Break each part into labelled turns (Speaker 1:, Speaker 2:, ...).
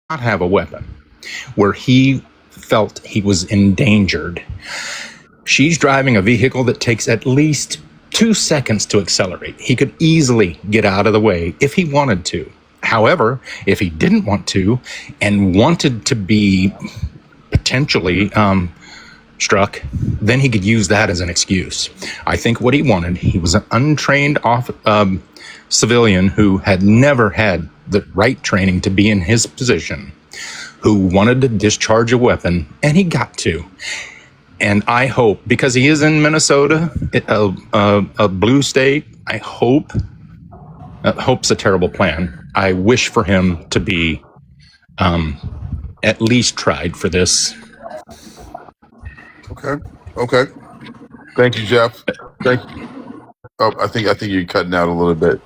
Speaker 1: not have a weapon, where he felt he was endangered. She's driving a vehicle that takes at least 2 seconds to accelerate. He could easily get out of the way if he wanted to. However, if he didn't want to and wanted to be potentially struck, then he could use that as an excuse. I think what he wanted, he was an untrained civilian who had never had the right training to be in his position, who wanted to discharge a weapon, and he got to. And I hope, because he is in Minnesota, a blue state, I hope, hope's a terrible plan. I wish for him to be at least tried for this.
Speaker 2: Okay. Thank you, Jeff. Thank you. Oh, I think you're cutting out a little bit.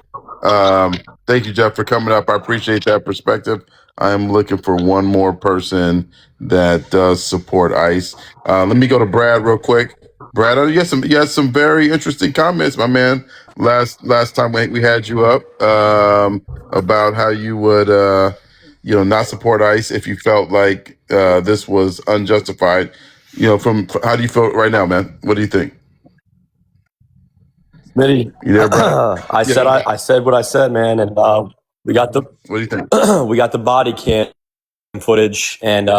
Speaker 2: Thank you, Jeff, for coming up. I appreciate that perspective. I am looking for one more person that does support ICE. Let me go to Brad real quick. Brad, you had some very interesting comments, my man. Last time we had you up about how you would not support ICE if you felt like this was unjustified. From how do you feel right now, man? What do you think?
Speaker 3: Smitty,
Speaker 2: You there, Brad?
Speaker 3: I said what I said, man, and we got the
Speaker 2: What do you think?
Speaker 3: we got the body cam footage, and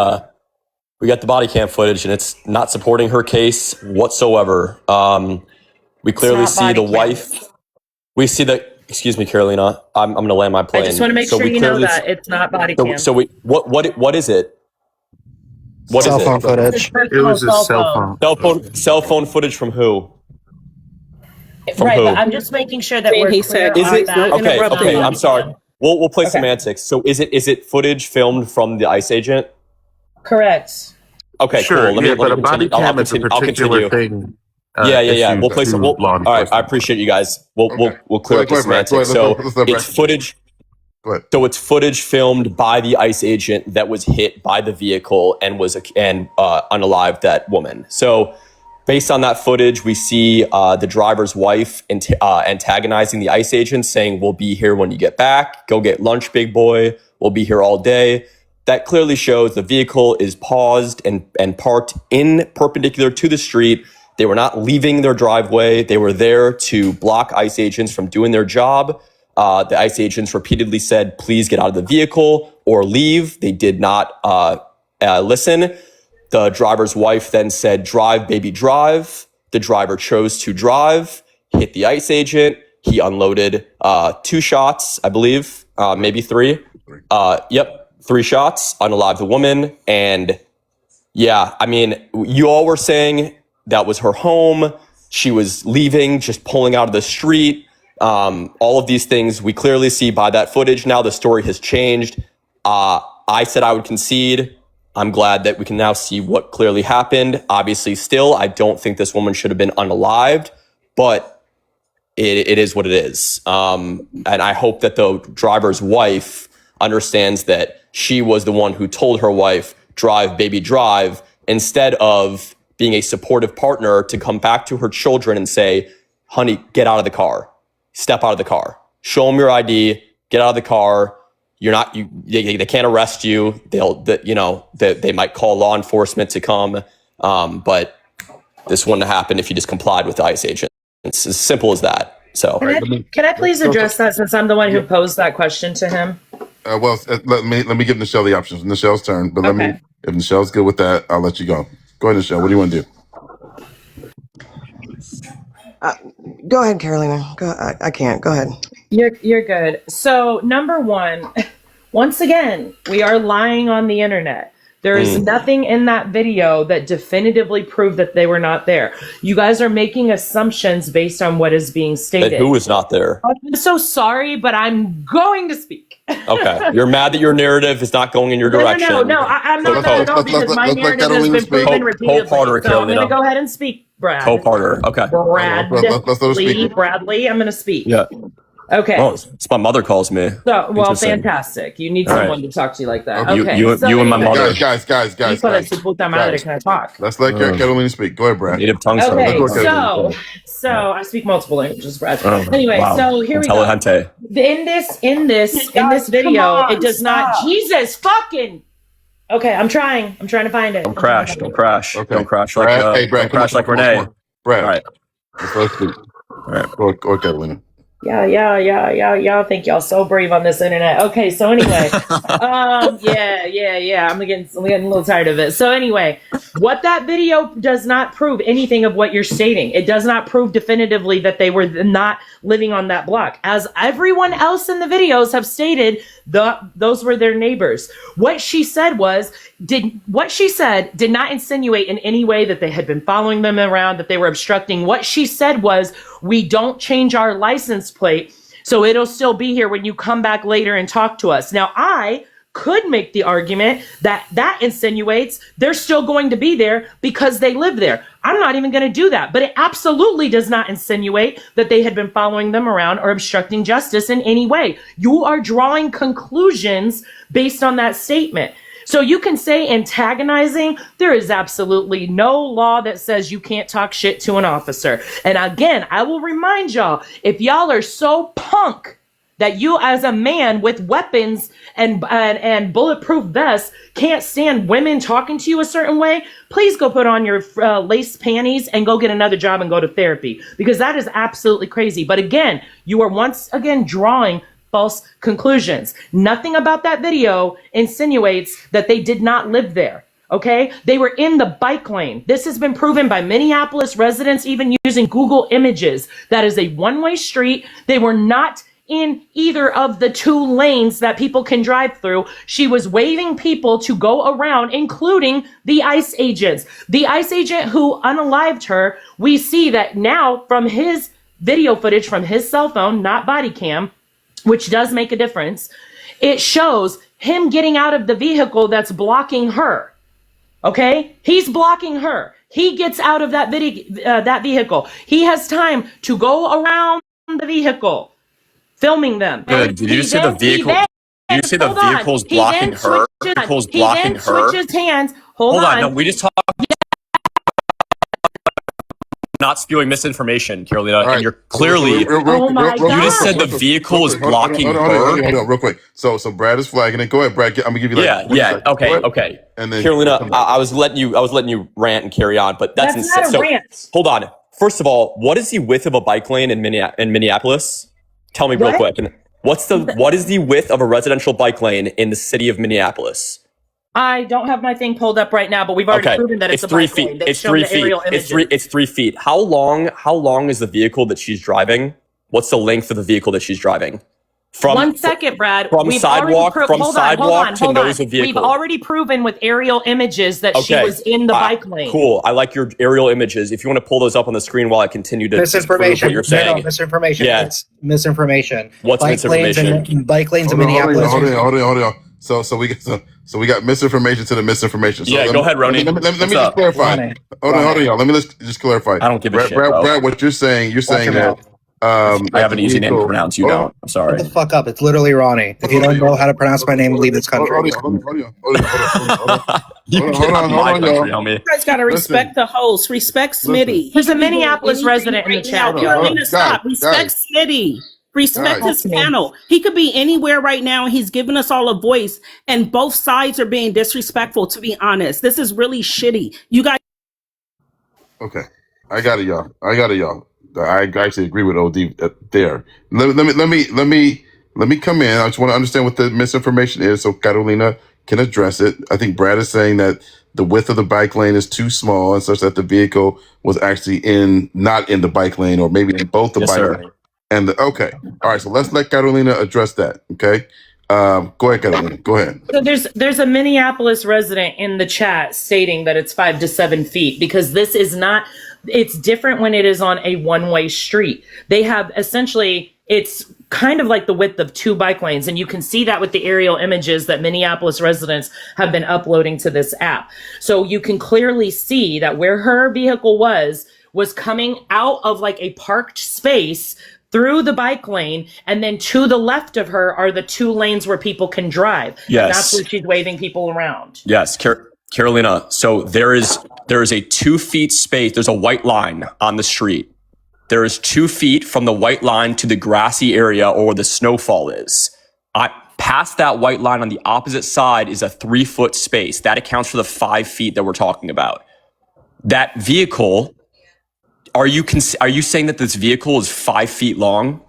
Speaker 3: it's not supporting her case whatsoever. We clearly see the wife. We see the. Excuse me, Carolina. I'm going to land my plane.
Speaker 4: I just want to make sure you know that it's not body cam.
Speaker 3: So what is it? What
Speaker 5: Cell
Speaker 3: is
Speaker 5: phone
Speaker 3: it?
Speaker 5: footage.
Speaker 6: It was his cell phone.
Speaker 3: Cell phone footage from who? From
Speaker 4: right,
Speaker 3: who?
Speaker 4: but I'm just making sure that we're
Speaker 7: He
Speaker 4: clear
Speaker 7: said,
Speaker 4: on
Speaker 7: is it-
Speaker 4: that.
Speaker 3: Okay, I'm sorry. We'll play
Speaker 4: Okay.
Speaker 3: semantics. So is it footage filmed from the ICE agent?
Speaker 4: Correct.
Speaker 3: Okay,
Speaker 6: Sure,
Speaker 3: cool.
Speaker 6: yeah, but a body
Speaker 3: continue.
Speaker 6: cam is a particular thing.
Speaker 3: Yeah.
Speaker 6: issued
Speaker 3: We'll play
Speaker 6: to
Speaker 3: some.
Speaker 6: law
Speaker 3: All right, I
Speaker 6: enforcement.
Speaker 3: appreciate you guys. We'll
Speaker 2: Okay.
Speaker 3: clear up the
Speaker 2: Go ahead, Brad.
Speaker 3: semantics.
Speaker 2: Go ahead.
Speaker 3: So
Speaker 2: Let's let
Speaker 3: it's
Speaker 2: Brad.
Speaker 3: footage.
Speaker 2: Go ahead.
Speaker 3: So it's footage filmed by the ICE agent that was hit by the vehicle and unalived that woman. So based on that footage, we see the driver's wife antagonizing the ICE agent, saying, "We'll be here when you get back. Go get lunch, big boy. We'll be here all day." That clearly shows the vehicle is paused and parked in perpendicular to the street. They were not leaving their driveway. They were there to block ICE agents from doing their job. The ICE agents repeatedly said, "Please get out of the vehicle or leave." They did not listen. The driver's wife then said, "Drive, baby, drive." The driver chose to drive, hit the ICE agent. He unloaded 2 shots, I believe, maybe 3. 3 shots, unalived the woman. And yeah, I mean, you all were saying that was her home. She was leaving, just pulling out of the street. All of these things we clearly see by that footage. Now the story has changed. I said I would concede. I'm glad that we can now see what clearly happened. Obviously, still, I don't think this woman should have been unalived, but it is what it is. And I hope that the driver's wife understands that she was the one who told her wife, "Drive, baby, drive," instead of being a supportive partner to come back to her children and say, "Honey, get out of the car. Step out of the car. Show them your ID. Get out of the car. They can't arrest you. They might call law enforcement to come. But this wouldn't have happened if you just complied with the ICE agent. It's as simple as that." So
Speaker 4: Can I please address that since I'm the one who posed that question to him?
Speaker 2: Let me give Nichelle the options. Nichelle's turn, but
Speaker 4: Okay.
Speaker 2: if Nichelle's good with that, I'll let you go. Go ahead, Nichelle. What do you want to do?
Speaker 5: Go ahead, Carolina. I can't. Go ahead.
Speaker 4: You're good. So number one, once again, we are lying on the internet. There is nothing in that video that definitively proved that they were not there. You guys are making assumptions based on what is being stated.
Speaker 3: who was not there?
Speaker 4: I'm so sorry, but I'm going to speak.
Speaker 3: Okay. You're mad that your narrative is not going in your direction.
Speaker 4: No, I'm not mad at all because my narrative has been proven repeatedly.
Speaker 3: Co-partner,
Speaker 4: So I'm going
Speaker 3: Carolina.
Speaker 4: to go ahead and speak, Brad.
Speaker 3: Co-partner. Okay.
Speaker 2: Let's let her speak.
Speaker 4: Bradley, I'm going to speak.
Speaker 3: Yeah.
Speaker 4: Okay.
Speaker 3: Oh, it's my mother calls me.
Speaker 4: So, well,
Speaker 3: Interesting.
Speaker 4: fantastic. You need
Speaker 3: All right.
Speaker 4: someone to talk to you like that.
Speaker 2: Okay.
Speaker 4: Okay.
Speaker 3: You and my mother.
Speaker 2: Guys.
Speaker 4: Híjole, su puta madre, can I talk?
Speaker 2: Let's let Carolina speak. Go ahead, Brad.
Speaker 3: Native tongue
Speaker 4: Okay,
Speaker 3: starter.
Speaker 4: so I speak multiple languages, Brad.
Speaker 3: Oh,
Speaker 4: Anyway,
Speaker 3: wow.
Speaker 4: so here we go.
Speaker 3: Intelligente.
Speaker 4: In this video, it does not. Jesus fucking. Okay, I'm trying to find it.
Speaker 3: Don't crash. Don't crash.
Speaker 2: Okay.
Speaker 3: Don't crash
Speaker 2: Brad,
Speaker 3: like
Speaker 2: hey, Brad,
Speaker 3: don't crash like
Speaker 2: come on,
Speaker 3: Renee.
Speaker 2: come on. Brad.
Speaker 3: All right.
Speaker 2: Let's speak.
Speaker 3: All right.
Speaker 2: Go, Carolina.
Speaker 4: Yeah. Thank y'all so brave on this internet. Okay, so anyway, yeah. I'm getting a little tired of it. So anyway, what that video does not prove anything of what you're stating. It does not prove definitively that they were not living on that block, as everyone else in the videos have stated. Those were their neighbors. What she said did not insinuate in any way that they had been following them around, that they were obstructing. What she said was, we don't change our license plate, so it'll still be here when you come back later and talk to us. Now, I could make the argument that insinuates they're still going to be there because they live there. I'm not even going to do that, but it absolutely does not insinuate that they had been following them around or obstructing justice in any way. You are drawing conclusions based on that statement. So you can say antagonizing. There is absolutely no law that says you can't talk shit to an officer. And again, I will remind y'all, if y'all are so punk that you as a man with weapons and bulletproof vests can't stand women talking to you a certain way, please go put on your lace panties and go get another job and go to therapy, because that is absolutely crazy. But again, you are once again drawing false conclusions. Nothing about that video insinuates that they did not live there. Okay? They were in the bike lane. This has been proven by Minneapolis residents, even using Google Images. That is a one-way street. They were not in either of the two lanes that people can drive through. She was waving people to go around, including the ICE agents. The ICE agent who unalived her, we see that now from his video footage from his cell phone, not body cam, which does make a difference. It shows him getting out of the vehicle that's blocking her. Okay? He's blocking her. He gets out of that vehicle. He has time to go around the vehicle, filming them.
Speaker 3: Good. Did you say the vehicle? Did you say the vehicle's blocking her? Vehicle's blocking her.
Speaker 4: Switches hands.
Speaker 3: Hold on. No, we just talked. Not spewing misinformation, Carolina,
Speaker 2: All right.
Speaker 3: and you're clearly.
Speaker 4: Oh my God.
Speaker 3: You just said the vehicle is blocking her.
Speaker 2: Hold on, real quick. So Brad is flagging it. Go ahead, Brad. I'm gonna give you like.
Speaker 3: Yeah. Okay.
Speaker 2: And then
Speaker 3: Carolina, I was letting you rant and carry on, but that's
Speaker 4: not a rant.
Speaker 3: Hold on. First of all, what is the width of a bike lane in Minneapolis? Tell me real quick. And what is the width of a residential bike lane in the city of Minneapolis?
Speaker 4: I don't have my thing pulled up right now, but we've already proven that it's a
Speaker 3: 3
Speaker 4: bike lane.
Speaker 3: feet.
Speaker 4: They've
Speaker 3: It's
Speaker 4: shown
Speaker 3: 3
Speaker 4: the
Speaker 3: feet.
Speaker 4: aerial
Speaker 3: It's
Speaker 4: images.
Speaker 3: 3 feet. How long is the vehicle that she's driving? What's the length of the vehicle that she's driving? From
Speaker 4: 1 second, Brad.
Speaker 3: From
Speaker 4: We've
Speaker 3: sidewalk
Speaker 4: already
Speaker 3: to nose of vehicle.
Speaker 4: We've already proven with aerial images that she was in the bike lane.
Speaker 3: Cool. I like your aerial images. If you want to pull those up on the screen while I continue to
Speaker 7: Misinformation.
Speaker 3: prove what you're saying.
Speaker 7: No, misinformation.
Speaker 3: Yeah.
Speaker 7: It's misinformation.
Speaker 3: What's misinformation?
Speaker 7: Bike lanes in
Speaker 2: hold
Speaker 7: Minneapolis.
Speaker 2: on. So we got misinformation to the misinformation. So
Speaker 3: Yeah, go ahead, Ronnie.
Speaker 2: Let me
Speaker 3: What's
Speaker 2: just
Speaker 3: up?
Speaker 2: clarify.
Speaker 7: Ronnie.
Speaker 2: Hold on, y'all. Let me just clarify.
Speaker 3: I don't give a
Speaker 2: Brad,
Speaker 3: shit, bro.
Speaker 2: Brad, what you're saying that
Speaker 3: I have an easy name to pronounce. You don't. I'm sorry.
Speaker 7: Shut the fuck up. It's literally Ronnie. If you don't know how to pronounce my name, leave this country.
Speaker 2: Hold on.
Speaker 3: You
Speaker 2: Hold
Speaker 3: get
Speaker 2: on,
Speaker 3: out of
Speaker 2: hold
Speaker 3: my
Speaker 2: on,
Speaker 3: country,
Speaker 2: y'all.
Speaker 3: homie.
Speaker 8: You guys gotta respect the host. Respect Smitty.
Speaker 4: He's a Minneapolis resident in the chat.
Speaker 8: Carolina, stop.
Speaker 2: Guys,
Speaker 8: Respect Smitty. Respect
Speaker 2: Guys.
Speaker 8: his panel. He could be anywhere right now and he's giving us all a voice, and both sides are being disrespectful, to be honest. This is really shitty. You guys.
Speaker 2: Okay, I got it, y'all. I actually agree with OD there. Let me come in. I just want to understand what the misinformation is, so Carolina can address it. I think Brad is saying that the width of the bike lane is too small, and such that the vehicle was actually not in the bike lane, or maybe in both the
Speaker 3: Yes,
Speaker 2: bike
Speaker 3: sir.
Speaker 2: lane. And okay, all right. So let's let Carolina address that. Okay, go ahead, Carolina. Go ahead.
Speaker 4: So there's a Minneapolis resident in the chat stating that it's 5 to 7 feet, because this is not. It's different when it is on a one-way street. They have essentially, it's kind of like the width of 2 bike lanes. And you can see that with the aerial images that Minneapolis residents have been uploading to this app. So you can clearly see that where her vehicle was coming out of like a parked space through the bike lane, and then to the left of her are the 2 lanes where people can drive.
Speaker 3: Yes.
Speaker 4: And that's where she's waving people around.
Speaker 3: Yes, Carolina. So there is a 2 feet space. There's a white line on the street. There is 2 feet from the white line to the grassy area or where the snowfall is. Past that white line on the opposite side is a 3-foot space. That accounts for the 5 feet that we're talking about. That vehicle, are you saying that this vehicle is 5 feet long?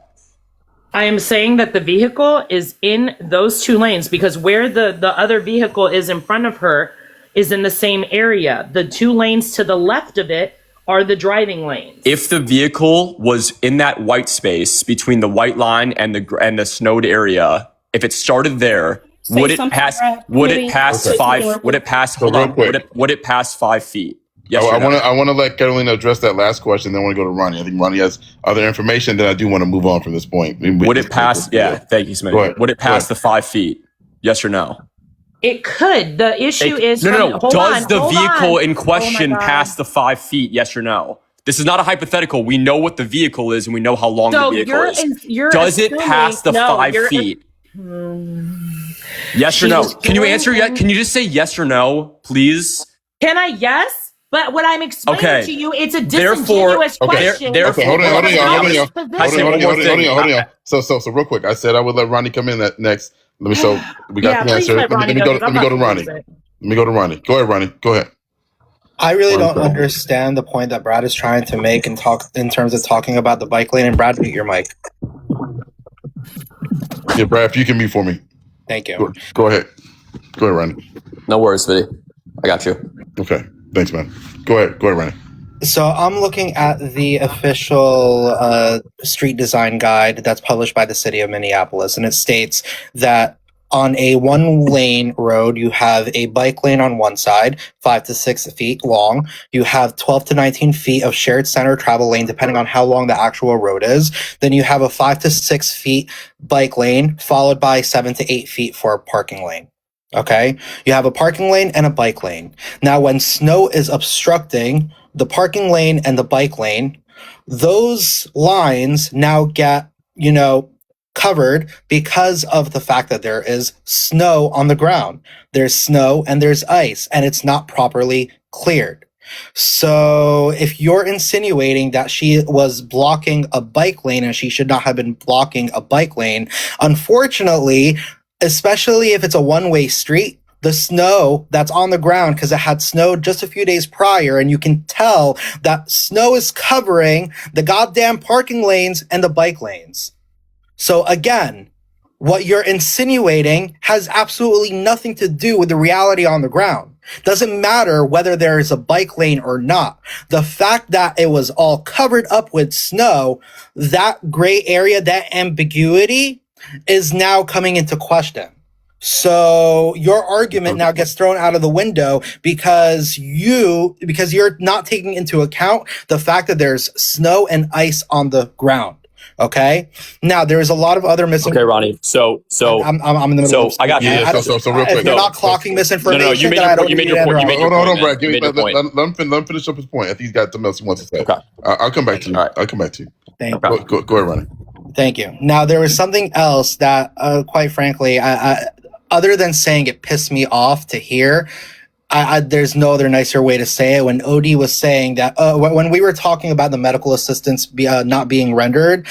Speaker 4: I am saying that the vehicle is in those 2 lanes because where the other vehicle is in front of her is in the same area. The 2 lanes to the left of it are the driving lanes.
Speaker 3: If the vehicle was in that white space between the white line and the snowed area, if it started there, would it pass 5 feet? Yes.
Speaker 2: I want to let Carolina address that last question. Then I want to go to Ronnie. I think Ronnie has other information. Then I do want to move on from this point.
Speaker 3: Would it pass? Yeah. Thank you, Smitty. Would it pass the 5 feet? Yes or no?
Speaker 4: It could. The issue is
Speaker 3: no. Does the vehicle in question pass the 5 feet? Yes or no? This is not a hypothetical. We know what the vehicle is, and we know how long the vehicle is. Does it pass the 5 feet? Yes or no? Can you answer yet? Can you just say yes or no, please?
Speaker 4: Can I? Yes. But what I'm explaining to you, it's a disingenuous question.
Speaker 2: Hold on. So real quick, I said I would let Ronnie come in next. We got the answer. Let me go to Ronnie. Let me go to Ronnie. Go ahead, Ronnie. Go ahead.
Speaker 7: I really don't understand the point that Brad is trying to make and talk in terms of talking about the bike lane. And Brad, mute your mic.
Speaker 2: Yeah, Brad, if you can mute for me.
Speaker 7: Thank you.
Speaker 2: Go ahead. Go ahead, Ronnie.
Speaker 3: No worries, Smitty. I got you.
Speaker 2: Okay. Thanks, man. Go ahead, Ronnie.
Speaker 7: So I'm looking at the official street design guide that's published by the city of Minneapolis, and it states that on a 1-lane road, you have a bike lane on one side, 5 to 6 feet long. You have 12 to 19 feet of shared center travel lane, depending on how long the actual road is. Then you have a 5 to 6 feet bike lane, followed by 7 to 8 feet for a parking lane. Okay, you have a parking lane and a bike lane. Now, when snow is obstructing the parking lane and the bike lane, those lines now get, covered because of the fact that there is snow on the ground. There's snow and there's ice, and it's not properly cleared. So if you're insinuating that she was blocking a bike lane and she should not have been blocking a bike lane, unfortunately, especially if it's a one-way street, the snow that's on the ground, because it had snowed just a few days prior, and you can tell that snow is covering the goddamn parking lanes and the bike lanes. So again, what you're insinuating has absolutely nothing to do with the reality on the ground. Doesn't matter whether there is a bike lane or not. The fact that it was all covered up with snow, that gray area, that ambiguity is now coming into question. So your argument now gets thrown out of the window because you're not taking into account the fact that there's snow and ice on the ground. Okay. Now there is a lot of other misinformation.
Speaker 3: Okay, Ronnie. So
Speaker 7: I'm in the middle.
Speaker 3: So I got you.
Speaker 2: Yeah, so real quick.
Speaker 7: If you're not clocking misinformation,
Speaker 3: No, you made your point. You made your point.
Speaker 2: Hold on, Brad. Let him finish up his point. I think he's got something else he wants to say. Okay. I'll come back to you. I'll come back to you.
Speaker 7: Thank
Speaker 2: you. Go ahead, Ronnie.
Speaker 7: Thank you. Now there was something else that, quite frankly, I other than saying it pissed me off to hear. There's no other nicer way to say it. When Odie was saying that, when we were talking about the medical assistance not being rendered,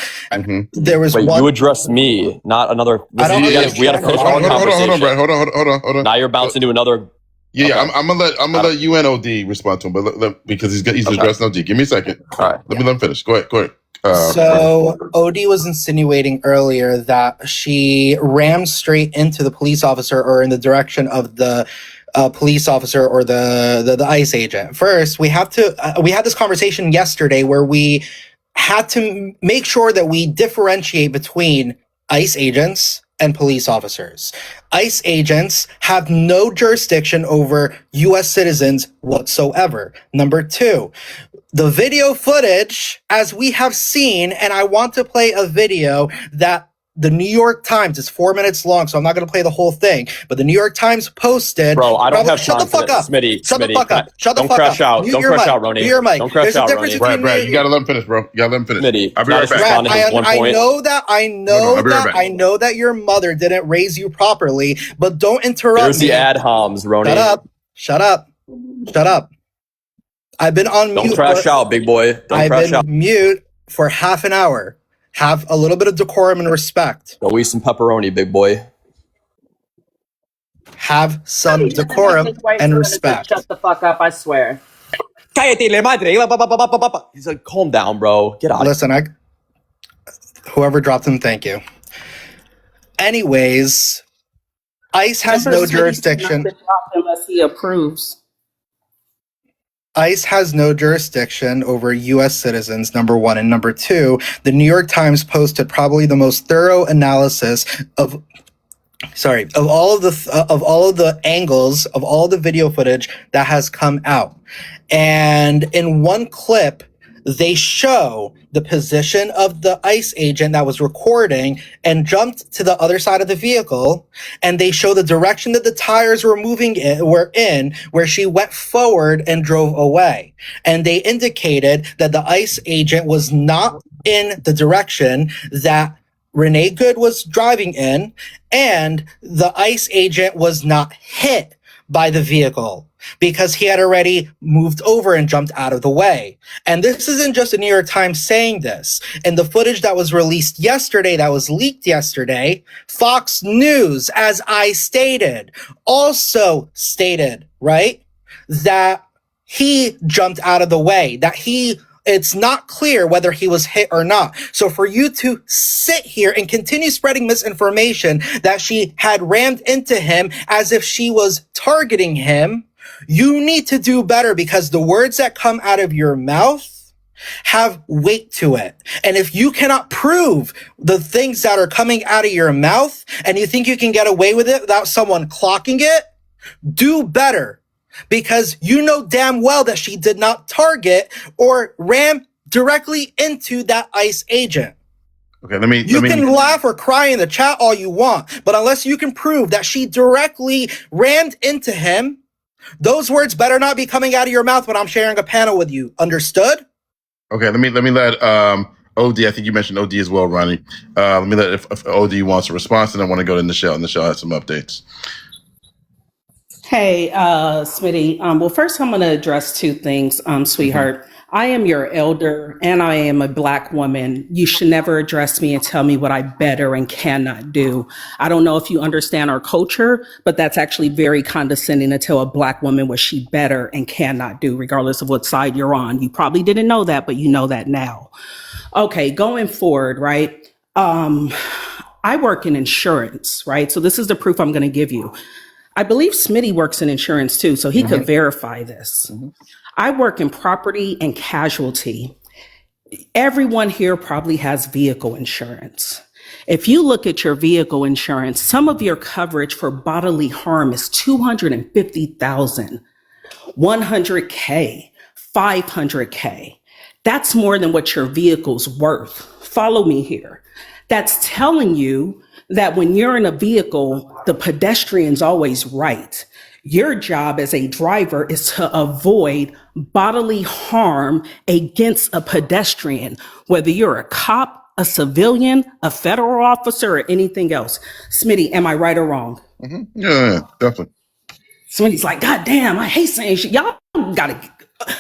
Speaker 7: there was
Speaker 3: one. You addressed me, not another. We had to finish our conversation.
Speaker 2: Hold on, Brad. Hold on.
Speaker 3: Now you're bouncing to another.
Speaker 2: Yeah, I'm gonna let you and OD respond to him, but because he's addressing OD. Give me a second. All right. Let him finish. Go ahead.
Speaker 7: So Odie was insinuating earlier that she rammed straight into the police officer or in the direction of the police officer or the ICE agent. First, we had this conversation yesterday where we had to make sure that we differentiate between ICE agents and police officers. ICE agents have no jurisdiction over U.S. citizens whatsoever. Number two, the video footage, as we have seen, and I want to play a video that the New York Times, it's 4 minutes long, so I'm not going to play the whole thing, but the New York Times posted.
Speaker 3: Bro, I don't have
Speaker 7: shut
Speaker 3: time
Speaker 7: the fuck
Speaker 3: for
Speaker 7: up.
Speaker 3: this. Smitty,
Speaker 7: Shut the fuck up. Shut the
Speaker 3: don't
Speaker 7: fuck
Speaker 3: crash
Speaker 7: up.
Speaker 3: out.
Speaker 7: Mute
Speaker 3: Don't
Speaker 7: your
Speaker 3: crash
Speaker 7: mic.
Speaker 3: out, Ronnie.
Speaker 7: Mute your mic.
Speaker 3: Don't crash
Speaker 7: There's a
Speaker 3: out,
Speaker 7: difference
Speaker 3: Ronnie.
Speaker 7: between
Speaker 2: Brad, you gotta let him finish, bro. You gotta let him finish.
Speaker 3: Smitty,
Speaker 2: I'll be
Speaker 3: can I
Speaker 2: right
Speaker 3: just
Speaker 2: back.
Speaker 3: respond to his one point?
Speaker 7: I know that your mother didn't raise you properly, but don't interrupt
Speaker 3: There's
Speaker 7: me.
Speaker 3: the ad homs, Ronnie.
Speaker 7: Shut up. I've been on mute.
Speaker 3: Don't crash out, big boy. Don't crash out.
Speaker 7: Mute for half an hour. Have a little bit of decorum and respect.
Speaker 3: Go eat some pepperoni, big boy.
Speaker 7: Have some decorum and respect.
Speaker 4: Shut the fuck up, I swear.
Speaker 3: He's like, calm down, bro. Get out.
Speaker 7: Listen, whoever dropped him, thank you. Anyways, ICE has no jurisdiction.
Speaker 8: Unless he approves.
Speaker 7: ICE has no jurisdiction over U.S. citizens, number one. And number two, the New York Times posted probably the most thorough analysis of all of the angles of all the video footage that has come out. And in one clip, they show the position of the ICE agent that was recording and jumped to the other side of the vehicle. And they show the direction that the tires were in, where she went forward and drove away. And they indicated that the ICE agent was not in the direction that Renee Good was driving in, and the ICE agent was not hit by the vehicle because he had already moved over and jumped out of the way. And this isn't just the New York Times saying this. In the footage that was released yesterday, that was leaked yesterday, Fox News, as I stated, also stated, right, that he jumped out of the way, it's not clear whether he was hit or not. So for you to sit here and continue spreading misinformation that she had rammed into him as if she was targeting him, you need to do better, because the words that come out of your mouth have weight to it. And if you cannot prove the things that are coming out of your mouth and you think you can get away with it without someone clocking it, do better. Because you know damn well that she did not target or ram directly into that ICE agent.
Speaker 2: Okay, let me.
Speaker 7: You can laugh or cry in the chat all you want, but unless you can prove that she directly rammed into him, those words better not be coming out of your mouth when I'm sharing a panel with you. Understood?
Speaker 2: Okay, let me let OD. I think you mentioned OD as well, Ronnie. Let me let if OD wants a response, and I want to go to Nichelle. And Nichelle has some updates.
Speaker 8: Hey, Smitty. Well, first I'm going to address two things, sweetheart. I am your elder and I am a Black woman. You should never address me and tell me what I better and cannot do. I don't know if you understand our culture, but that's actually very condescending to tell a Black woman what she better and cannot do, regardless of what side you're on. You probably didn't know that, but you know that now. Okay, going forward, right? I work in insurance, right? So this is the proof I'm going to give you. I believe Smitty works in insurance too, so he could verify this. I work in property and casualty. Everyone here probably has vehicle insurance. If you look at your vehicle insurance, some of your coverage for bodily harm is $250,000, $100K, $500K. That's more than what your vehicle's worth. Follow me here. That's telling you that when you're in a vehicle, the pedestrian's always right. Your job as a driver is to avoid bodily harm against a pedestrian, whether you're a cop, a civilian, a federal officer, or anything else. Smitty, am I right or wrong?
Speaker 2: Yeah, definitely.
Speaker 8: Smitty's like, God damn, I hate saying shit. Y'all gotta,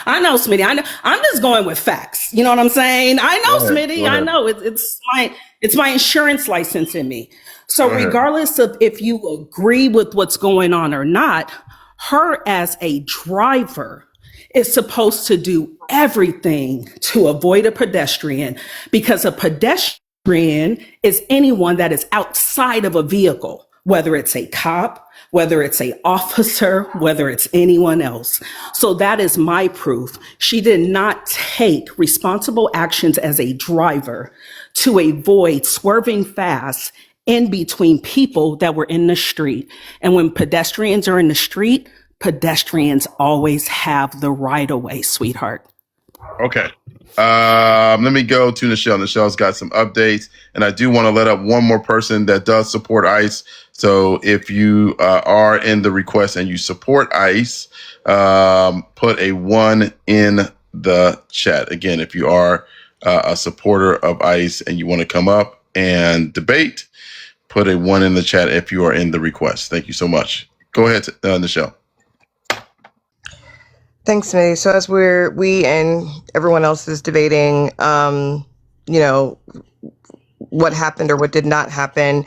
Speaker 8: I know, Smitty. I know. I'm just going with facts. You know what I'm saying? I know, Smitty. I know. It's my insurance license in me. So regardless of if you agree with what's going on or not, her as a driver is supposed to do everything to avoid a pedestrian, because a pedestrian is anyone that is outside of a vehicle, whether it's a cop, whether it's an officer, whether it's anyone else. So that is my proof. She did not take responsible actions as a driver to avoid swerving fast in between people that were in the street. And when pedestrians are in the street, pedestrians always have the right of way, sweetheart.
Speaker 2: Okay. Let me go to Nichelle. Nichelle's got some updates, and I do want to let up one more person that does support ICE. So if you are in the request and you support ICE, put a 1 in the chat. Again, if you are a supporter of ICE and you want to come up and debate, put a 1 in the chat if you are in the request. Thank you so much. Go ahead, Nichelle.
Speaker 5: Thanks, Smitty. So as we and everyone else is debating, you know, what happened or what did not happen,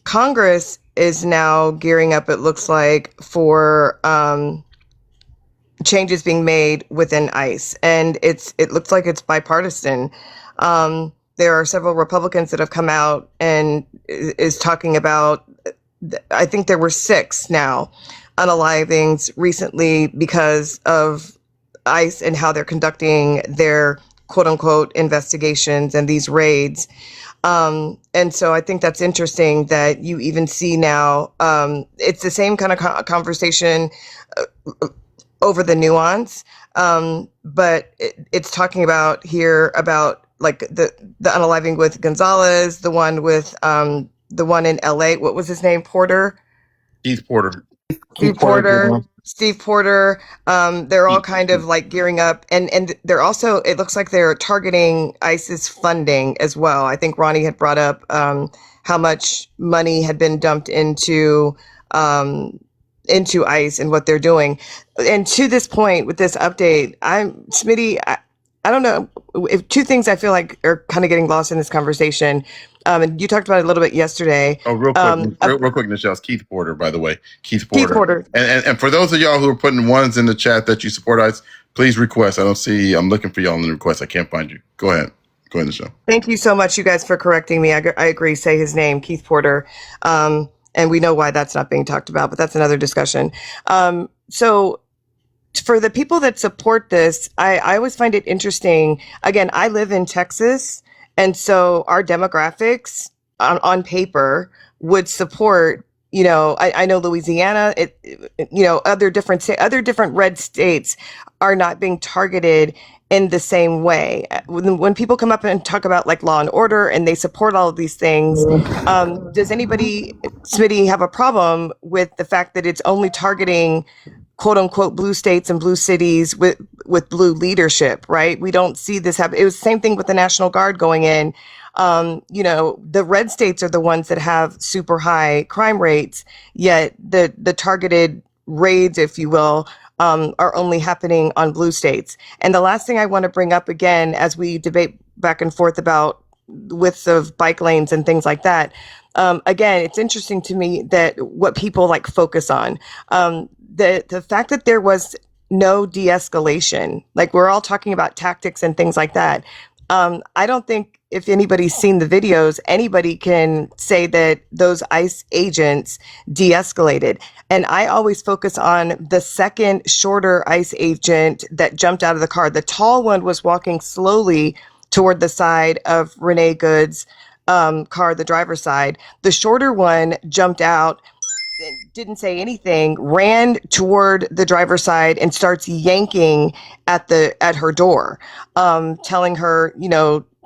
Speaker 5: Congress is now gearing up, it looks like, for changes being made within ICE, and it looks like it's bipartisan. There are several Republicans that have come out and is talking about, I think there were 6 now, unalivings recently because of ICE and how they're conducting their quote unquote investigations and these raids. And so I think that's interesting that you even see now, it's the same kind of conversation over the nuance. But it's talking about here about like the unaliving with Gonzalez, the one in LA. What was his name? Porter?
Speaker 2: Keith Porter.
Speaker 5: Keith Porter, Steve Porter. They're all kind of like gearing up, and they're also, it looks like they're targeting ISIS funding as well. I think Ronnie had brought up how much money had been dumped into ICE and what they're doing. And to this point, with this update, Smitty, I don't know, if 2 things I feel like are kind of getting lost in this conversation. And you talked about it a little bit yesterday.
Speaker 2: Oh, real quick, Nichelle. It's Keith Porter, by the way. Keith Porter. And for those of y'all who are putting 1s in the chat that you support ICE, please request. I'm looking for y'all in the request. I can't find you. Go ahead. Go ahead, Nichelle.
Speaker 5: Thank you so much, you guys, for correcting me. I agree. Say his name, Keith Porter. And we know why that's not being talked about, but that's another discussion. So for the people that support this, I always find it interesting. Again, I live in Texas. And so our demographics on paper would support, you know, I know Louisiana, other different red states are not being targeted in the same way. When people come up and talk about like law and order and they support all of these things, does anybody, Smitty, have a problem with the fact that it's only targeting quote unquote blue states and blue cities with blue leadership, right? We don't see this happen. It was the same thing with the National Guard going in. The red states are the ones that have super high crime rates, yet the targeted raids, if you will, are only happening on blue states. And the last thing I want to bring up again, as we debate back and forth about widths of bike lanes and things like that, again, it's interesting to me that what people like focus on, the fact that there was no de-escalation, like we're all talking about tactics and things like that. I don't think if anybody's seen the videos, anybody can say that those ICE agents de-escalated. And I always focus on the second shorter ICE agent that jumped out of the car. The tall one was walking slowly toward the side of Renee Good's car, the driver's side. The shorter one jumped out, didn't say anything, ran toward the driver's side and starts yanking at her door, telling her,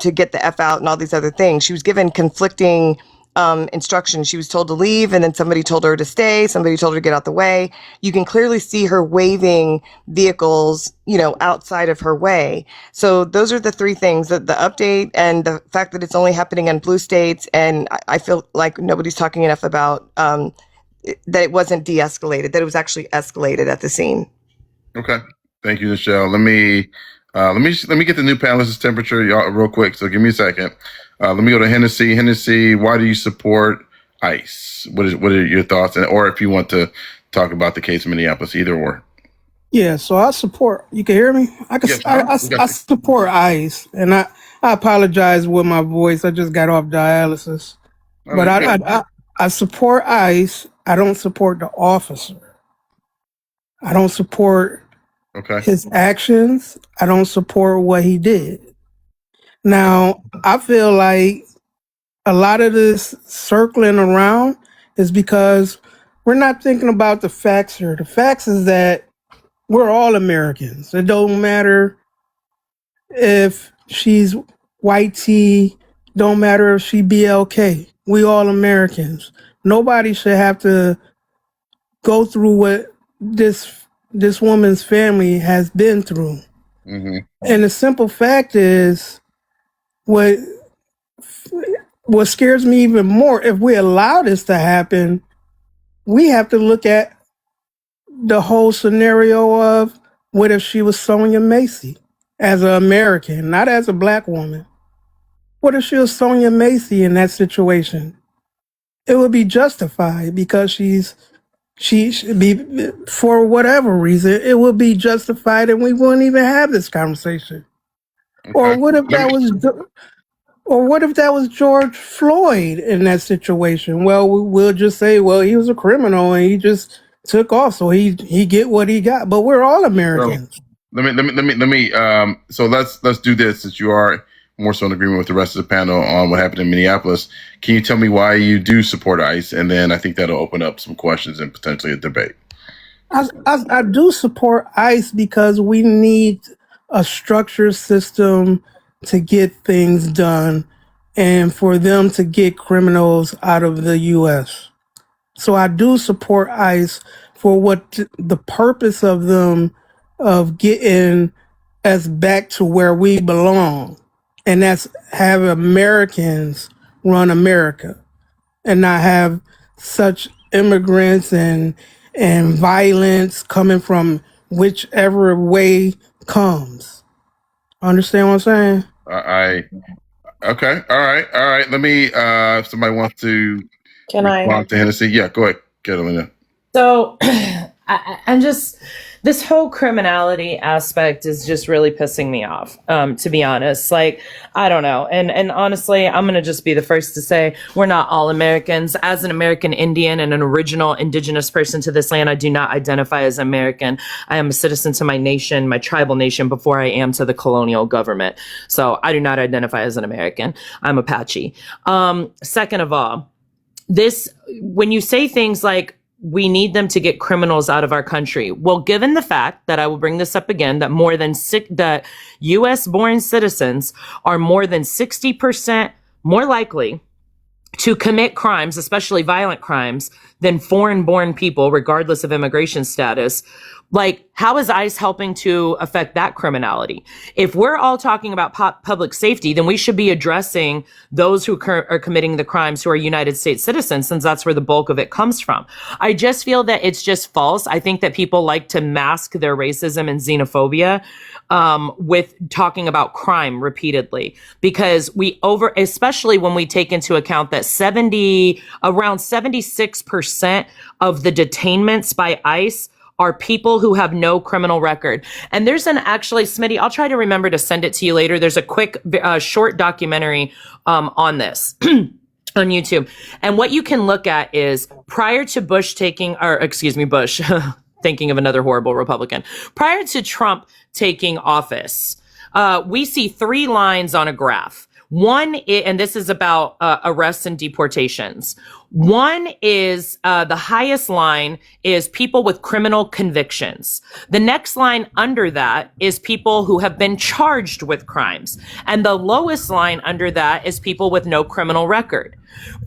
Speaker 5: to get the F out and all these other things. She was given conflicting instructions. She was told to leave, and then somebody told her to stay. Somebody told her to get out the way. You can clearly see her waving vehicles, outside of her way. So those are the 3 things: the update and the fact that it's only happening in blue states. And I feel like nobody's talking enough about that it wasn't de-escalated, that it was actually escalated at the scene.
Speaker 2: Okay. Thank you, Nichelle. Let me get the new panelist's temperature, y'all, real quick. So give me a second. Let me go to Hennessy. Hennessy, why do you support ICE? What are your thoughts? Or if you want to talk about the case in Minneapolis, either or.
Speaker 9: Yeah, so I support. You can hear me? I support ICE, and I apologize with my voice. I just got off dialysis, but I support ICE. I don't support the officer. I don't support his actions. I don't support what he did. Now, I feel like a lot of this circling around is because we're not thinking about the facts here. The facts is that we're all Americans. It don't matter if she's white T, don't matter if she BLK. We all Americans. Nobody should have to go through what this woman's family has been through.
Speaker 2: Mm-hmm.
Speaker 9: And the simple fact is, what scares me even more, if we allow this to happen, we have to look at the whole scenario of, what if she was Sonia Macy as an American, not as a black woman? What if she was Sonia Macy in that situation? It would be justified because she should be, for whatever reason, it would be justified and we wouldn't even have this conversation. Okay. Or what if that was George Floyd in that situation? Well, we'll just say, well, he was a criminal and he just took off, so he get what he got. But we're all Americans.
Speaker 2: So let me. So let's do this, since you are more so in agreement with the rest of the panel on what happened in Minneapolis. Can you tell me why you do support ICE? And then I think that'll open up some questions and potentially a debate.
Speaker 9: I do support ICE because we need a structured system to get things done and for them to get criminals out of the U.S. So I do support ICE for what the purpose of them, of getting us back to where we belong. And that's have Americans run America and not have such immigrants and violence coming from whichever way comes. Understand what I'm saying?
Speaker 2: Okay. All right. Let me, if somebody wants to respond to Hennessy. Yeah, go ahead, Catalina.
Speaker 4: So I'm just, this whole criminality aspect is just really pissing me off, to be honest. Like, I don't know. And honestly, I'm going to just be the first to say we're not all Americans. As an American Indian and an original indigenous person to this land, I do not identify as American. I am a citizen to my nation, my tribal nation, before I am to the colonial government. So I do not identify as an American. I'm Apache. Second of all, when you say things like, we need them to get criminals out of our country. Well, given the fact that, I will bring this up again, that that U.S. born citizens are more than 60% more likely to commit crimes, especially violent crimes, than foreign born people, regardless of immigration status. Like, how is ICE helping to affect that criminality? If we're all talking about public safety, then we should be addressing those who are committing the crimes who are United States citizens, since that's where the bulk of it comes from. I just feel that it's just false. I think that people like to mask their racism and xenophobia with talking about crime repeatedly, because especially when we take into account that around 76% of the detainments by ICE are people who have no criminal record. And there's actually, Smitty, I'll try to remember to send it to you later. There's a quick, short documentary on this on YouTube. And what you can look at is, prior to Bush, thinking of another horrible Republican, prior to Trump taking office, we see 3 lines on a graph. One, and this is about arrests and deportations. One is the highest line is people with criminal convictions. The next line under that is people who have been charged with crimes. And the lowest line under that is people with no criminal record.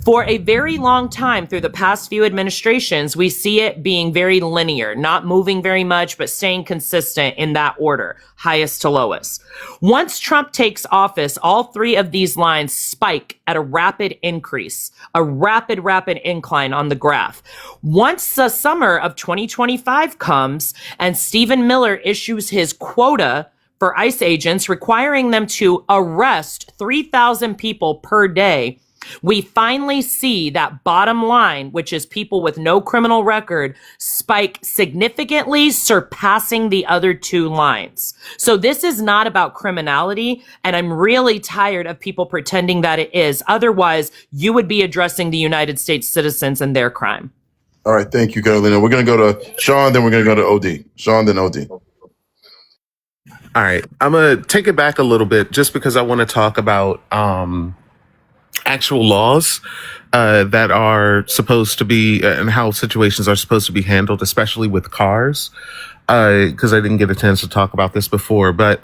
Speaker 4: For a very long time, through the past few administrations, we see it being very linear, not moving very much, but staying consistent in that order, highest to lowest. Once Trump takes office, all 3 of these lines spike at a rapid increase, a rapid incline on the graph. Once the summer of 2025 comes and Stephen Miller issues his quota for ICE agents, requiring them to arrest 3,000 people per day, we finally see that bottom line, which is people with no criminal record, spike significantly, surpassing the other 2 lines. So this is not about criminality, and I'm really tired of people pretending that it is. Otherwise, you would be addressing the United States citizens and their crime.
Speaker 2: All right, thank you, Carolina. We're going to go to Sean, then we're going to go to OD. Sean, then OD.
Speaker 6: All right, I'm going to take it back a little bit just because I want to talk about actual laws that are supposed to be and how situations are supposed to be handled, especially with cars. Because I didn't get a chance to talk about this before, but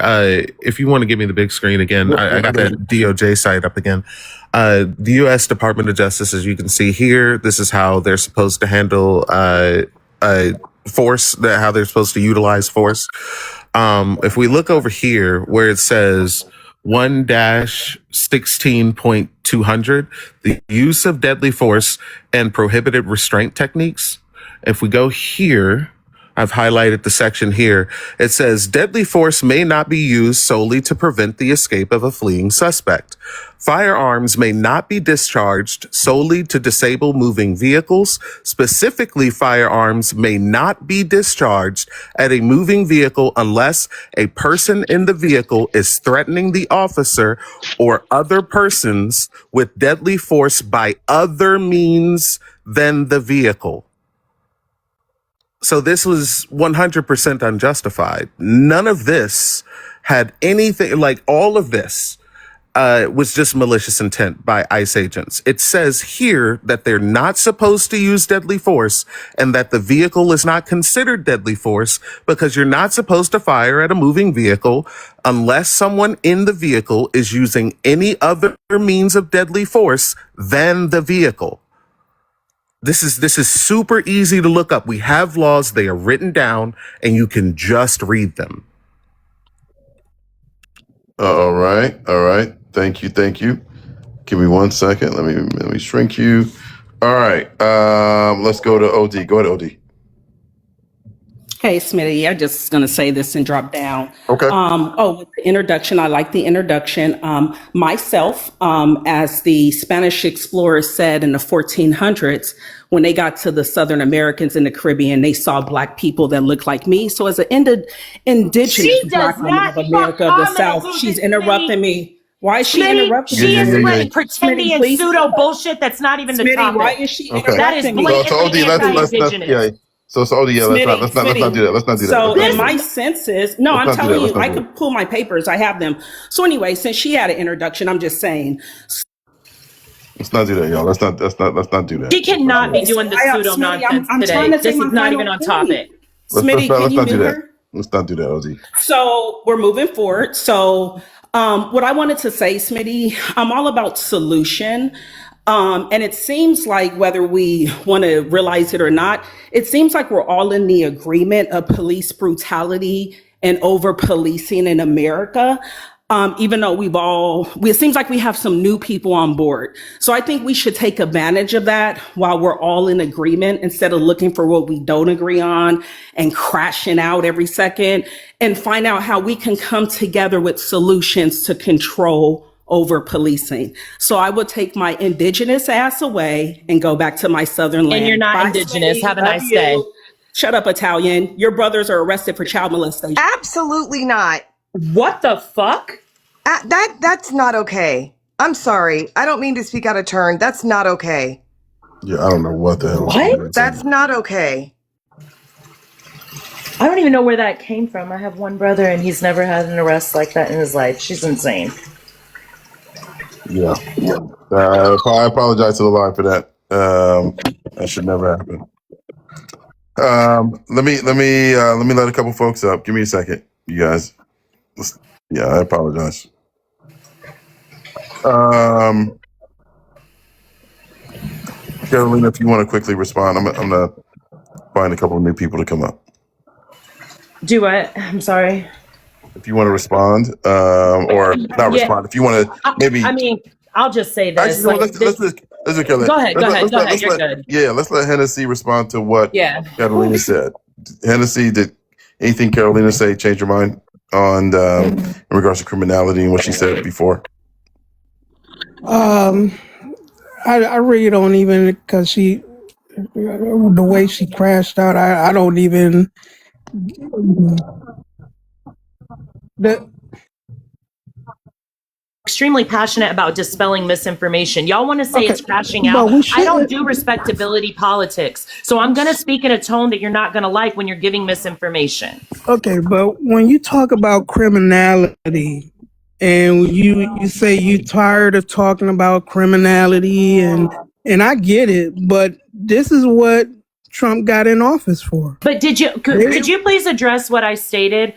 Speaker 6: if you want to give me the big screen again, I got that DOJ site up again. The U.S. Department of Justice, as you can see here, this is how they're supposed to handle force, how they're supposed to utilize force. If we look over here where it says 1-16.200, the use of deadly force and prohibited restraint techniques. If we go here, I've highlighted the section here. It says deadly force may not be used solely to prevent the escape of a fleeing suspect. Firearms may not be discharged solely to disable moving vehicles. Specifically, firearms may not be discharged at a moving vehicle unless a person in the vehicle is threatening the officer or other persons with deadly force by other means than the vehicle. So this was 100% unjustified. None of this had anything, like all of this was just malicious intent by ICE agents. It says here that they're not supposed to use deadly force and that the vehicle is not considered deadly force because you're not supposed to fire at a moving vehicle unless someone in the vehicle is using any other means of deadly force than the vehicle. This is super easy to look up. We have laws, they are written down, and you can just read them.
Speaker 2: All right. Thank you. Give me 1 second. Let me shrink you. All right. Let's go to OD. Go ahead, OD.
Speaker 8: Hey, Smitty, I'm just going to say this and drop down.
Speaker 2: Okay.
Speaker 8: With the introduction, I like the introduction. Myself, as the Spanish explorers said in the 1400s, when they got to the Southern Americans in the Caribbean, they saw Black people that looked like me. So as an indigenous Black woman of America of the South, she's interrupting me. Why is she interrupting me?
Speaker 4: She is pretending and pseudo bullshit that's not even the topic.
Speaker 8: Why is she
Speaker 2: Okay.
Speaker 8: interrupting
Speaker 4: That is
Speaker 8: me?
Speaker 4: blatantly anti-indigenous.
Speaker 2: So OD, let's not do that. Let's not do that.
Speaker 8: So
Speaker 2: Okay.
Speaker 8: in my senses, no,
Speaker 2: Let's
Speaker 8: I'm
Speaker 2: not do
Speaker 8: telling
Speaker 2: that.
Speaker 8: you,
Speaker 2: Let's not
Speaker 8: I
Speaker 2: do
Speaker 8: could pull my papers. I have them. So anyway, since she had an introduction, I'm just saying.
Speaker 2: Let's not do that, y'all. Let's not do that.
Speaker 4: She cannot be doing the pseudo nonsense
Speaker 8: I'm
Speaker 4: today.
Speaker 8: trying to
Speaker 4: This
Speaker 8: say
Speaker 4: is not even on topic.
Speaker 8: Smitty, can you mute her?
Speaker 2: Let's not do that, OD.
Speaker 8: So we're moving forward. So what I wanted to say, Smitty, I'm all about solution. And it seems like whether we want to realize it or not, it seems like we're all in the agreement of police brutality and over policing in America. Even though it seems like we have some new people on board. So I think we should take advantage of that while we're all in agreement instead of looking for what we don't agree on and crashing out every second, and find out how we can come together with solutions to control over policing. So I would take my indigenous ass away and go back to my Southern land.
Speaker 4: And you're not indigenous.
Speaker 8: Smitty.
Speaker 4: Have a
Speaker 8: Love
Speaker 4: nice
Speaker 8: you.
Speaker 4: day.
Speaker 8: Shut up, Italian. Your brothers are arrested for child molestation.
Speaker 5: Absolutely not.
Speaker 4: What the fuck?
Speaker 5: That's not okay. I'm sorry. I don't mean to speak out of turn. That's not okay.
Speaker 2: Yeah, I don't know what the hell.
Speaker 4: What?
Speaker 5: That's not okay.
Speaker 4: I don't even know where that came from. I have one brother and he's never had an arrest like that in his life. She's insane.
Speaker 2: Yeah. I apologize to the line for that. That should never happen. Let me let a couple folks up. Give me a second, you guys. Yeah, I apologize. Carolina, if you want to quickly respond, I'm gonna find a couple of new people to come up.
Speaker 4: Do what? I'm sorry.
Speaker 2: If you want to respond, or not respond, if you want to maybe.
Speaker 4: I mean, I'll just say this.
Speaker 2: Actually, let's do Carolina.
Speaker 4: Go ahead. You're good.
Speaker 2: Yeah, let's let Hennessy respond to what Carolina said. Hennessy, did anything Carolina say change your mind on in regards to criminality and what she said before?
Speaker 9: I really don't even, because the way she crashed out, I don't even.
Speaker 4: Extremely passionate about dispelling misinformation. Y'all want to say it's crashing out. I don't do respectability politics. So I'm going to speak in a tone that you're not going to like when you're giving misinformation.
Speaker 9: Okay, but when you talk about criminality, and you say you tired of talking about criminality, and I get it, but this is what Trump got in office for.
Speaker 4: But could you please address what I stated?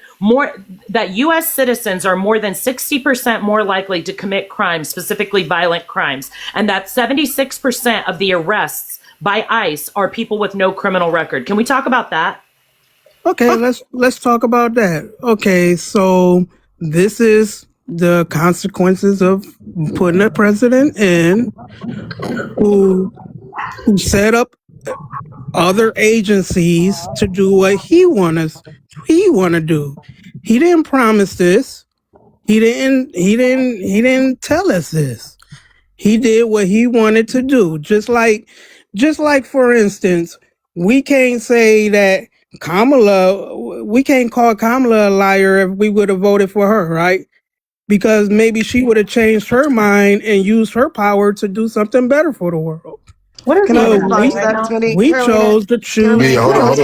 Speaker 4: That U.S. citizens are more than 60% more likely to commit crimes, specifically violent crimes, and that 76% of the arrests by ICE are people with no criminal record. Can we talk about that?
Speaker 9: Okay, let's talk about that. Okay, so this is the consequences of putting a president in who set up other agencies to do what he want to do. He didn't promise this. He didn't tell us this. He did what he wanted to do. Just like for instance, we can't say that we can't call Kamala a liar if we would have voted for her, right? Because maybe she would have changed her mind and used her power to do something better for the world.
Speaker 5: What are
Speaker 9: we chose to choose. We chose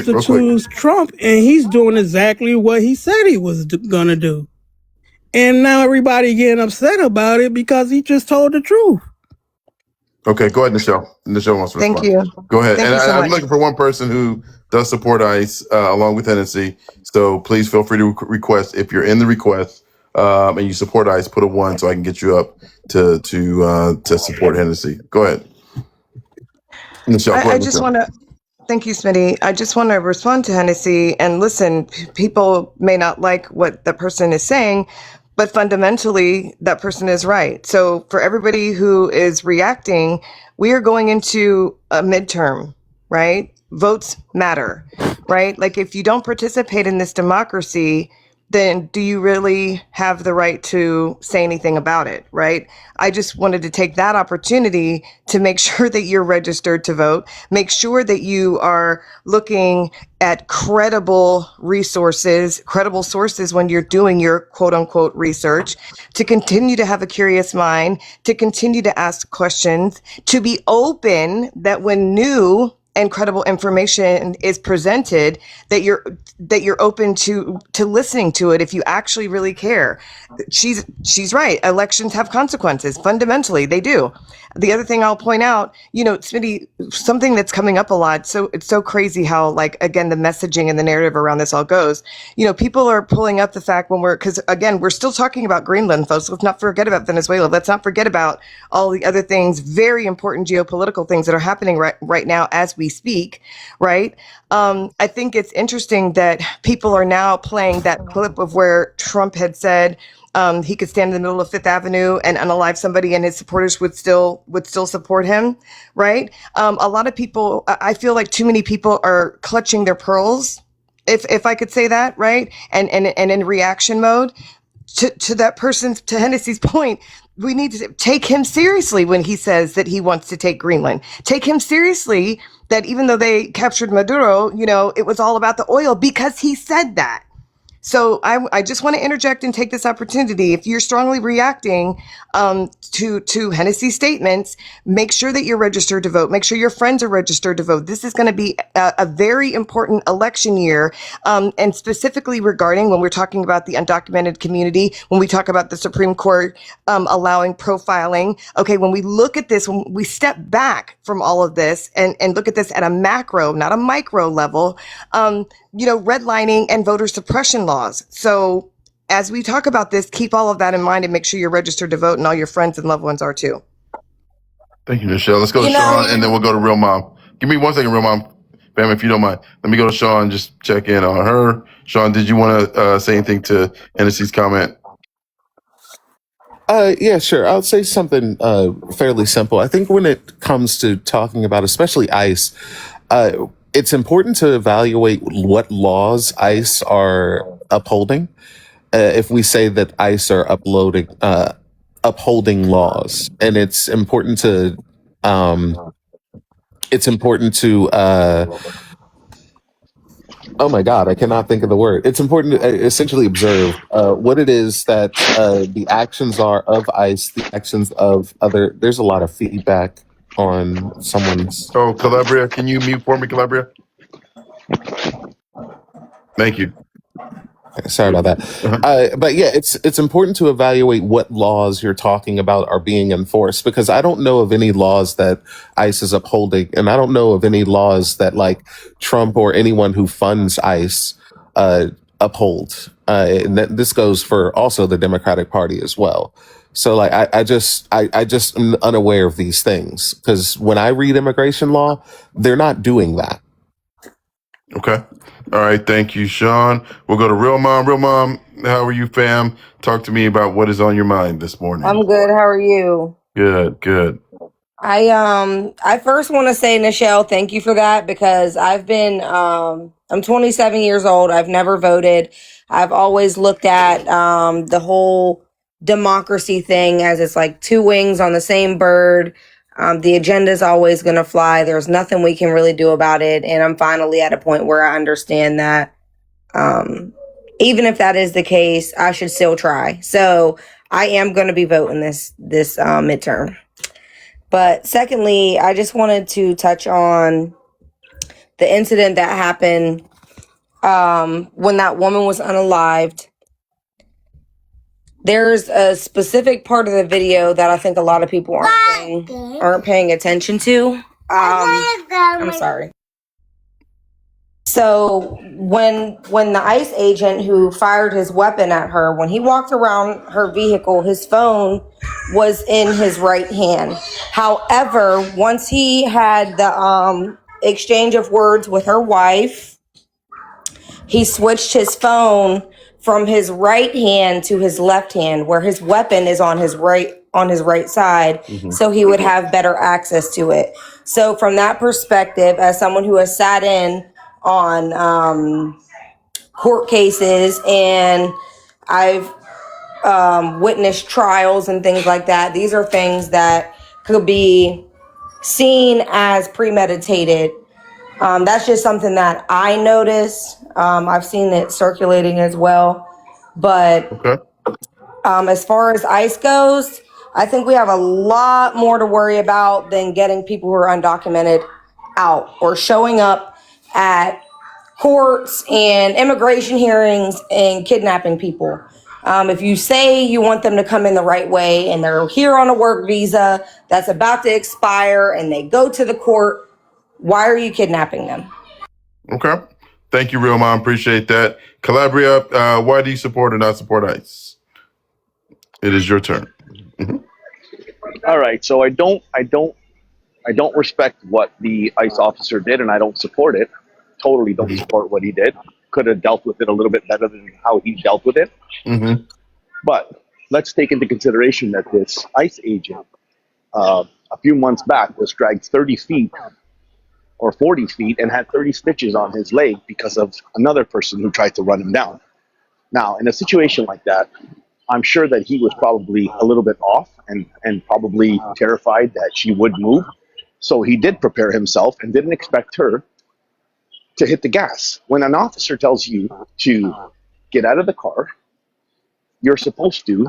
Speaker 9: to choose Trump, and he's doing exactly what he said he was gonna do. And now everybody getting upset about it because he just told the truth.
Speaker 2: Okay, go ahead, Nichelle. Nichelle wants to respond.
Speaker 5: Thank you.
Speaker 2: Go ahead.
Speaker 5: Thank
Speaker 2: and
Speaker 5: you so
Speaker 2: I'm
Speaker 5: much.
Speaker 2: looking for one person who does support ICE along with Hennessy. So please feel free to request if you're in the request and you support ICE. Put a 1 so I can get you up to support Hennessy. Go ahead, Nichelle.
Speaker 5: I just want to. Thank you, Smitty. I just want to respond to Hennessy and listen. People may not like what the person is saying, but fundamentally, that person is right. So for everybody who is reacting, we are going into a midterm, right? Votes matter, right? Like if you don't participate in this democracy, then do you really have the right to say anything about it, right? I just wanted to take that opportunity to make sure that you're registered to vote, make sure that you are looking at credible resources, credible sources when you're doing your quote unquote research, to continue to have a curious mind, to continue to ask questions, to be open that when new and credible information is presented, that you're open to listening to it if you actually really care. She's right. Elections have consequences. Fundamentally, they do. The other thing I'll point out, Smitty, something that's coming up a lot. So it's so crazy how, like, again, the messaging and the narrative around this all goes. People are pulling up the fact because again, we're still talking about Greenland, folks. Let's not forget about Venezuela. Let's not forget about all the other things, very important geopolitical things that are happening right now as we speak, right? I think it's interesting that people are now playing that clip of where Trump had said he could stand in the middle of Fifth Avenue and unalive somebody and his supporters would still support him, right? A lot of people, I feel like too many people are clutching their pearls, if I could say that, right? And in reaction mode to that person, to Hennessy's point, we need to take him seriously when he says that he wants to take Greenland. Take him seriously that even though they captured Maduro, it was all about the oil because he said that. So I just want to interject and take this opportunity. If you're strongly reacting to Hennessy's statements, make sure that you're registered to vote. Make sure your friends are registered to vote. This is going to be a very important election year, and specifically regarding when we're talking about the undocumented community, when we talk about the Supreme Court allowing profiling. Okay, when we look at this, when we step back from all of this and look at this at a macro, not a micro level, redlining and voter suppression laws. So as we talk about this, keep all of that in mind and make sure you're registered to vote and all your friends and loved ones are too.
Speaker 2: Thank you, Nichelle. Let's go to Sean and then we'll go to Real Mom. Give me 1 second, Real Mom. Bam, if you don't mind. Let me go to Sean, just check in on her. Sean, did you want to say anything to Hennessy's comment?
Speaker 6: Yeah, sure. I'll say something fairly simple. I think when it comes to talking about especially ICE, it's important to evaluate what laws ICE are upholding. If we say that ICE are upholding laws, and it's important to oh my God, I cannot think of the word. It's important to essentially observe what it is that the actions are of ICE, the actions of other. There's a lot of feedback on someone's.
Speaker 2: Oh, Calabria, can you mute for me, Calabria? Thank you.
Speaker 6: Sorry about that. But yeah, it's important to evaluate what laws you're talking about are being enforced, because I don't know of any laws that ICE is upholding, and I don't know of any laws that like Trump or anyone who funds ICE uphold. And this goes for also the Democratic Party as well. So like I just am unaware of these things, because when I read immigration law, they're not doing that.
Speaker 2: Okay. All right. Thank you, Sean. We'll go to Real Mom. Real Mom, how are you, fam? Talk to me about what is on your mind this morning.
Speaker 10: I'm good. How are you?
Speaker 2: Good.
Speaker 10: I first want to say, Nichelle, thank you for that, because I've been I'm 27 years old. I've never voted. I've always looked at the whole democracy thing as it's like two wings on the same bird. The agenda is always going to fly. There's nothing we can really do about it. And I'm finally at a point where I understand that even if that is the case, I should still try. So I am going to be voting this midterm. But secondly, I just wanted to touch on the incident that happened when that woman was unalived. There's a specific part of the video that I think a lot of people aren't paying attention to. I'm sorry. So when the ICE agent who fired his weapon at her, when he walked around her vehicle, his phone was in his right hand. However, once he had the exchange of words with her wife, he switched his phone from his right hand to his left hand, where his weapon is on his right side, so he would have better access to it. So from that perspective, as someone who has sat in on court cases and I've witnessed trials and things like that, these are things that could be seen as premeditated. That's just something that I noticed. I've seen it circulating as well. But as far as ICE goes, I think we have a lot more to worry about than getting people who are undocumented out or showing up at courts and immigration hearings and kidnapping people. If you say you want them to come in the right way and they're here on a work visa that's about to expire and they go to the court, why are you kidnapping them?
Speaker 2: Okay. Thank you, Real Mom. Appreciate that. Calabria, why do you support or not support ICE? It is your turn.
Speaker 11: All right. So I don't respect what the ICE officer did, and I don't support it. Totally don't support what he did. Could have dealt with it a little bit better than how he dealt with it. But let's take into consideration that this ICE agent, a few months back, was dragged 30 feet or 40 feet and had 30 stitches on his leg because of another person who tried to run him down. Now, in a situation like that, I'm sure that he was probably a little bit off and probably terrified that she would move. So he did prepare himself and didn't expect her to hit the gas. When an officer tells you to get out of the car, you're supposed to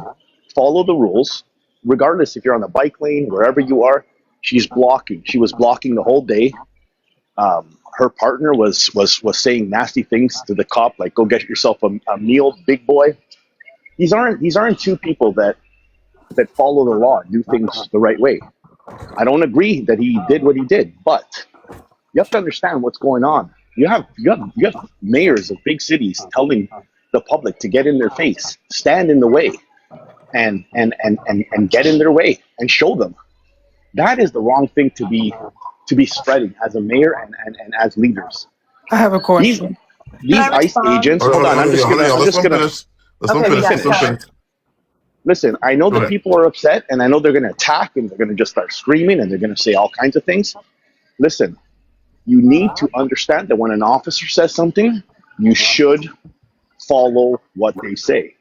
Speaker 11: follow the rules, regardless if you're on the bike lane, wherever you are. She's blocking. She was blocking the whole day. Her partner was saying nasty things to the cop, like, go get yourself a meal, big boy. These aren't two people that follow the law, do things the right way. I don't agree that he did what he did, but you have to understand what's going on. You have mayors of big cities telling the public to get in their face, stand in the way, and get in their way and show them. That is the wrong thing to be spreading as a mayor and as leaders.
Speaker 9: I have a question.
Speaker 11: These ICE agents. Hold on, I'm just gonna. Listen, I know that people are upset, and I know they're going to attack, and they're going to just start screaming, and they're going to say all kinds of things. Listen, you need to understand that when an officer says something, you should follow what they say.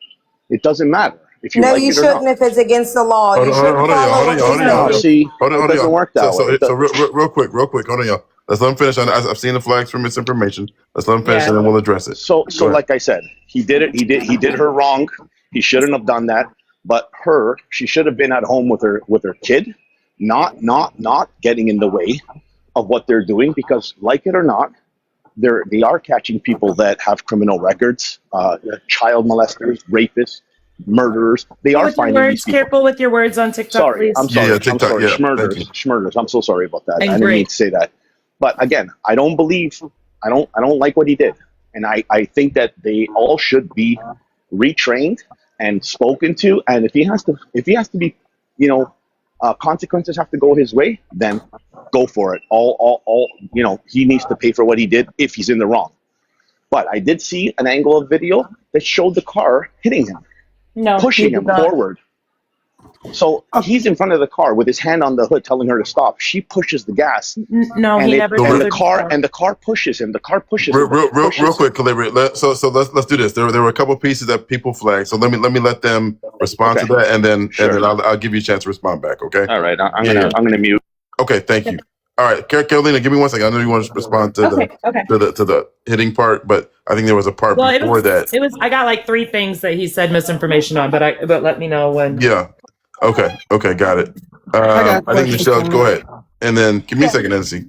Speaker 11: It doesn't matter if you like
Speaker 10: you
Speaker 11: it or
Speaker 10: shouldn't
Speaker 11: not.
Speaker 10: if it's against the law. You shouldn't follow what she says.
Speaker 11: See, it doesn't work that way.
Speaker 2: So real quick, hold on, y'all. Let's let him finish. I've seen the flags for misinformation. Let's let him finish, and then we'll address it. So
Speaker 11: like I said, he did it. He did her wrong. He shouldn't have done that. But she should have been at home with her kid, not getting in the way of what they're doing, because like it or not, they are catching people that have criminal records, child molesters, rapists, murderers. They are
Speaker 4: With your
Speaker 11: finding these
Speaker 4: words,
Speaker 11: people.
Speaker 4: careful with your words on TikTok,
Speaker 11: Sorry,
Speaker 4: please.
Speaker 11: I'm sorry. I'm
Speaker 2: TikTok.
Speaker 11: sorry.
Speaker 2: Yeah, thank you.
Speaker 11: Schmurders. I'm so sorry about that.
Speaker 4: And
Speaker 11: I didn't mean
Speaker 4: great.
Speaker 11: to say that. But again, I don't like what he did. And I think that they all should be retrained and spoken to. And if he has to be, consequences have to go his way, then go for it. All, he needs to pay for what he did if he's in the wrong. But I did see an angle of video that showed the car hitting him,
Speaker 4: No,
Speaker 11: pushing
Speaker 4: he did
Speaker 11: him
Speaker 4: not.
Speaker 11: forward. So he's in front of the car with his hand on the hood, telling her to stop. She pushes the gas,
Speaker 4: No,
Speaker 11: and
Speaker 4: he never
Speaker 11: and
Speaker 4: told
Speaker 11: the
Speaker 4: her to
Speaker 11: car
Speaker 4: stop.
Speaker 11: and the car pushes him. The car pushes
Speaker 2: Real,
Speaker 11: him. but
Speaker 2: real,
Speaker 11: it
Speaker 2: real,
Speaker 11: pushes
Speaker 2: real
Speaker 11: him.
Speaker 2: quick, Calibri. So let's do this. There were a couple pieces that people flagged. So let me let them respond
Speaker 11: Okay.
Speaker 2: to that, and then
Speaker 11: Sure.
Speaker 2: I'll give you a chance to respond back. Okay.
Speaker 11: All right, I'm
Speaker 2: Yeah.
Speaker 11: gonna mute.
Speaker 2: Okay. Thank you. All right, Carolina, give me 1 second. I know you want to respond to
Speaker 4: Okay.
Speaker 2: the hitting part, but I think there was a part
Speaker 4: Well,
Speaker 2: before that.
Speaker 4: it was. I got like 3 things that he said misinformation on, but let me know when.
Speaker 2: Yeah. Okay. Got it.
Speaker 9: got a
Speaker 2: I think
Speaker 9: question
Speaker 2: Michelle,
Speaker 9: for
Speaker 2: go
Speaker 9: me.
Speaker 2: ahead, and then give me a second, Nancy.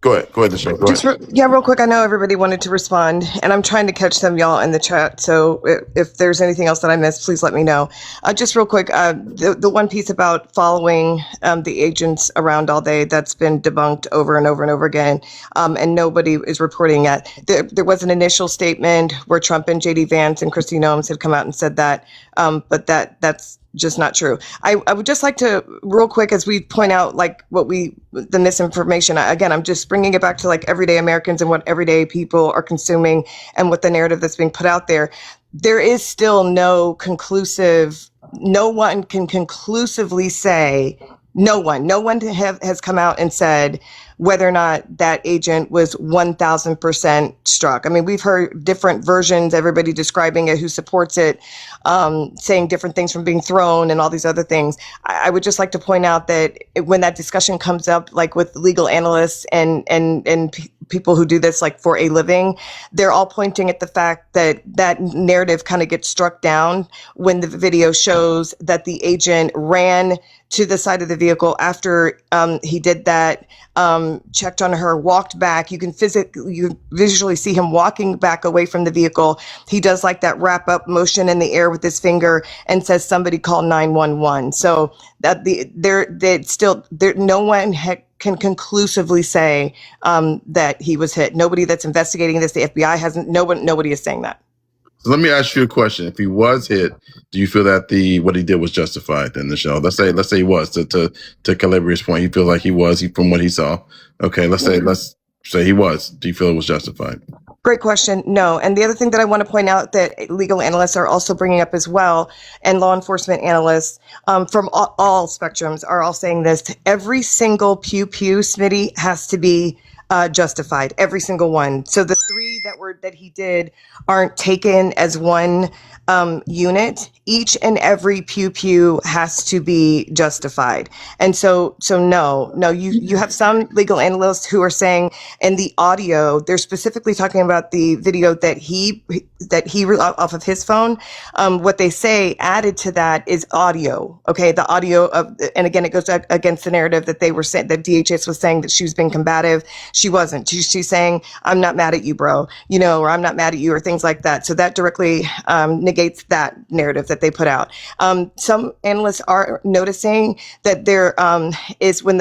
Speaker 2: Go ahead, Michelle. Go
Speaker 5: Just
Speaker 2: ahead.
Speaker 5: real quick. I know everybody wanted to respond, and I'm trying to catch them, y'all, in the chat. So if there's anything else that I missed, please let me know. Just real quick, the one piece about following the agents around all day, that's been debunked over and over and over again, and nobody is reporting it. There was an initial statement where Trump and J.D. Vance and Kristi Noem had come out and said that, but that's just not true. I would just like to, real quick, as we point out, like the misinformation, again, I'm just bringing it back to like everyday Americans and what everyday people are consuming and what the narrative that's being put out there. There is still no one can conclusively say, no one has come out and said whether or not that agent was 1000% struck. I mean, we've heard different versions, everybody describing it, who supports it, saying different things from being thrown and all these other things. I would just like to point out that when that discussion comes up, like with legal analysts and people who do this like for a living, they're all pointing at the fact that that narrative kind of gets struck down when the video shows that the agent ran to the side of the vehicle after he did that, checked on her, walked back. You can visually see him walking back away from the vehicle. He does like that wrap up motion in the air with his finger and says, "Somebody call 911." So that no one can conclusively say that he was hit. Nobody that's investigating this, the FBI hasn't. Nobody is saying that.
Speaker 2: So let me ask you a question. If he was hit, do you feel that what he did was justified then, Michelle? Let's say he was, to Calabria's point, he feels like he was from what he saw. Okay, let's say he was. Do you feel it was justified?
Speaker 5: Great question. No. And the other thing that I want to point out that legal analysts are also bringing up as well, and law enforcement analysts from all spectrums are all saying this. Every single pew, Smitty, has to be justified. Every single one. So the 3 that he did aren't taken as one unit. Each and every pew has to be justified. And so no, you have some legal analysts who are saying in the audio, they're specifically talking about the video that he off of his phone. What they say added to that is audio. Okay. The audio and again, it goes against the narrative that they were saying, that DHS was saying that she was being combative. She wasn't. She's saying, "I'm not mad at you, bro," or "I'm not mad at you," or things like that. So that directly negates that narrative that they put out. Some analysts are noticing that there is when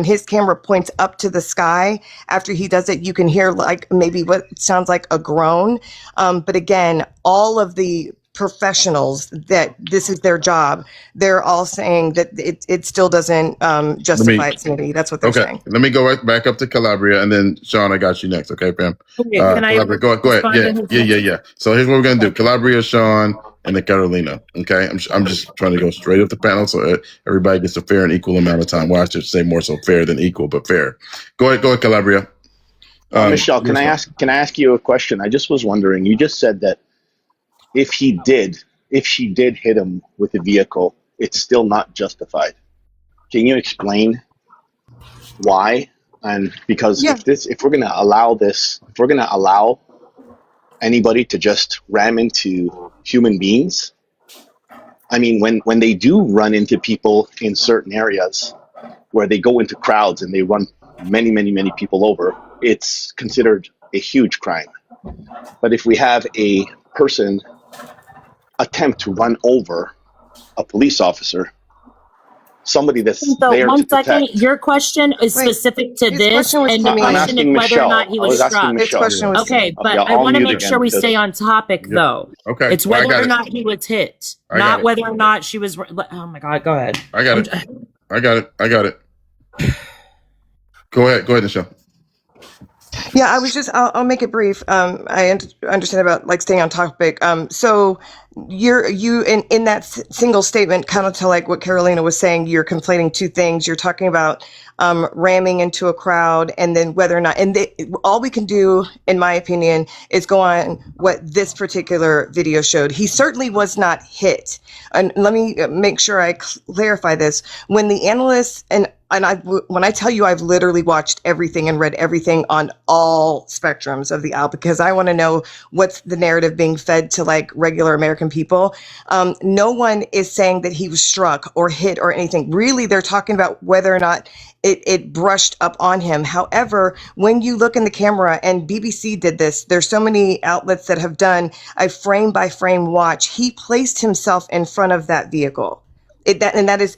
Speaker 5: his camera points up to the sky after he does it, you can hear like maybe what sounds like a groan. But again, all of the professionals that this is their job, they're all saying that it still doesn't justify its nudity. That's what they're saying.
Speaker 2: Let me go back up to Calabria, and then Sean, I got you next. Okay, Pam.
Speaker 4: Okay, can I
Speaker 2: Calabria, go ahead. Yeah. So here's what we're gonna do: Calabria, Sean, and then Carolina. Okay, I'm just trying to go straight up the panel so everybody gets a fair and equal amount of time. Well, I should say more so fair than equal, but fair. Go ahead, Calabria.
Speaker 11: Michelle, can I ask you a question? I just was wondering. You just said that if she did hit him with a vehicle, it's still not justified. Can you explain why? And because if we're going to allow anybody to just ram into human beings, I mean, when they do run into people in certain areas where they go into crowds and they run many people over, it's considered a huge crime. But if we have a person attempt to run over a police officer, somebody that's
Speaker 12: So
Speaker 11: there to
Speaker 12: one second,
Speaker 11: protect.
Speaker 12: your question is
Speaker 5: Wait,
Speaker 12: specific to
Speaker 5: his
Speaker 12: this,
Speaker 5: question was
Speaker 12: and
Speaker 5: to
Speaker 12: the
Speaker 5: me.
Speaker 11: I'm
Speaker 12: question is
Speaker 11: asking
Speaker 12: whether or
Speaker 11: Michelle.
Speaker 12: not he
Speaker 11: I
Speaker 12: was
Speaker 11: was asking
Speaker 12: struck.
Speaker 5: His
Speaker 11: Michelle.
Speaker 5: question was to
Speaker 12: Okay,
Speaker 5: me.
Speaker 12: but
Speaker 11: Yeah,
Speaker 12: I
Speaker 11: I'll
Speaker 12: want to
Speaker 11: mute
Speaker 12: make
Speaker 11: again
Speaker 12: sure we
Speaker 11: because
Speaker 12: stay on topic,
Speaker 2: Yep.
Speaker 12: though.
Speaker 2: Okay,
Speaker 12: It's
Speaker 2: well, I
Speaker 12: whether
Speaker 2: got
Speaker 12: or
Speaker 2: it.
Speaker 12: not he was hit,
Speaker 2: I got
Speaker 12: not
Speaker 2: it.
Speaker 12: whether or not she was. Oh my God, go ahead.
Speaker 2: I got it. I got it. I got it. Go ahead, Michelle.
Speaker 5: Yeah, I was just, I'll make it brief. I understand about like staying on topic. So you in that single statement, kind of to like what Carolina was saying, you're conflating two things. You're talking about ramming into a crowd, and then whether or not, and all we can do, in my opinion, is go on what this particular video showed. He certainly was not hit. And let me make sure I clarify this. When the analysts when I tell you I've literally watched everything and read everything on all spectrums of the aisle, because I want to know what's the narrative being fed to like regular American people. No one is saying that he was struck or hit or anything. Really, they're talking about whether or not it brushed up on him. However, when you look in the camera, and BBC did this, there's so many outlets that have done a frame by frame watch. He placed himself in front of that vehicle. That's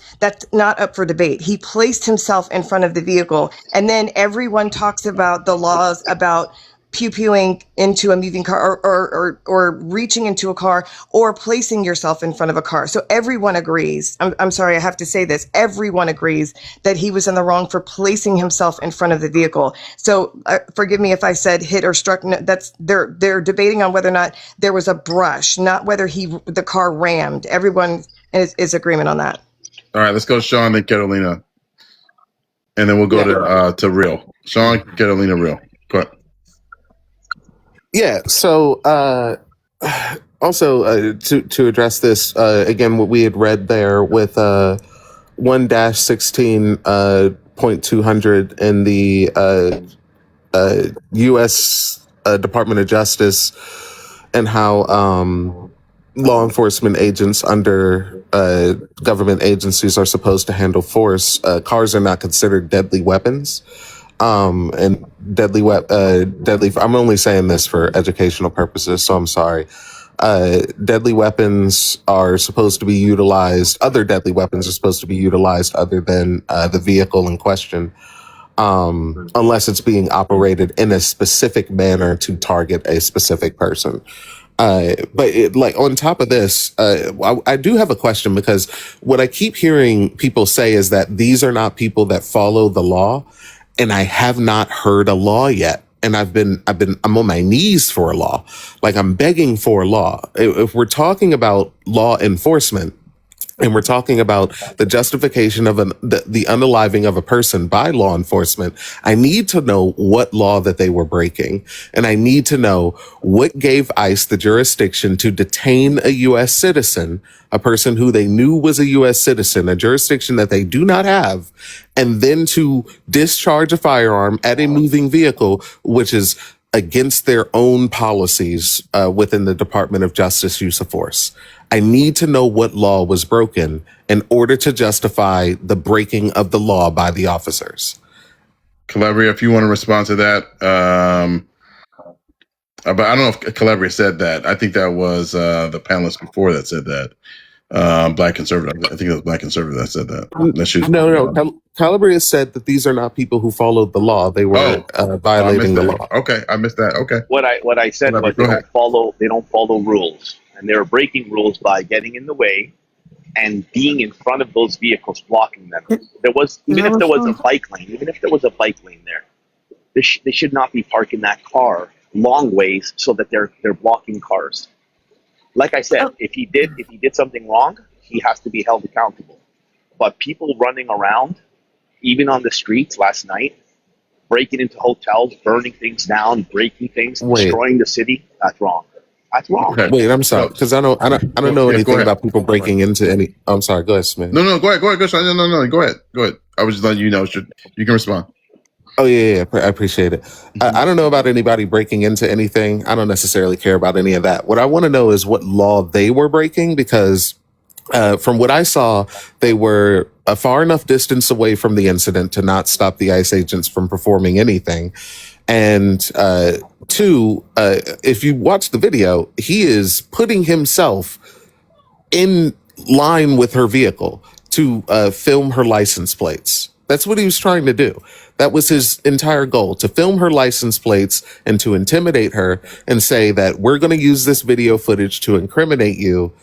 Speaker 5: not up for debate. He placed himself in front of the vehicle, and then everyone talks about the laws about pew-pewing into a moving car, or reaching into a car, or placing yourself in front of a car. So everyone agrees. I'm sorry, I have to say this. Everyone agrees that he was in the wrong for placing himself in front of the vehicle. So forgive me if I said hit or struck. No, they're debating on whether or not there was a brush, not whether the car rammed. Everyone is agreement on that.
Speaker 2: All right, let's go, Sean and Carolina, and then we'll go to Real. Sean, Carolina, Real. Go ahead.
Speaker 6: Yeah. So also to address this again, what we had read there with 1-16.200 in the U.S. Department of Justice, and how law enforcement agents under government agencies are supposed to handle force. Cars are not considered deadly weapons. And deadly. I'm only saying this for educational purposes, so I'm sorry. Deadly weapons are supposed to be utilized. Other deadly weapons are supposed to be utilized other than the vehicle in question, unless it's being operated in a specific manner to target a specific person. But on top of this, I do have a question, because what I keep hearing people say is that these are not people that follow the law. And I have not heard a law yet. And I'm on my knees for a law. Like, I'm begging for a law. If we're talking about law enforcement, and we're talking about the justification of the unaliving of a person by law enforcement, I need to know what law that they were breaking. And I need to know what gave ICE the jurisdiction to detain a U.S. citizen, a person who they knew was a U.S. citizen, a jurisdiction that they do not have, and then to discharge a firearm at a moving vehicle, which is against their own policies within the Department of Justice use of force. I need to know what law was broken in order to justify the breaking of the law by the officers.
Speaker 2: Calabria, if you want to respond to that. But I don't know if Calabria said that. I think that was the panelist before that said that. Black conservative. I think it was Black conservative that said that.
Speaker 6: No. Calabria said that these are not people who followed the law. They were violating the law.
Speaker 2: Okay, I missed that. Okay.
Speaker 11: What I said was they don't follow rules, and they're breaking rules by getting in the way and being in front of those vehicles, blocking them. Even if there was a bike lane there, they should not be parking that car long ways so that they're blocking cars. Like I said, if he did something wrong, he has to be held accountable. But people running around, even on the streets last night, breaking into hotels, burning things down, breaking things, destroying the city, that's wrong. That's wrong.
Speaker 2: Okay.
Speaker 6: Wait, I'm sorry, because I don't know anything about people breaking into any. I'm sorry. Go ahead, Smith.
Speaker 2: No, go ahead. Go, no. Go ahead. I was just letting you know. You can respond.
Speaker 6: Oh, yeah. I appreciate it. I don't know about anybody breaking into anything. I don't necessarily care about any of that. What I want to know is what law they were breaking, because from what I saw, they were a far enough distance away from the incident to not stop the ICE agents from performing anything. And two, if you watch the video, he is putting himself in line with her vehicle to film her license plates. That's what he was trying to do. That was his entire goal, to film her license plates and to intimidate her and say that we're going to use this video footage to incriminate you,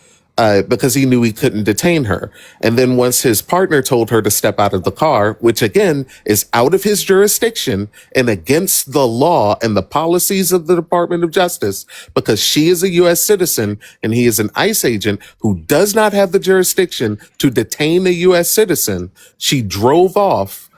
Speaker 6: because he knew he couldn't detain her. And then once his partner told her to step out of the car, which again is out of his jurisdiction and against the law and the policies of the Department of Justice, because she is a U.S. citizen and he is an ICE agent who does not have the jurisdiction to detain a U.S. citizen, she drove off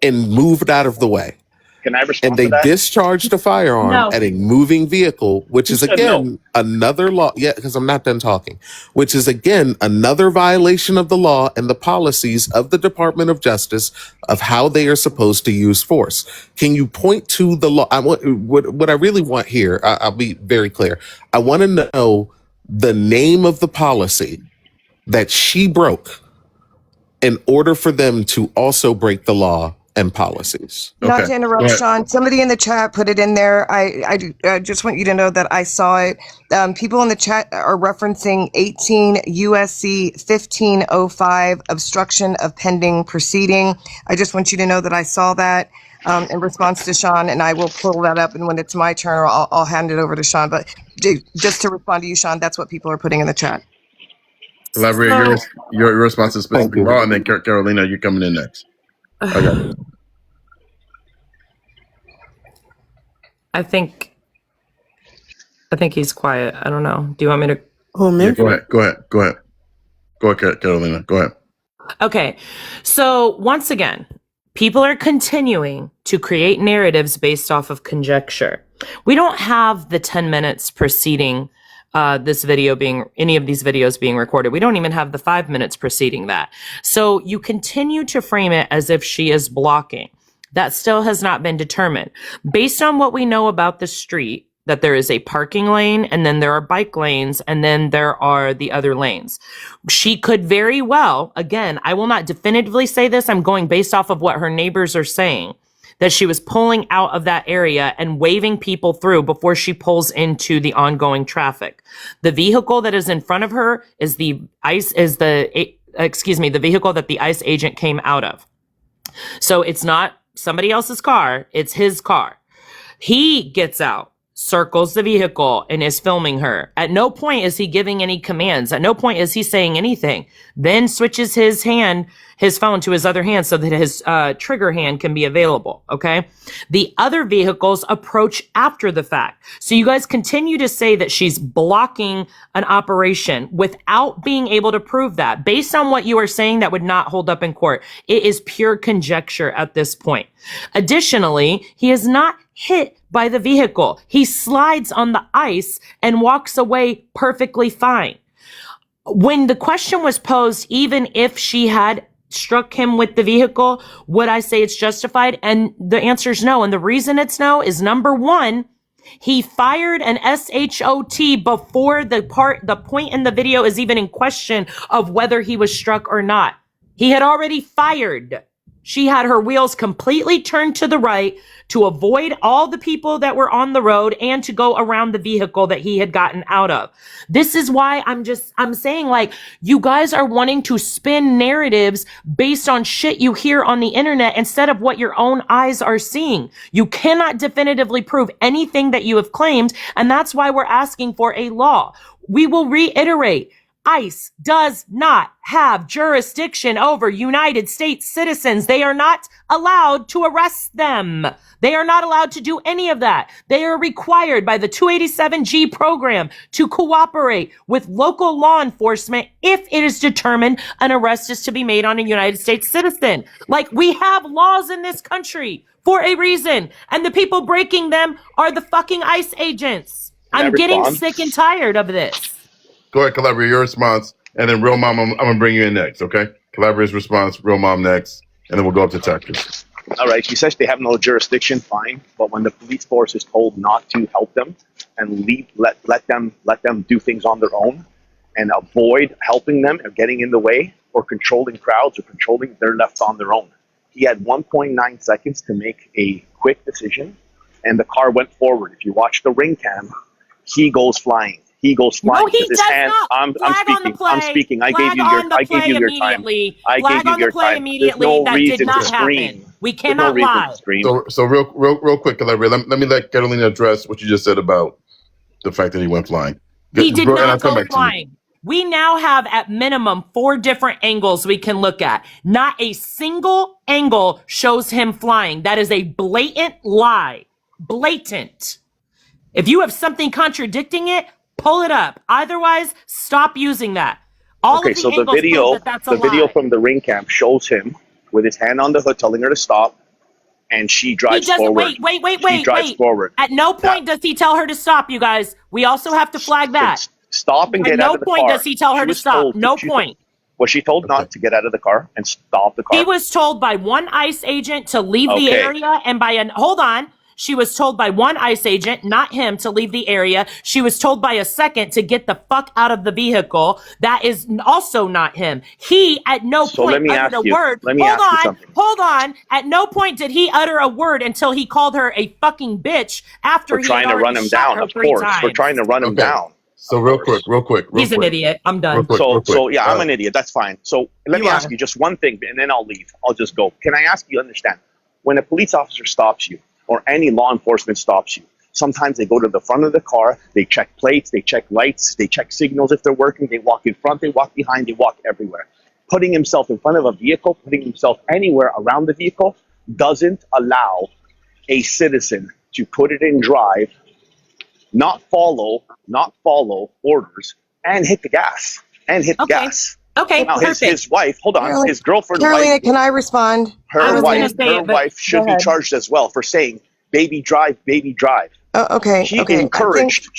Speaker 6: and moved out of the way.
Speaker 11: Can I respond
Speaker 6: And they
Speaker 11: to that?
Speaker 6: discharged a firearm
Speaker 4: No.
Speaker 6: at a moving vehicle, which is
Speaker 11: said
Speaker 6: again another law. Yeah, because I'm not done talking. Which is again another violation of the law and the policies of the Department of Justice of how they are supposed to use force. Can you point to the law? I want what I really want here. I'll be very clear. I want to know the name of the policy that she broke in order for them to also break the law and policies.
Speaker 5: Not
Speaker 2: Okay.
Speaker 5: to interrupt,
Speaker 2: Go ahead.
Speaker 5: Sean. Somebody in the chat put it in there. I just want you to know that I saw it. People in the chat are referencing 18 USC 1505, obstruction of pending proceeding. I just want you to know that I saw that in response to Sean, and I will pull that up. And when it's my turn, or I'll hand it over to Sean. But just to respond to you, Sean, that's what people are putting in the chat.
Speaker 2: Elaborate your response to
Speaker 6: Thank
Speaker 2: specific
Speaker 6: you.
Speaker 2: law, and then Carolina, you're coming in next. Okay.
Speaker 4: I think he's quiet. I don't know. Do you want me to?
Speaker 9: Oh,
Speaker 2: Yeah,
Speaker 9: man.
Speaker 2: go ahead, Carolina. Go ahead.
Speaker 4: Okay. So once again, people are continuing to create narratives based off of conjecture. We don't have the 10 minutes preceding this video being, any of these videos being recorded. We don't even have the 5 minutes preceding that. So you continue to frame it as if she is blocking. That still has not been determined. Based on what we know about the street, that there is a parking lane, and then there are bike lanes, and then there are the other lanes. She could very well, again, I will not definitively say this, I'm going based off of what her neighbors are saying, that she was pulling out of that area and waving people through before she pulls into the ongoing traffic. The vehicle that is in front of her is the vehicle that the ICE agent came out of. So it's not somebody else's car, it's his car. He gets out, circles the vehicle, and is filming her. At no point is he giving any commands. At no point is he saying anything. Then switches his phone to his other hand so that his trigger hand can be available. Okay. The other vehicles approach after the fact. So you guys continue to say that she's blocking an operation without being able to prove that. Based on what you are saying, that would not hold up in court. It is pure conjecture at this point. Additionally, he is not hit by the vehicle. He slides on the ice and walks away perfectly fine. When the question was posed, even if she had struck him with the vehicle, would I say it's justified? And the answer is no. And the reason it's no is, number one, he fired an SHOT before the point in the video is even in question of whether he was struck or not. He had already fired. She had her wheels completely turned to the right to avoid all the people that were on the road and to go around the vehicle that he had gotten out of. This is why I'm saying, like, you guys are wanting to spin narratives based on shit you hear on the internet instead of what your own eyes are seeing. You cannot definitively prove anything that you have claimed, and that's why we're asking for a law. We will reiterate. ICE does not have jurisdiction over United States citizens. They are not allowed to arrest them. They are not allowed to do any of that. They are required by the 287G program to cooperate with local law enforcement if it is determined an arrest is to be made on a United States citizen. Like, we have laws in this country for a reason, and the people breaking them are the fucking ICE agents. I'm getting sick and tired of this.
Speaker 2: Go ahead, Calabria, your response, and then Real Mom, I'm going to bring you in next, okay? Calabria's response, Real Mom next, and then we'll go up to Texas.
Speaker 11: All right, she says they have no jurisdiction, fine, but when the police force is told not to help them and let them do things on their own and avoid helping them or getting in the way or controlling crowds or controlling, they're left on their own. He had 1.9 seconds to make a quick decision and the car went forward. If you watch the ring cam, he goes flying. He goes flying
Speaker 12: No, he
Speaker 11: with his
Speaker 12: does
Speaker 11: hand.
Speaker 12: not.
Speaker 11: I'm
Speaker 12: Flag on the
Speaker 11: speaking.
Speaker 12: play.
Speaker 11: I'm speaking. I
Speaker 12: Flag
Speaker 11: gave you
Speaker 12: on the
Speaker 11: I gave
Speaker 12: play
Speaker 11: you your time.
Speaker 12: immediately.
Speaker 11: I
Speaker 12: Flag
Speaker 11: gave you
Speaker 12: on the
Speaker 11: your
Speaker 12: play
Speaker 11: time. There's
Speaker 12: immediately.
Speaker 11: no
Speaker 12: That
Speaker 11: reason
Speaker 12: did not
Speaker 11: to
Speaker 12: happen.
Speaker 11: scream.
Speaker 12: We
Speaker 11: There's no
Speaker 12: cannot
Speaker 11: reason
Speaker 12: lie.
Speaker 11: to scream.
Speaker 2: So real quick, Calabria, let me let Carolina address what you just said about the fact that he went flying.
Speaker 12: He did
Speaker 2: And I'll
Speaker 12: not
Speaker 2: come
Speaker 12: go
Speaker 2: back to you.
Speaker 12: flying. We now have at minimum 4 different angles we can look at. Not a single angle shows him flying. That is a blatant lie. Blatant. If you have something contradicting it, pull it up. Otherwise, stop using that. All
Speaker 11: Okay,
Speaker 12: of the
Speaker 11: so the
Speaker 12: angles
Speaker 11: video,
Speaker 12: prove that that's a
Speaker 11: the video
Speaker 12: lie.
Speaker 11: from the ring cam shows him with his hand on the hood, telling her to stop, and she
Speaker 12: He
Speaker 11: drives
Speaker 12: doesn't.
Speaker 11: forward. She drives forward.
Speaker 12: At no point does he tell her to stop, you guys. We also have to flag that.
Speaker 11: Stop and
Speaker 12: At
Speaker 11: get
Speaker 12: no
Speaker 11: out of the
Speaker 12: point
Speaker 11: car.
Speaker 12: does he tell her
Speaker 11: She
Speaker 12: to
Speaker 11: was
Speaker 12: stop.
Speaker 11: told-
Speaker 12: No
Speaker 11: she-
Speaker 12: point.
Speaker 11: Was she told not to get out of the car and stop the car?
Speaker 12: He was told by one ICE agent to leave the
Speaker 11: Okay.
Speaker 12: area, and hold on. She was told by one ICE agent, not him, to leave the area. She was told by a second to get the fuck out of the vehicle. That is also not him. He at no
Speaker 11: So
Speaker 12: point
Speaker 11: let me
Speaker 12: uttered
Speaker 11: ask
Speaker 12: a
Speaker 11: you-
Speaker 12: word.
Speaker 11: let me
Speaker 12: Hold
Speaker 11: ask you
Speaker 12: on.
Speaker 11: something.
Speaker 12: Hold on. At no point did he utter a word until he called her a fucking bitch after
Speaker 11: We're
Speaker 12: he
Speaker 11: trying
Speaker 12: had
Speaker 11: to run
Speaker 12: already
Speaker 11: him
Speaker 12: shot
Speaker 11: down,
Speaker 12: her
Speaker 11: of
Speaker 12: 3
Speaker 11: course.
Speaker 12: times.
Speaker 11: We're trying to run him down.
Speaker 2: So real quick.
Speaker 12: He's an idiot. I'm done.
Speaker 11: So yeah, I'm an idiot. That's fine. So let
Speaker 12: You
Speaker 11: me
Speaker 12: are.
Speaker 11: ask you just one thing, and then I'll leave. I'll just go. Can I ask you, understand, when a police officer stops you or any law enforcement stops you, sometimes they go to the front of the car, they check plates, they check lights, they check signals if they're working, they walk in front, they walk behind, they walk everywhere. Putting himself in front of a vehicle, putting himself anywhere around the vehicle doesn't allow a citizen to put it in drive, not follow orders, and hit the gas.
Speaker 12: Okay,
Speaker 11: Now
Speaker 12: perfect.
Speaker 11: his wife, hold on,
Speaker 5: Carolina-
Speaker 11: his girlfriend,
Speaker 5: Carolina,
Speaker 11: wife,
Speaker 5: can I respond?
Speaker 11: her wife should
Speaker 5: Go
Speaker 11: be
Speaker 5: ahead.
Speaker 11: charged as well for saying baby drive.
Speaker 5: Oh, okay.
Speaker 11: She
Speaker 5: okay.
Speaker 11: encouraged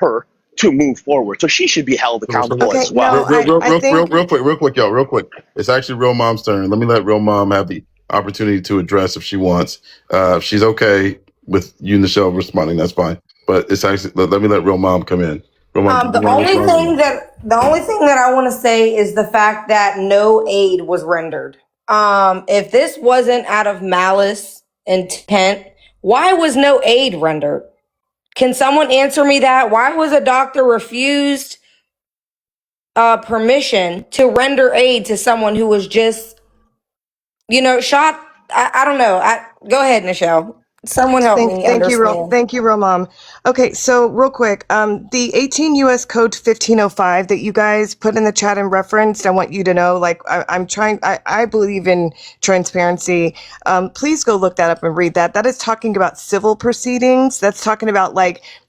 Speaker 11: her to move forward, so she should be held accountable
Speaker 5: Okay,
Speaker 11: as well.
Speaker 5: no, I think-
Speaker 2: Real quick, y'all. Real quick. It's actually Real Mom's turn. Let me let Real Mom have the opportunity to address if she wants. If she's okay with you, Nichelle, responding, that's fine. But it's actually let me let Real Mom come in. Real Mom,
Speaker 10: The only thing that I want to say is the fact that no aid was rendered. If this wasn't out of malice intent, why was no aid rendered? Can someone answer me that? Why was a doctor refused permission to render aid to someone who was just, shot? I don't know. Go ahead, Nichelle. Someone help me understand.
Speaker 5: Thank you, Real Mom. Okay, so real quick, the 18 U.S. Code 1505 that you guys put in the chat and referenced, I want you to know, I believe in transparency. Please go look that up and read that. That is talking about civil proceedings. That's talking about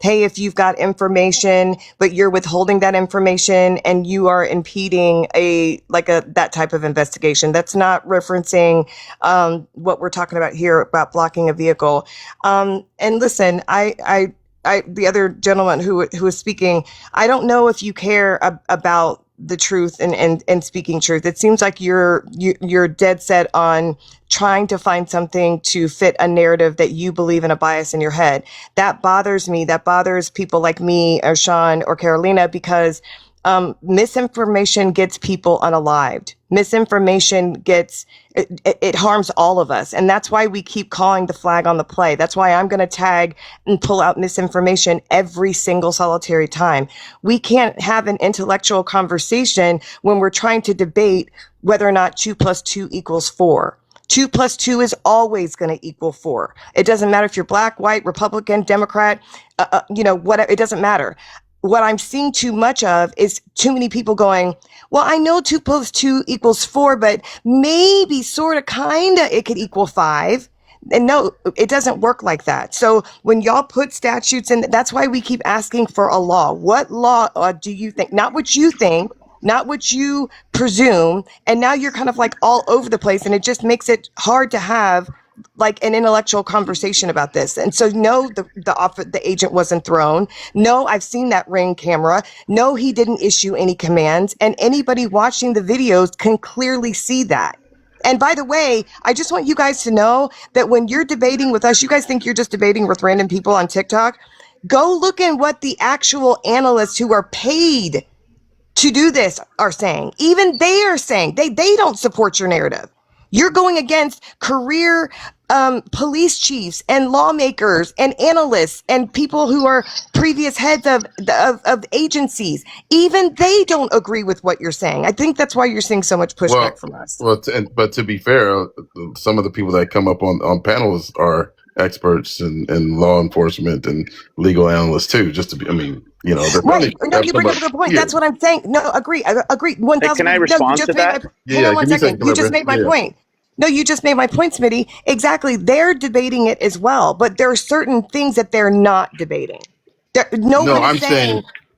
Speaker 5: hey, if you've got information, but you're withholding that information and you are impeding that type of investigation. That's not referencing what we're talking about here about blocking a vehicle. And listen, I the other gentleman who was speaking, I don't know if you care about the truth and speaking truth. It seems like you're dead set on trying to find something to fit a narrative that you believe in, a bias in your head. That bothers me. That bothers people like me or Sean or Carolina, because misinformation gets people unalived. Misinformation it harms all of us. And that's why we keep calling the flag on the play. That's why I'm going to tag and pull out misinformation every single solitary time. We can't have an intellectual conversation when we're trying to debate whether or not 2 + 2 = 4. 2 + 2 is always going to equal 4. It doesn't matter if you're black, white, Republican, Democrat, whatever. It doesn't matter. What I'm seeing too much of is too many people going, well, I know 2 + 2 = 4, but maybe sort of kind of it could equal 5. And no, it doesn't work like that. So when y'all put statutes in, that's why we keep asking for a law. What law do you think? Not what you think, not what you presume. And now you're kind of all over the place, and it just makes it hard to have an intellectual conversation about this. And so no, the agent wasn't thrown. No, I've seen that ring camera. No, he didn't issue any commands. And anybody watching the videos can clearly see that. And by the way, I just want you guys to know that when you're debating with us, you guys think you're just debating with random people on TikTok. Go look at what the actual analysts who are paid to do this are saying. Even they are saying they don't support your narrative. You're going against career police chiefs and lawmakers and analysts and people who are previous heads of agencies. Even they don't agree with what you're saying. I think that's why you're seeing so much pushback from us.
Speaker 2: But to be fair, some of the people that come up on panels are experts in law enforcement and legal analysts too. Just to be, I mean, you know,
Speaker 5: right? No, you bring up a good point. That's what I'm saying. No, agree. 1,000.
Speaker 11: Can I respond to that?
Speaker 5: Hold on 1 second. You just made my point. No, you just made my point, Smitty. Exactly. They're debating it as well, but there are certain things that they're not debating.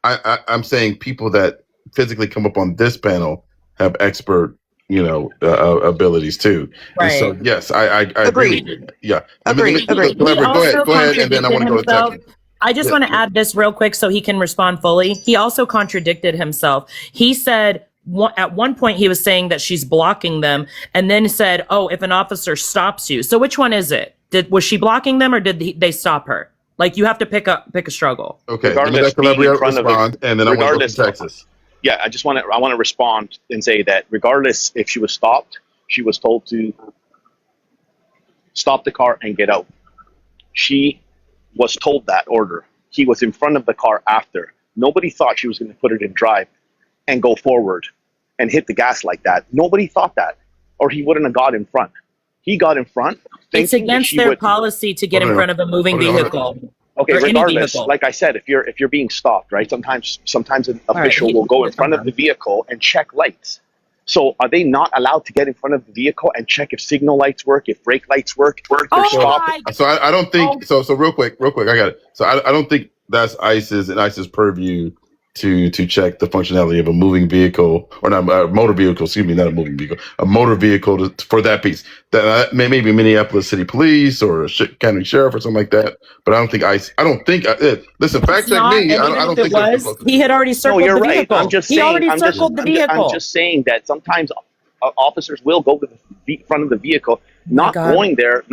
Speaker 2: I'm saying people that physically come up on this panel have expert, you know, abilities too. Right. And so yes, I agree. Yeah.
Speaker 5: Agree.
Speaker 2: Go ahead, and then I want to go to Texas.
Speaker 12: I just want to add this real quick so he can respond fully. He also contradicted himself. He said, at one point he was saying that she's blocking them, and then said, oh, if an officer stops you. So which one is it? Was she blocking them, or did they stop her? Like, you have to pick a struggle.
Speaker 2: Okay, regardless, respond, and then I want to go to Texas.
Speaker 11: Yeah, I want to respond and say that regardless if she was stopped, she was told to stop the car and get out. She was told that order. He was in front of the car after. Nobody thought she was going to put it in drive and go forward and hit the gas like that. Nobody thought that, or he wouldn't have got in front. He got in front.
Speaker 12: It's against their policy to get in front of a moving vehicle.
Speaker 11: Okay, regardless, like I said, if you're being stopped, right? Sometimes an official will go in front of the vehicle and check lights. So are they not allowed to get in front of the vehicle and check if signal lights work, if brake lights work?
Speaker 2: So I don't think so. So real quick, I got it. So I don't think that's ICE's purview to check the functionality of a moving vehicle, or not a motor vehicle. Excuse me, not a moving vehicle, a motor vehicle for that piece. That maybe Minneapolis City Police or a county sheriff or something like that. But I don't think ICE. I don't think. Listen, fact check me. I don't think
Speaker 12: it was. He had already circled the vehicle.
Speaker 11: I'm just saying. I'm just saying that sometimes officers will go to the front of the vehicle, not going there,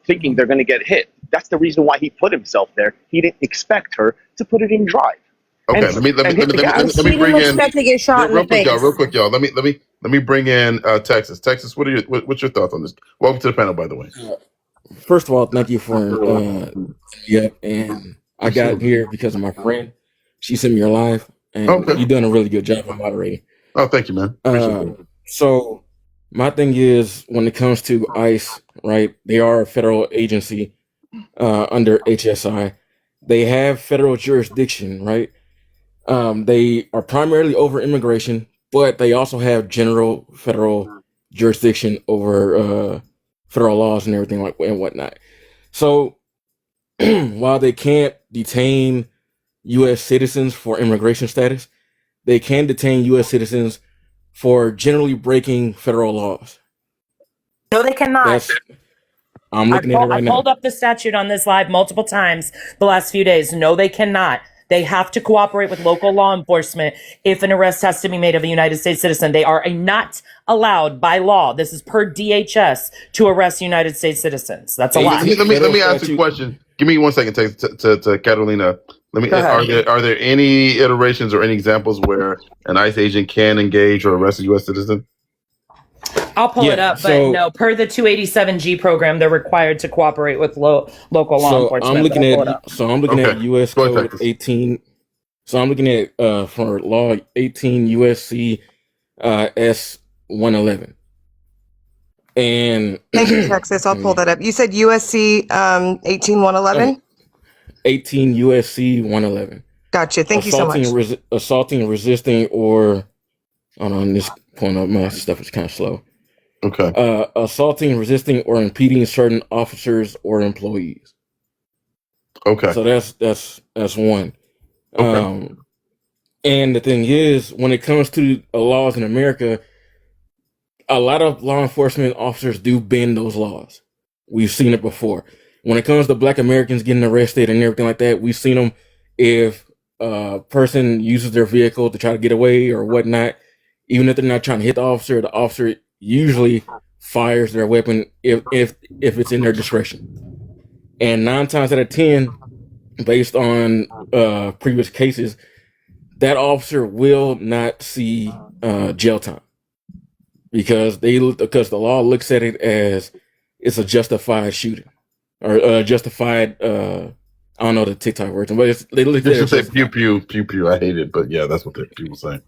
Speaker 11: thinking they're going to get hit. That's the reason why he put himself there. He didn't expect her to put it in drive.
Speaker 2: Okay, let me bring in real quick, y'all. Let me bring in Texas. Texas, what's your thoughts on this? Welcome to the panel, by the way.
Speaker 13: First of all, thank you for and I got here because of my friend. She sent me your live, and you've done a really good job of moderating.
Speaker 2: Oh, thank you, man.
Speaker 13: So my thing is, when it comes to ICE, right? They are a federal agency under HSI. They have federal jurisdiction, right? They are primarily over immigration, but they also have general federal jurisdiction over federal laws and everything and whatnot. So while they can't detain U.S. citizens for immigration status, they can detain U.S. citizens for generally breaking federal laws.
Speaker 12: No, they cannot.
Speaker 13: I'm looking at it right now.
Speaker 12: I pulled up the statute on this live multiple times the last few days. No, they cannot. They have to cooperate with local law enforcement if an arrest has to be made of a United States citizen. They are not allowed by law. This is per DHS to arrest United States citizens. That's a lie.
Speaker 2: Let me ask you a question. Give me 1 second to Catalina. Are there any iterations or any examples where an ICE agent can engage or arrest a U.S. citizen?
Speaker 12: I'll pull it up, but no, per the 287G program, they're required to cooperate with local law enforcement.
Speaker 13: I'm looking at U.S. Code 18. So I'm looking at for law 18 USC S 111. And
Speaker 5: thank you, Texas. I'll pull that up. You said USC 18111?
Speaker 13: 18 USC 111.
Speaker 5: Gotcha. Thank you so much.
Speaker 13: Assaulting, resisting, or hold on, this pulling up my stuff is kind of slow.
Speaker 2: Okay.
Speaker 13: Assaulting, resisting, or impeding certain officers or employees.
Speaker 2: Okay.
Speaker 13: So that's one.
Speaker 2: Okay.
Speaker 13: And the thing is, when it comes to laws in America, a lot of law enforcement officers do bend those laws. We've seen it before. When it comes to Black Americans getting arrested and everything like that, we've seen them. If a person uses their vehicle to try to get away or whatnot, even if they're not trying to hit the officer usually fires their weapon if it's in their discretion. And 9 times out of 10, based on previous cases, that officer will not see jail time because the law looks at it as it's a justified shooting or justified. I don't know the TikTok version, but they look at
Speaker 2: Just say pew pew pew pew. I hate it, but yeah, that's what people say.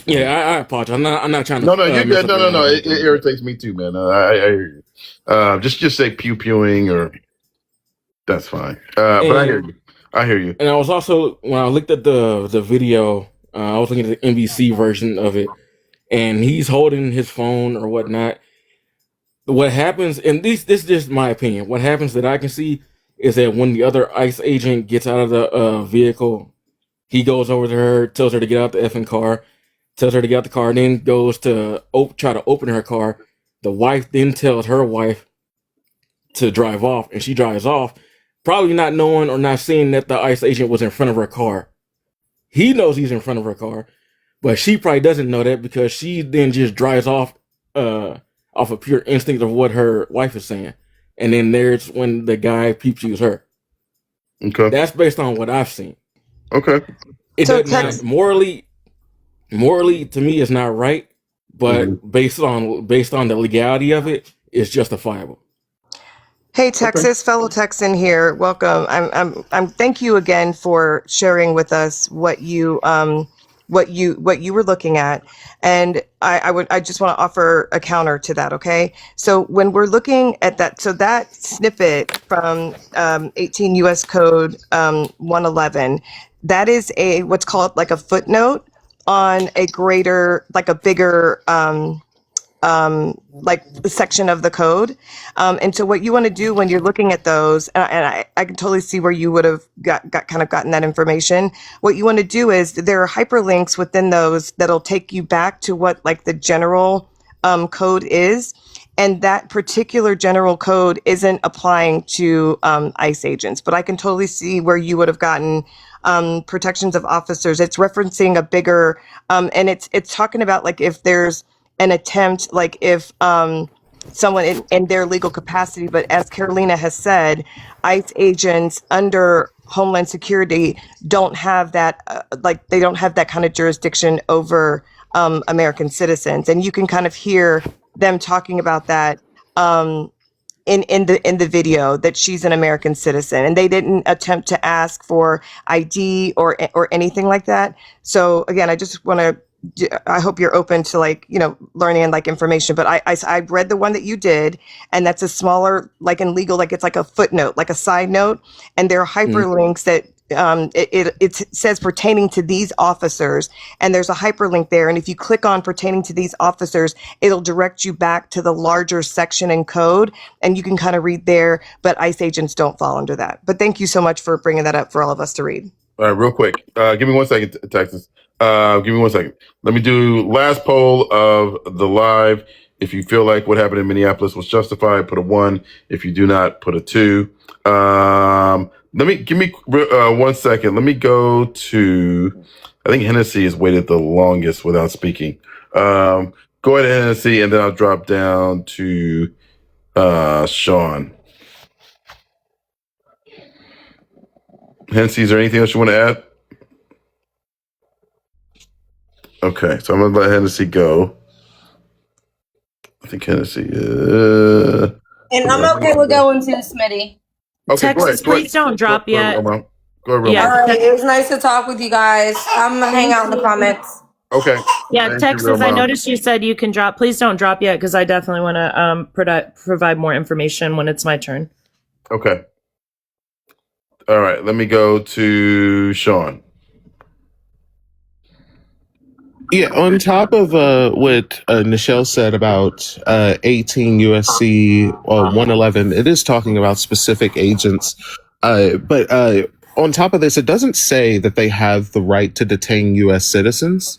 Speaker 13: Yeah, I apologize. I'm not trying to.
Speaker 2: No, you're good. No. It irritates me too, man. I hear you. Just say pew pewing, or that's fine. But I hear you. I hear you.
Speaker 13: And I was also, when I looked at the video, I was looking at the NBC version of it, and he's holding his phone or whatnot. What happens, and this is just my opinion. What happens that I can see is that when the other ICE agent gets out of the vehicle, he goes over to her, tells her to get out the effing car, tells her to get out the car, and then goes to try to open her car. The wife then tells her wife to drive off, and she drives off, probably not knowing or not seeing that the ICE agent was in front of her car. He knows he's in front of her car, but she probably doesn't know that because she then just drives off off of pure instinct of what her wife is saying. And then there's when the guy peep shoots her.
Speaker 2: Okay.
Speaker 13: That's based on what I've seen.
Speaker 2: Okay.
Speaker 13: It does not morally to me it's not right, but based on the legality of it, it's justifiable.
Speaker 5: Hey, Texas, fellow Texan here. Welcome. I'm thank you again for sharing with us what you were looking at. And I just want to offer a counter to that, okay? So when we're looking at that, so that snippet from 18 US Code 111, that is what's called like a footnote on a bigger like section of the code. And so what you want to do when you're looking at those, and I can totally see where you would have gotten that information. What you want to do is there are hyperlinks within those that'll take you back to what like the general code is. And that particular general code isn't applying to ICE agents, but I can totally see where you would have gotten protections of officers. It's referencing a bigger, and it's talking about like if there's an attempt, like if someone in their legal capacity, but as Carolina has said, ICE agents under Homeland Security don't have that, they don't have that kind of jurisdiction over American citizens. And you can kind of hear them talking about that in the video, that she's an American citizen, and they didn't attempt to ask for ID or anything like that. So again, I just want to, I hope you're open to learning and information, but I read the one that you did, and that's a smaller, in legal, it's like a footnote, like a side note. And there are hyperlinks that it says pertaining to these officers, and there's a hyperlink there. And if you click on pertaining to these officers, it'll direct you back to the larger section and code, and you can kind of read there, but ICE agents don't fall under that. But thank you so much for bringing that up for all of us to read.
Speaker 2: All right, real quick. Give me 1 second, Texas. Give me 1 second. Let me do last poll of the live. If you feel like what happened in Minneapolis was justified, put a 1. If you do not, put a 2. Give me 1 second. Let me go to, I think Hennessy has waited the longest without speaking. Go ahead, Hennessy, and then I'll drop down to Sean. Hennessy, is there anything else you want to add? Okay, so I'm going to let Hennessy go. I think Hennessy is...
Speaker 10: And I'm okay with going to Smitty.
Speaker 2: Okay,
Speaker 12: Texas, please don't drop yet.
Speaker 2: Go ahead,
Speaker 12: Yeah.
Speaker 10: All right, it was nice to talk with you guys. I'm going to hang out in the comments.
Speaker 2: Okay.
Speaker 12: Yeah,
Speaker 2: Thank you,
Speaker 12: Texas,
Speaker 2: Real
Speaker 12: I
Speaker 2: Mom.
Speaker 12: noticed you said you can drop. Please don't drop yet, because I definitely want to provide more information when it's my turn.
Speaker 2: Okay. All right, let me go to Sean.
Speaker 6: Yeah, on top of what Nichelle said about 18 USC 111, it is talking about specific agents. But on top of this, it doesn't say that they have the right to detain U.S. citizens,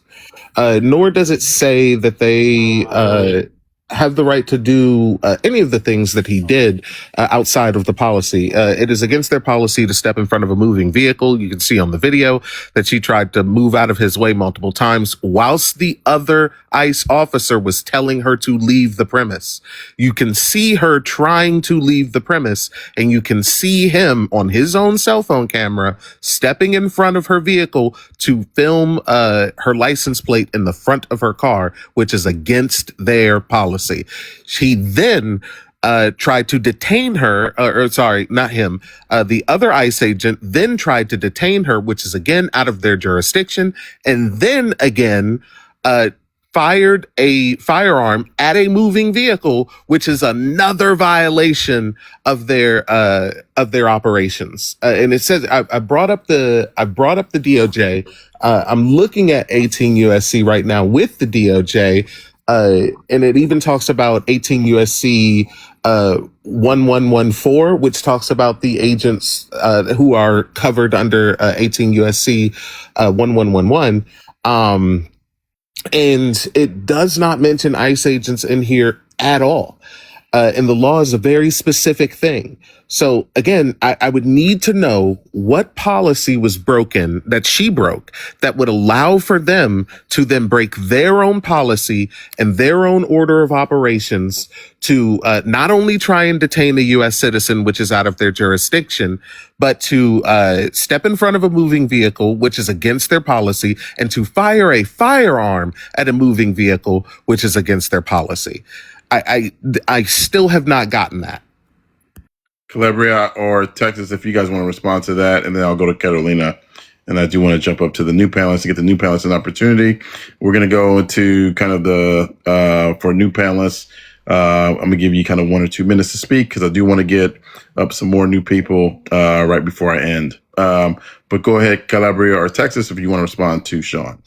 Speaker 6: nor does it say that they have the right to do any of the things that he did outside of the policy. It is against their policy to step in front of a moving vehicle. You can see on the video that she tried to move out of his way multiple times whilst the other ICE officer was telling her to leave the premise. You can see her trying to leave the premise, and you can see him on his own cell phone camera stepping in front of her vehicle to film her license plate in the front of her car, which is against their policy. She then tried to detain her, or sorry, not him, the other ICE agent then tried to detain her, which is again out of their jurisdiction, and then again fired a firearm at a moving vehicle, which is another violation of their operations. And it says I brought up the DOJ. I'm looking at 18 USC right now with the DOJ. And it even talks about 18 USC 1114, which talks about the agents who are covered under 18 USC 1111. And it does not mention ICE agents in here at all. And the law is a very specific thing. So again, I would need to know what policy was broken that she broke that would allow for them to then break their own policy and their own order of operations to not only try and detain a U.S. citizen, which is out of their jurisdiction, but to step in front of a moving vehicle, which is against their policy, and to fire a firearm at a moving vehicle, which is against their policy. I still have not gotten that.
Speaker 2: Calabria or Texas, if you guys want to respond to that, and then I'll go to Carolina. And I do want to jump up to the new panelists to get the new panelists an opportunity. We're going to go into kind of the, for new panelists, I'm going to give you kind of 1 or 2 minutes to speak because I do want to get up some more new people right before I end. But go ahead, Calabria or Texas, if you want to respond to Sean.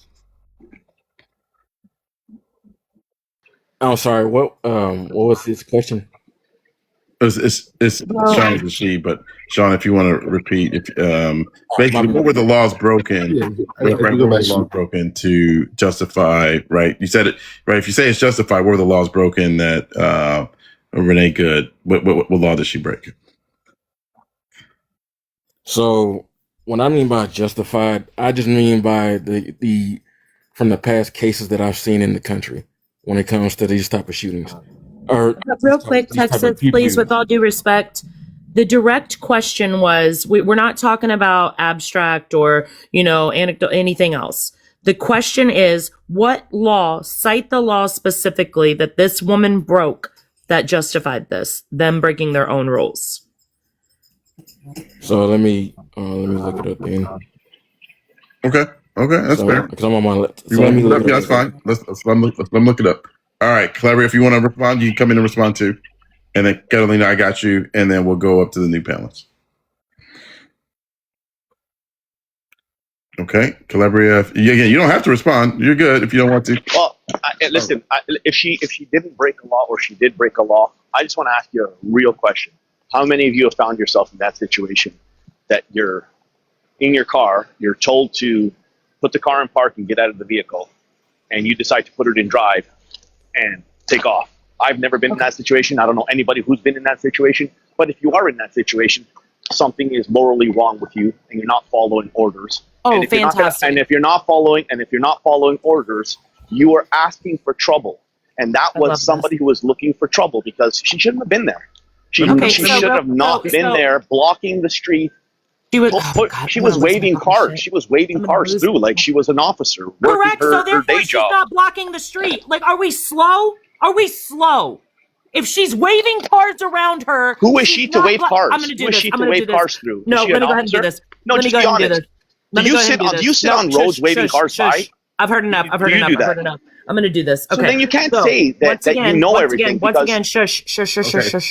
Speaker 13: I'm sorry. What was his question?
Speaker 2: It's Sean is a she, but Sean, if you want to repeat, if basically, what were the laws broken? What were the laws broken to justify? Right, you said it right. If you say it's justified, what were the laws broken that Renee Good? What law did she break?
Speaker 13: So, what I mean by justified, I just mean by the from the past cases that I've seen in the country when it comes to these type of shootings.
Speaker 12: Real quick, Texas, please, with all due respect, the direct question was, we're not talking about abstract or, anecdote, anything else. The question is, what law, cite the law specifically that this woman broke that justified this, them breaking their own rules.
Speaker 13: So let me look it up then.
Speaker 2: Okay, that's fair.
Speaker 13: Because I'm on my list.
Speaker 2: So let me look it up. That's fine. Let me look it up. All right, Calabria, if you want to respond, you can come in and respond too. And then Catalina, I got you, and then we'll go up to the new panelists. Okay, Calabria, you don't have to respond. You're good if you don't want to.
Speaker 11: Well, listen, if she didn't break a law or she did break a law, I just want to ask you a real question. How many of you have found yourself in that situation that you're in your car, you're told to put the car in park and get out of the vehicle, and you decide to put it in drive and take off? I've never been in that situation. I don't know anybody who's been in that situation. But if you are in that situation, something is morally wrong with you, and you're not following orders.
Speaker 12: Oh, fantastic!
Speaker 11: And if you're not following orders, you are asking for trouble. And that was somebody who was looking for trouble because she shouldn't have been there. She should have not been there blocking the street. She was waving cars. She was waving cars through like she was an officer.
Speaker 12: Correct.
Speaker 11: So
Speaker 12: therefore, she's not blocking the street. Like, are we slow? If she's waving cars around her,
Speaker 11: who is she to wave cars?
Speaker 12: I'm going to do
Speaker 11: who
Speaker 12: this.
Speaker 11: is she to wave cars through?
Speaker 12: No, let me go ahead and do this.
Speaker 11: No, just be honest. Do you sit on roads waving cars by?
Speaker 12: I've heard enough. I'm going to do this. Okay.
Speaker 11: So then you can't say that you know everything.
Speaker 12: Once again, shush.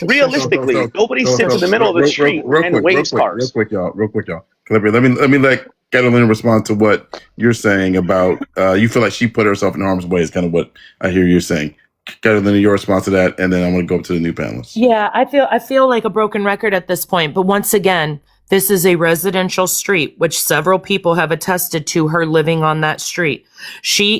Speaker 11: Realistically, nobody sits in the middle of the street and waves cars.
Speaker 2: Real quick, y'all. Calabria, let me let Catalina respond to what you're saying about you feel like she put herself in harm's way is kind of what I hear you're saying. Catalina, your response to that, and then I'm going to go up to the new panelists.
Speaker 12: Yeah, I feel like a broken record at this point, but once again, this is a residential street, which several people have attested to her living on that street.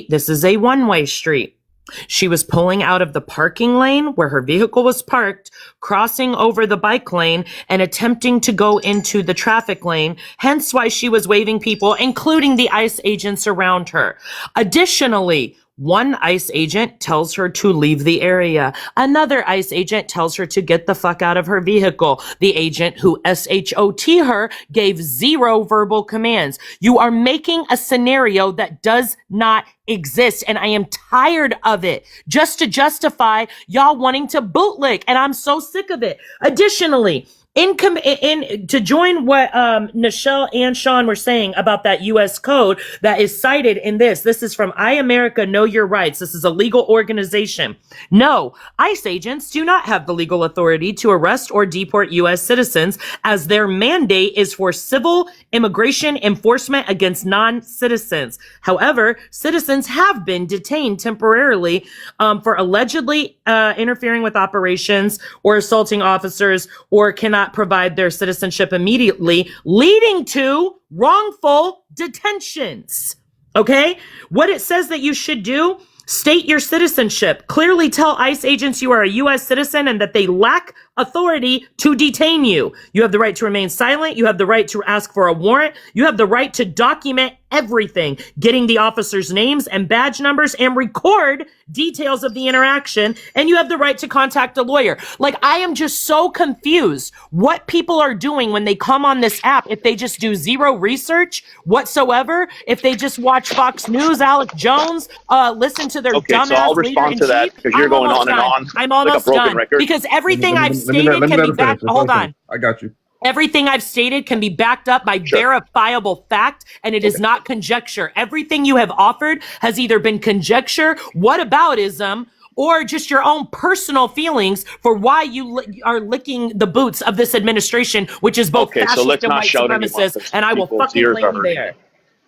Speaker 12: This is a one-way street. She was pulling out of the parking lane where her vehicle was parked, crossing over the bike lane, and attempting to go into the traffic lane, hence why she was waving people, including the ICE agents around her. Additionally, One ICE agent tells her to leave the area. Another ICE agent tells her to get the fuck out of her vehicle. The agent who SHOT her gave 0 verbal commands. You are making a scenario that does not exist, and I am tired of it just to justify y'all wanting to bootlick, and I'm so sick of it. Additionally, to join what Nichelle and Sean were saying about that U.S. code that is cited in this is from I America Know Your Rights. This is a legal organization. No, ICE agents do not have the legal authority to arrest or deport U.S. citizens, as their mandate is for civil immigration enforcement against non-citizens. However, citizens have been detained temporarily for allegedly interfering with operations or assaulting officers, or cannot provide their citizenship immediately, leading to wrongful detentions. Okay? What it says that you should do, state your citizenship. Clearly tell ICE agents you are a U.S. citizen and that they lack authority to detain you. You have the right to remain silent. You have the right to ask for a warrant. You have the right to document everything, getting the officers' names and badge numbers and record details of the interaction. And you have the right to contact a lawyer. Like, I am just so confused what people are doing when they come on this app. If they just do 0 research whatsoever, if they just watch Fox News, Alex Jones, listen to their dumbass
Speaker 11: so I'll respond to that because you're going on and on.
Speaker 12: I'm almost
Speaker 11: like a broken
Speaker 12: done
Speaker 11: record.
Speaker 12: because everything I've stated can be backed. Hold on.
Speaker 2: I got you.
Speaker 12: Everything I've stated can be backed up by verifiable fact, and it is not conjecture. Everything you have offered has either been conjecture, whataboutism, or just your own personal feelings for why you are licking the boots of this administration, which is both fascist and white supremacist, and I will fucking lay you there.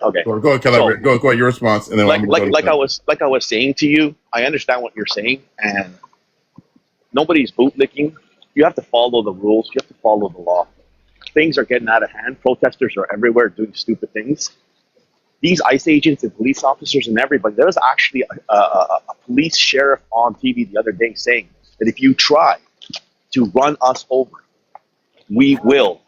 Speaker 11: Okay.
Speaker 2: Go ahead, Calabria. Go ahead, your response, and then
Speaker 11: like I was saying to you, I understand what you're saying, and nobody's bootlicking. You have to follow the rules. You have to follow the law. Things are getting out of hand. Protesters are everywhere doing stupid things. These ICE agents and police officers and everybody, there was actually a police sheriff on TV the other day saying that if you try to run us over, we will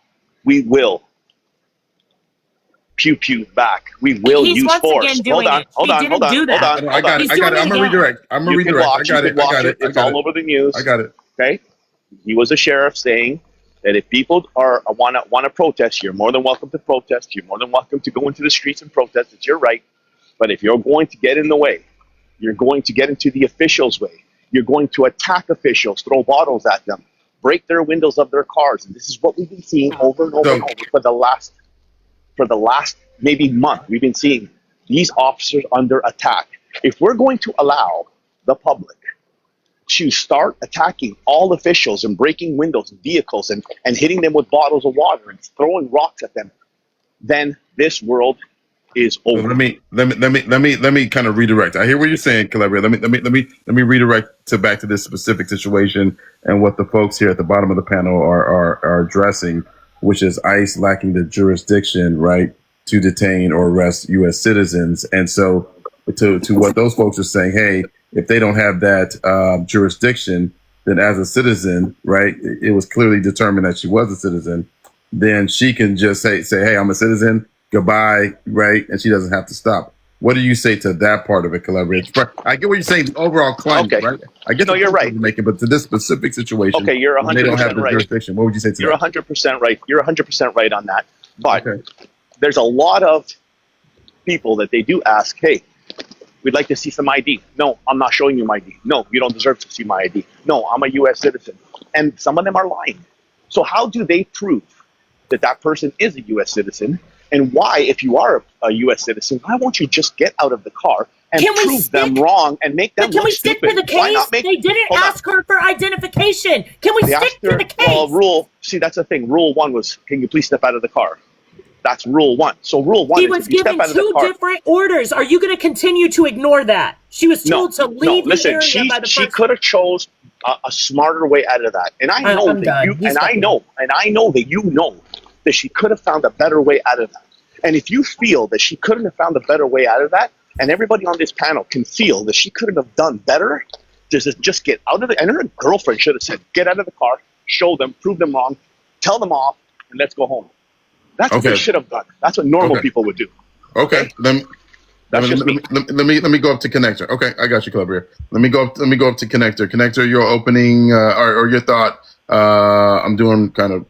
Speaker 11: pew pew back. We will use force. Hold on.
Speaker 2: I got it. I'm gonna redirect. I got it.
Speaker 11: It's all over the news.
Speaker 2: I got it.
Speaker 11: Okay. He was a sheriff saying that if people want to protest, you're more than welcome to protest. You're more than welcome to go into the streets and protest. It's your right. But if you're going to get in the way, you're going to get into the officials' way. You're going to attack officials, throw bottles at them, break their windows of their cars. And this is what we've been seeing over and over and over for the last maybe month. We've been seeing these officers under attack. If we're going to allow the public to start attacking all officials and breaking windows and vehicles and hitting them with bottles of water and throwing rocks at them, then this world is over.
Speaker 2: Let me kind of redirect. I hear what you're saying, Calabria. Let me redirect back to this specific situation and what the folks here at the bottom of the panel are addressing, which is ICE lacking the jurisdiction, right, to detain or arrest U.S. citizens. And so to what those folks are saying, hey, if they don't have that jurisdiction, then as a citizen, right, it was clearly determined that she was a citizen, then she can just say, hey, I'm a citizen, goodbye, right? And she doesn't have to stop. What do you say to that part of it, Calabria? I get what you're saying, the overall climate, right? I get
Speaker 11: you're right.
Speaker 2: You're making, but to this specific situation,
Speaker 11: okay, you're 100%
Speaker 2: they don't have the
Speaker 11: right.
Speaker 2: jurisdiction. What would you say to
Speaker 11: you're
Speaker 2: that?
Speaker 11: 100% right. You're 100% right on that. But there's a lot of people that they do ask, hey, we'd like to see some ID. No, I'm not showing you my ID. No, you don't deserve to see my ID. No, I'm a U.S. citizen. And some of them are lying. So how do they prove that that person is a U.S. citizen? And why, if you are a U.S. citizen, why won't you just get out of the car and prove them wrong and make them look stupid?
Speaker 12: Can we stick to the case? They didn't ask her for identification. Can we stick to the case?
Speaker 11: Well, that's the thing. Rule 1 was, can you please step out of the car? That's rule 1. So rule 1
Speaker 12: he
Speaker 11: is
Speaker 12: was
Speaker 11: if you
Speaker 12: given
Speaker 11: step out of the
Speaker 12: 2
Speaker 11: car,
Speaker 12: different orders. Are you going to continue to ignore that? She was told to leave the area by the
Speaker 11: she could have chose a smarter way out of that. And I know I know that you know that she could have found a better way out of that. And if you feel that she couldn't have found a better way out of that, and everybody on this panel can feel that she couldn't have done better, just get out of it. And her girlfriend should have said, get out of the car, show them, prove them wrong, tell them off, and let's go home. That's what they should have done. That's what normal people would do.
Speaker 2: Okay. Let
Speaker 11: That's just me.
Speaker 2: Let me go up to Connector. Okay, I got you, Calabria. Let me go up to Connector. Connector, your opening or your thought. I'm doing kind of.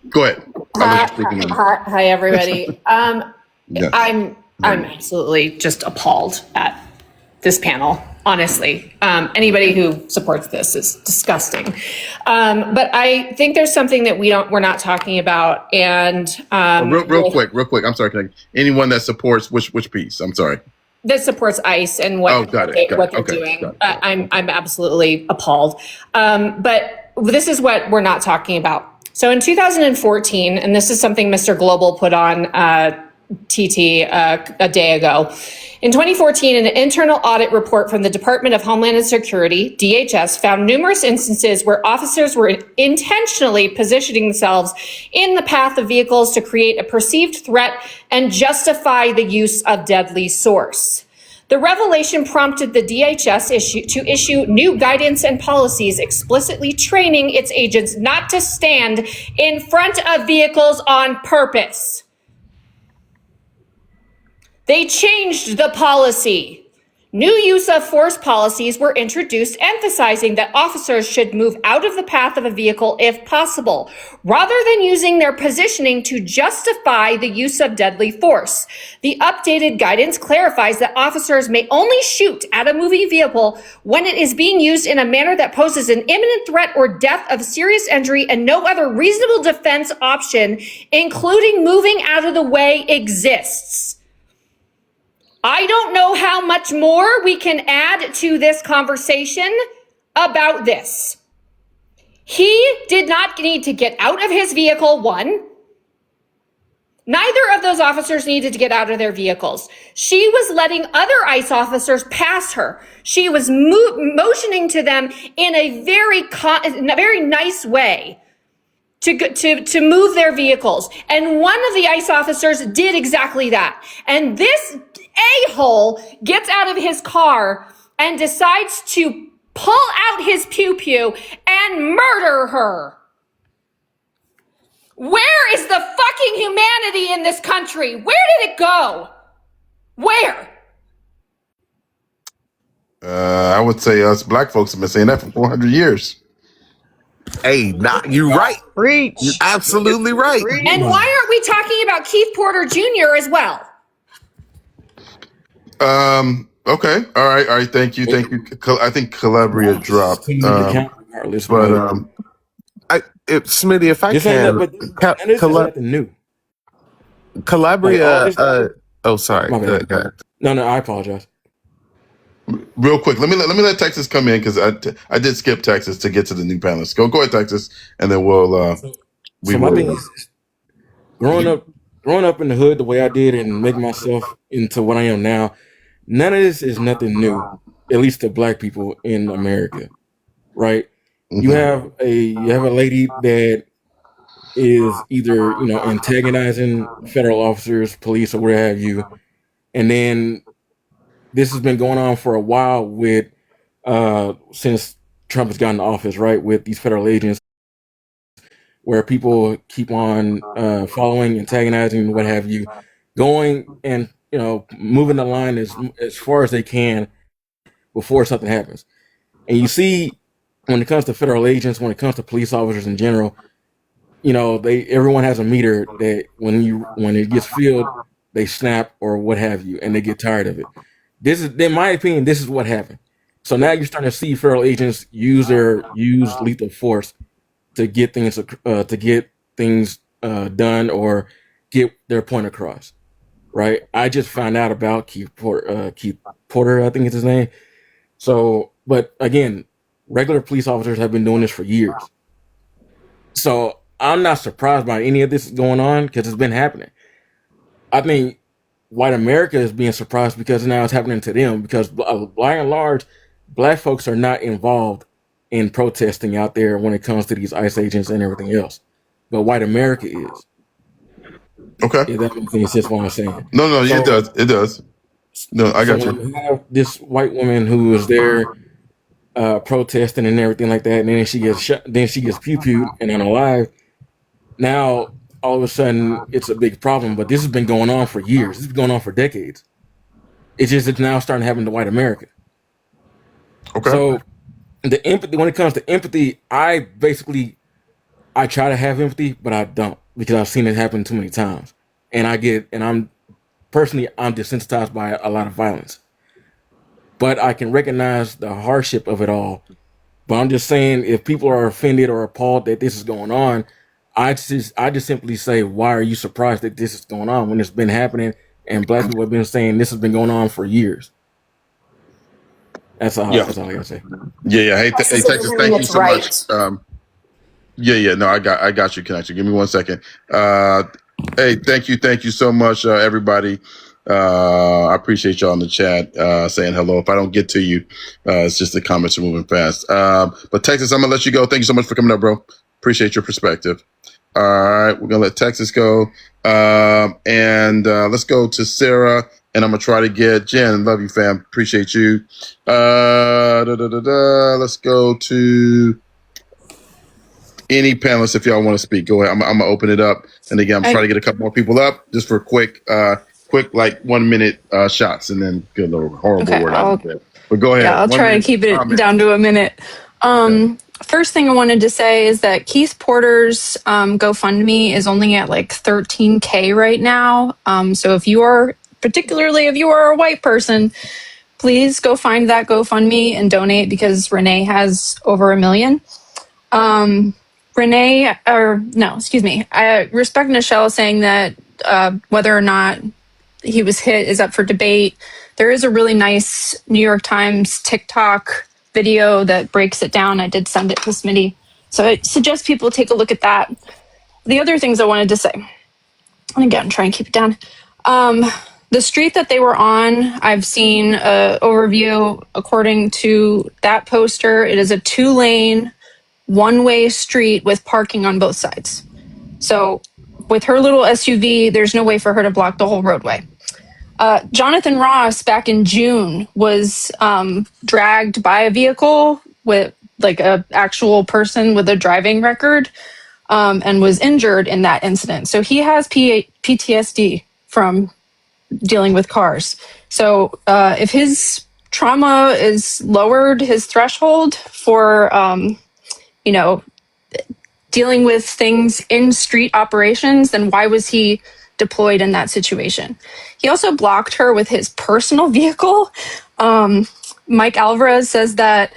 Speaker 2: Go ahead.
Speaker 14: Hi, everybody.
Speaker 2: Yes.
Speaker 14: I'm absolutely just appalled at this panel. Honestly, anybody who supports this is disgusting. But I think there's something that we're not talking about. And
Speaker 2: real quick. I'm sorry, Connector. Anyone that supports which piece? I'm sorry.
Speaker 14: that supports ICE and what they're doing. I'm absolutely appalled. But this is what we're not talking about. So in 2014, and this is something Mr. Global put on TT a day ago. In 2014, an internal audit report from the Department of Homeland Security, DHS, found numerous instances where officers were intentionally positioning themselves in the path of vehicles to create a perceived threat and justify the use of deadly force. The revelation prompted the DHS to issue new guidance and policies explicitly training its agents not to stand in front of vehicles on purpose. They changed the policy. New use of force policies were introduced emphasizing that officers should move out of the path of a vehicle if possible, rather than using their positioning to justify the use of deadly force. The updated guidance clarifies that officers may only shoot at a moving vehicle when it is being used in a manner that poses an imminent threat or death of serious injury and no other reasonable defense option, including moving out of the way, exists. I don't know how much more we can add to this conversation about this. He did not need to get out of his vehicle, one. Neither of those officers needed to get out of their vehicles. She was letting other ICE officers pass her. She was motioning to them in a very nice way to move their vehicles. And one of the ICE officers did exactly that. And this a-hole gets out of his car and decides to pull out his pew-pew and murder her. Where is the fucking humanity in this country? Where did it go? Where?
Speaker 2: I would say us black folks have been saying that for 400 years.
Speaker 6: Hey, you're right.
Speaker 5: Preach.
Speaker 6: You're absolutely right.
Speaker 14: And why aren't we talking about Keith Porter Jr. as well?
Speaker 2: Okay. All right. Thank you. I think Calabria dropped.
Speaker 6: Smitty, if I can,
Speaker 13: nothing new.
Speaker 6: Calabria. Sorry.
Speaker 13: Go ahead. No, I apologize.
Speaker 2: Real quick, let me let Texas come in because I did skip Texas to get to the new panelists. Go ahead, Texas, and then we'll.
Speaker 13: My thing is, growing up in the hood the way I did and making myself into what I am now, none of this is nothing new. At least to black people in America, right? Mm-hmm. You have a lady that is either antagonizing federal officers, police, or what have you, and then this has been going on for a while with since Trump has gotten to office, right? With these federal agents, where people keep on following, antagonizing, what have you, going and moving the line as far as they can before something happens. And you see, when it comes to federal agents, when it comes to police officers in general, everyone has a meter that when it gets filled, they snap or what have you, and they get tired of it. This is, in my opinion, this is what happened. So now you're starting to see federal agents use lethal force to get things done or get their point across. Right? I just found out about Keith Porter, I think is his name. So, but again, regular police officers have been doing this for years. So I'm not surprised by any of this going on because it's been happening. I think white America is being surprised because now it's happening to them because by and large, black folks are not involved in protesting out there when it comes to these ICE agents and everything else. But white America is.
Speaker 2: Okay.
Speaker 13: Yeah, that makes any sense what I'm saying.
Speaker 2: No, it does. It does. No, I got you.
Speaker 13: You have this white woman who was there protesting and everything like that, and then she gets shot, then she gets pew-pewed and unalive. Now, all of a sudden, it's a big problem, but this has been going on for years. This has been going on for decades. It's just it's now starting to happen to white America.
Speaker 2: Okay.
Speaker 13: So the empathy, when it comes to empathy, I try to have empathy, but I don't, because I've seen it happen too many times. And I'm desensitized by a lot of violence. But I can recognize the hardship of it all. But I'm just saying, if people are offended or appalled that this is going on, I just simply say, why are you surprised that this is going on when it's been happening and Black people have been saying this has been going on for years? That's all I gotta say.
Speaker 2: Yeah. Hey, Texas, thank you so much. No, I got you, Connection. Give me 1 second. Hey, thank you so much, everybody. I appreciate y'all in the chat saying hello. If I don't get to you, it's just the comments are moving fast. But Texas, I'm gonna let you go. Thank you so much for coming up, bro. Appreciate your perspective. All right, we're gonna let Texas go, and let's go to Sarah. And I'm gonna try to get Jen. Love you, fam. Appreciate you. Let's go to any panelists if y'all want to speak. Go ahead. I'm gonna open it up. And again, I'm trying to get a couple more people up just for quick like 1 minute shots, and then good little horrible word out of it. But go ahead.
Speaker 15: Yeah, I'll try to keep it down to a minute. First thing I wanted to say is that Keith Porter's GoFundMe is only at like 13K right now. So if you are a white person, please go find that GoFundMe and donate, because Renee has over 1 million. I respect Nichelle saying that whether or not he was hit is up for debate. There is a really nice New York Times TikTok video that breaks it down. I did send it to Smitty. So I suggest people take a look at that. The other things I wanted to say, and again, try and keep it down. The street that they were on, I've seen an overview. According to that poster, it is a 2-lane, one-way street with parking on both sides. So with her little SUV, there's no way for her to block the whole roadway. Jonathan Ross back in June was dragged by a vehicle with like a actual person with a driving record and was injured in that incident. So he has PTSD from dealing with cars. So if his trauma is lowered, his threshold for, dealing with things in street operations, then why was he deployed in that situation? He also blocked her with his personal vehicle. Mike Alvarez says that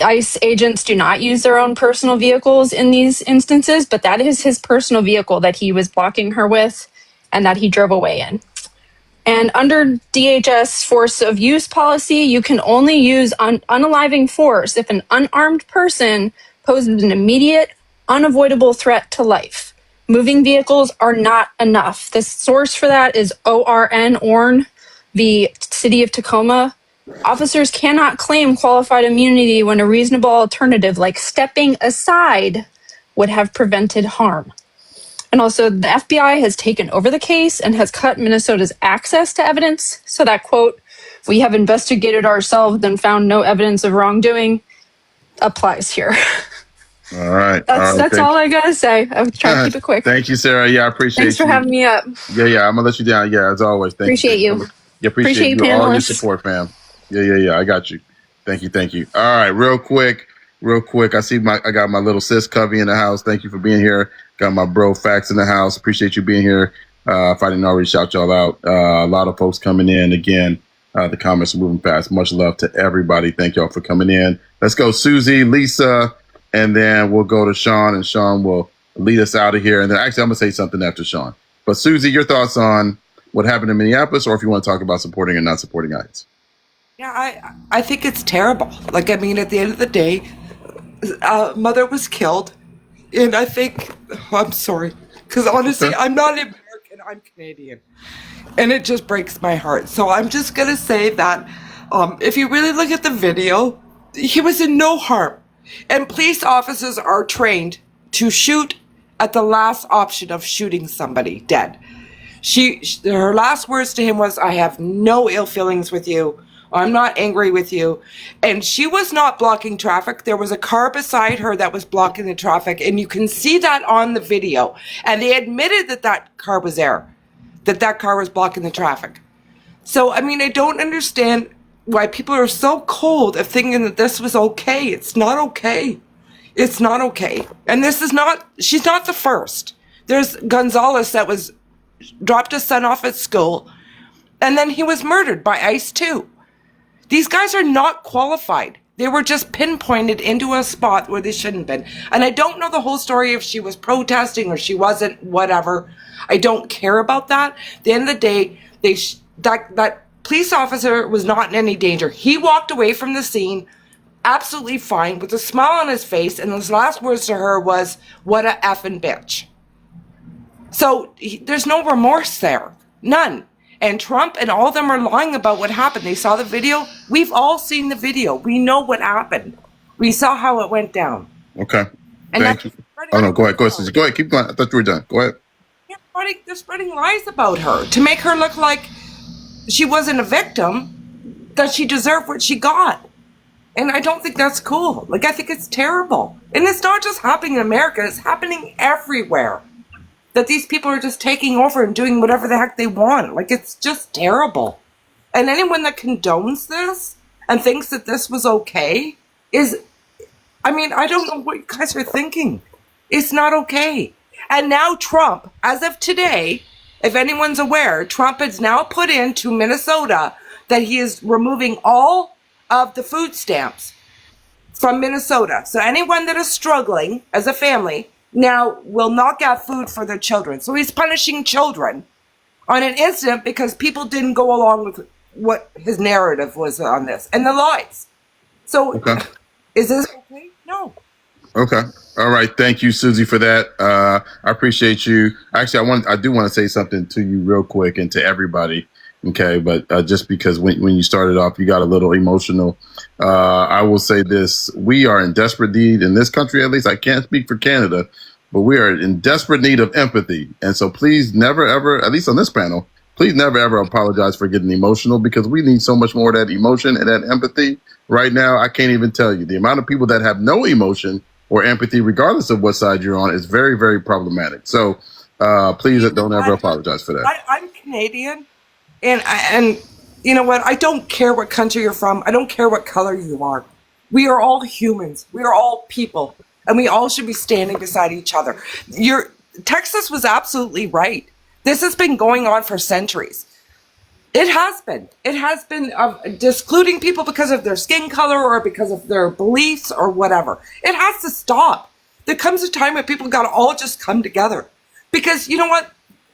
Speaker 15: ICE agents do not use their own personal vehicles in these instances, but that is his personal vehicle that he was blocking her with and that he drove away in. And under DHS force of use policy, you can only use unaliving force if an unarmed person poses an immediate, unavoidable threat to life. Moving vehicles are not enough. The source for that is ORN v. City of Tacoma. Officers cannot claim qualified immunity when a reasonable alternative, like stepping aside, would have prevented harm. And also, the FBI has taken over the case and has cut Minnesota's access to evidence. So that quote, "We have investigated ourselves and found no evidence of wrongdoing," applies here.
Speaker 2: All right.
Speaker 15: That's all I gotta say. I'm trying to keep it quick.
Speaker 2: Thank you, Sarah. Yeah, I appreciate
Speaker 15: Thanks for having me up.
Speaker 2: Yeah. I'm gonna let you down. Yeah, as always.
Speaker 15: Appreciate you.
Speaker 2: Yeah, appreciate you. All your support, fam. Yeah. I got you. Thank you. All right, real quick. I see I got my little sis Covey in the house. Thank you for being here. Got my bro Fax in the house. Appreciate you being here. If I didn't already shout y'all out, a lot of folks coming in again. The comments are moving fast. Much love to everybody. Thank y'all for coming in. Let's go, Susie, Lisa, and then we'll go to Sean, and Sean will lead us out of here. And then actually, I'm gonna say something after Sean. But Susie, your thoughts on what happened in Minneapolis, or if you want to talk about supporting and not supporting ICE?
Speaker 16: Yeah, I think it's terrible. Like, I mean, at the end of the day, mother was killed, and I think, I'm sorry, because honestly, I'm not American, I'm Canadian, and it just breaks my heart. So I'm just gonna say that if you really look at the video, he was in no harm, and police officers are trained to shoot at the last option of shooting somebody dead. Her last words to him was, "I have no ill feelings with you. I'm not angry with you." And she was not blocking traffic. There was a car beside her that was blocking the traffic, and you can see that on the video. And they admitted that car was there, that car was blocking the traffic. So, I mean, I don't understand why people are so cold of thinking that this was okay. It's not okay. It's not okay. And she's not the first. There's Gonzalez that dropped his son off at school, and then he was murdered by ICE too. These guys are not qualified. They were just pinpointed into a spot where they shouldn't have been. And I don't know the whole story if she was protesting or she wasn't, whatever. I don't care about that. At the end of the day, that police officer was not in any danger. He walked away from the scene absolutely fine with a smile on his face, and his last words to her was, "What a effing bitch." So there's no remorse there. None. And Trump and all of them are lying about what happened. They saw the video. We've all seen the video. We know what happened. We saw how it went down.
Speaker 2: Okay.
Speaker 16: And
Speaker 2: Thank you. Oh, no, go ahead. Go ahead, Susie. Go ahead. Keep going. I thought you were done. Go ahead.
Speaker 16: They're spreading lies about her to make her look like she wasn't a victim, that she deserved what she got. And I don't think that's cool. Like, I think it's terrible. And it's not just happening in America. It's happening everywhere. That these people are just taking over and doing whatever the heck they want. Like, it's just terrible. And anyone that condones this and thinks that this was okay I don't know what you guys are thinking. It's not okay. And now Trump, as of today, if anyone's aware, Trump has now put into Minnesota that he is removing all of the food stamps from Minnesota. So anyone that is struggling as a family now will not get food for their children. So he's punishing children on an instant because people didn't go along with what his narrative was on this and the lies. So Is this okay? No.
Speaker 2: Okay. All right. Thank you, Susie, for that. I appreciate you. Actually, I do want to say something to you real quick and to everybody. Okay. But just because when you started off, you got a little emotional. I will say this. We are in desperate need in this country, at least. I can't speak for Canada, but we are in desperate need of empathy. And so please never, ever, at least on this panel, please never, ever apologize for getting emotional, because we need so much more of that emotion and that empathy right now. I can't even tell you the amount of people that have no emotion or empathy, regardless of what side you're on, is very, very problematic. So please don't ever apologize for that.
Speaker 16: I'm Canadian, and you know what? I don't care what country you're from. I don't care what color you are. We are all humans. We are all people, and we all should be standing beside each other. Texas was absolutely right. This has been going on for centuries. It has been excluding people because of their skin color or because of their beliefs or whatever. It has to stop. There comes a time when people got to all just come together, because you know what?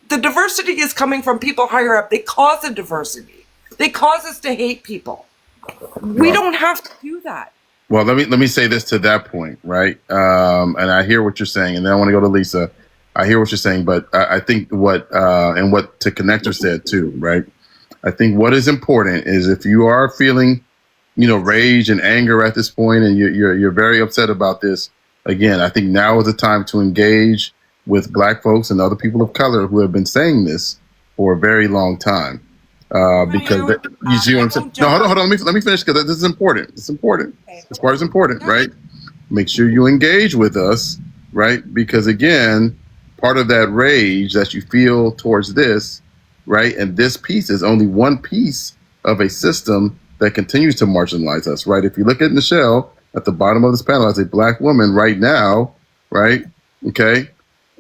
Speaker 16: The diversity is coming from people higher up. They cause the diversity. They cause us to hate people. We don't have to do that.
Speaker 2: Well, let me say this to that point, right? And I hear what you're saying, and then I want to go to Lisa. I hear what you're saying, but I think what To Connector said too, right? I think what is important is, if you are feeling, rage and anger at this point, and you're very upset about this, again, I think now is the time to engage with Black folks and other people of color who have been saying this for a very long time. Because you see what I'm saying? No, hold on. Let me finish, because this is important. It's important. This part is important, right? Make sure you engage with us, right? Because again, part of that rage that you feel towards this, right? And this piece is only one piece of a system that continues to marginalize us, right? If you look at Michelle at the bottom of this panel as a Black woman right now, right? Okay.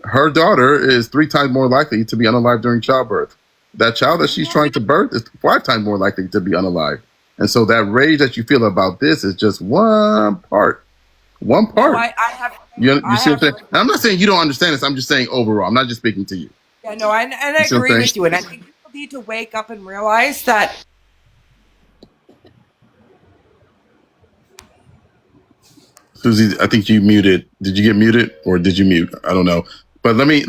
Speaker 2: Her daughter is 3 times more likely to be unalived during childbirth. That child that she's trying to birth is 5 times more likely to be unalived. And so that rage that you feel about this is just one part. One part. You see what I'm saying? I'm not saying you don't understand this. I'm just saying overall. I'm not just speaking to you.
Speaker 16: Yeah, no, and I agree with you. And I think people need to wake up and realize that.
Speaker 2: Susie, I think you muted. Did you get muted, or did you mute? I don't know. But let me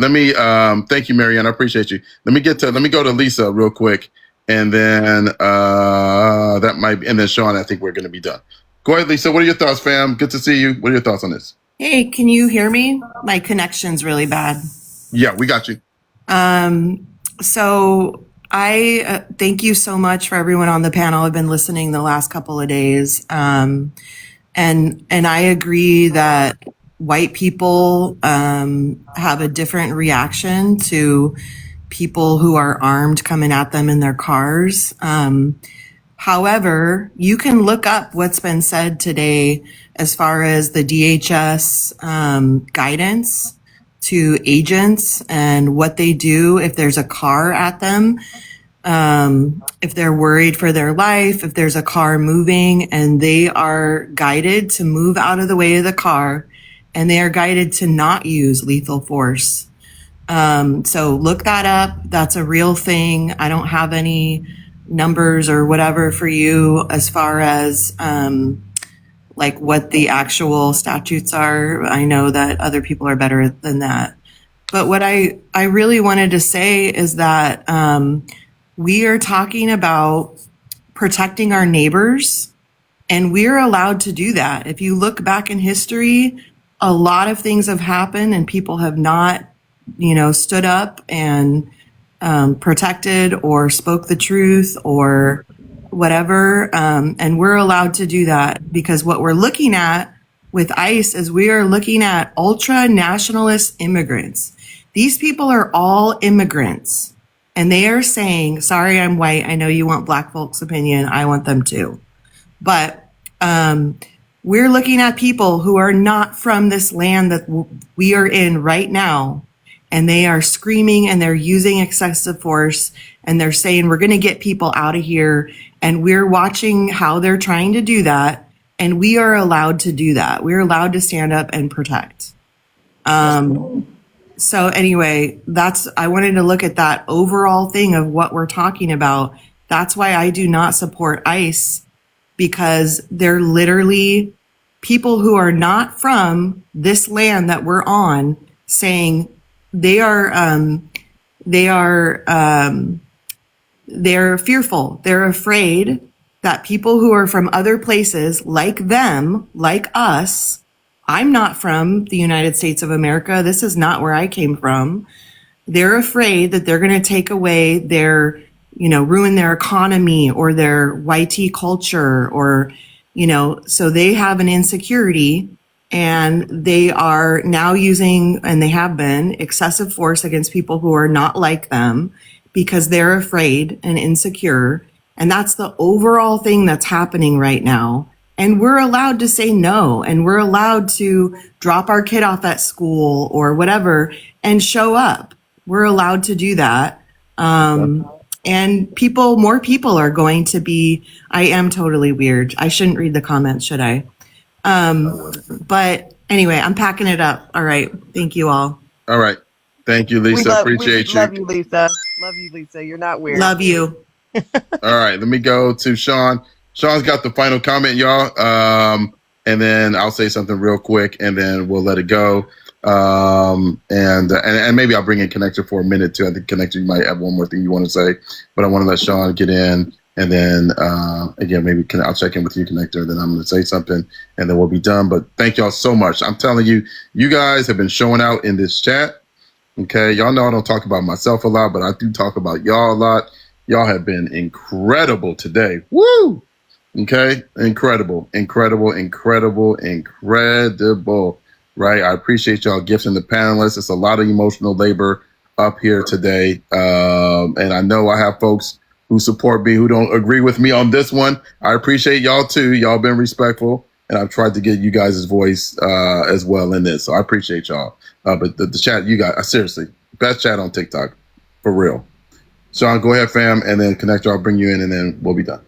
Speaker 2: thank you, Marianne. I appreciate you. Let me go to Lisa real quick, and then and then Sean, I think we're gonna be done. Go ahead, Lisa. What are your thoughts, fam? Good to see you. What are your thoughts on this?
Speaker 17: Hey, can you hear me? My connection's really bad.
Speaker 2: Yeah, we got you.
Speaker 17: So I thank you so much for everyone on the panel. I've been listening the last couple of days. And I agree that white people have a different reaction to people who are armed coming at them in their cars. However, you can look up what's been said today as far as the DHS guidance to agents and what they do if there's a car at them, if they're worried for their life, if there's a car moving, and they are guided to move out of the way of the car, and they are guided to not use lethal force. So look that up. That's a real thing. I don't have any numbers or whatever for you as far as like what the actual statutes are. I know that other people are better than that. But what I really wanted to say is that we are talking about protecting our neighbors, and we're allowed to do that. If you look back in history, a lot of things have happened and people have not, stood up and protected or spoke the truth or whatever. And we're allowed to do that because what we're looking at with ICE is we are looking at ultra nationalist immigrants. These people are all immigrants and they are saying, sorry, I'm white. I know you want black folks' opinion. I want them too. But we're looking at people who are not from this land that we are in right now. And they are screaming and they're using excessive force and they're saying, we're going to get people out of here. And we're watching how they're trying to do that. And we are allowed to do that. We're allowed to stand up and protect. So anyway, I wanted to look at that overall thing of what we're talking about. That's why I do not support ICE, because they're literally people who are not from this land that we're on saying, they're fearful. They're afraid that people who are from other places like them, like us, I'm not from the United States of America. This is not where I came from. They're afraid that they're going to take away their, ruin their economy or their YT culture or, so they have an insecurity. And they are now using, and they have been, excessive force against people who are not like them because they're afraid and insecure. And that's the overall thing that's happening right now. And we're allowed to say no. And we're allowed to drop our kid off at school or whatever and show up. We're allowed to do that. And more people are going to be, I am totally weird. I shouldn't read the comments, should I? But anyway, I'm packing it up. All right. Thank you all.
Speaker 2: All right. Thank you, Lisa. Appreciate you.
Speaker 5: Love you, Lisa. Love you, Lisa. You're not weird.
Speaker 17: Love you.
Speaker 2: All right. Let me go to Sean. Sean's got the final comment, y'all. And then I'll say something real quick and then we'll let it go. And maybe I'll bring in Connector for a minute too. I think Connector, you might have one more thing you want to say, but I want to let Sean get in. And then, again, maybe I'll check in with you, Connector, then I'm going to say something, and then we'll be done. But thank y'all so much. I'm telling you, you guys have been showing out in this chat. Okay, y'all know I don't talk about myself a lot, but I do talk about y'all a lot. Y'all have been incredible today. Woo! Okay, incredible. Right? I appreciate y'all gifting the panelists. It's a lot of emotional labor up here today. And I know I have folks who support me, who don't agree with me on this one. I appreciate y'all too. Y'all been respectful, and I've tried to get you guys' voice as well in this. So I appreciate y'all. But the chat, you guys, seriously, best chat on TikTok, for real. Sean, go ahead, fam, and then Connector, I'll bring you in, and then we'll be done.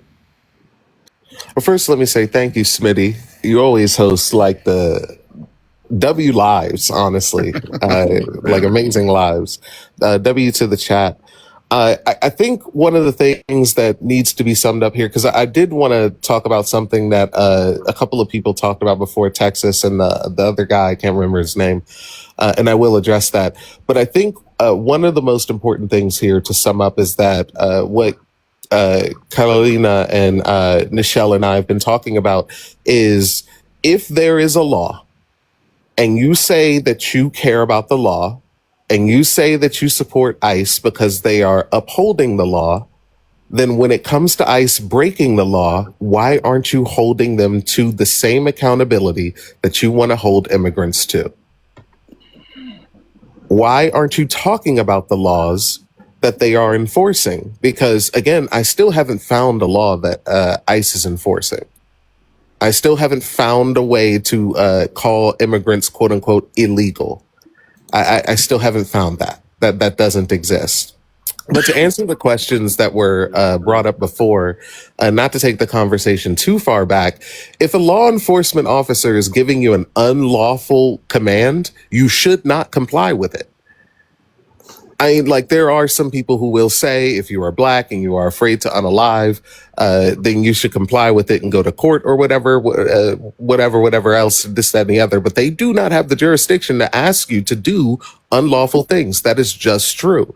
Speaker 6: Well, first, let me say thank you, Smitty. You always host like the W lives, honestly, like amazing lives. W to the chat. I think one of the things that needs to be summed up here, because I did want to talk about something that a couple of people talked about before, Texas and the other guy, I can't remember his name, and I will address that. But I think one of the most important things here to sum up is that what Carolina and Nichelle and I have been talking about is if there is a law and you say that you care about the law, and you say that you support ICE because they are upholding the law, then when it comes to ICE breaking the law, why aren't you holding them to the same accountability that you want to hold immigrants to? Why aren't you talking about the laws that they are enforcing. Because again, I still haven't found a law that ICE is enforcing. I still haven't found a way to call immigrants "quote unquote" illegal. I still haven't found that. That doesn't exist. But to answer the questions that were brought up before, not to take the conversation too far back, if a law enforcement officer is giving you an unlawful command, you should not comply with it. I mean, like, there are some people who will say if you are black and you are afraid to unalive, then you should comply with it and go to court or whatever else, this, that, and the other. But they do not have the jurisdiction to ask you to do unlawful things. That is just true.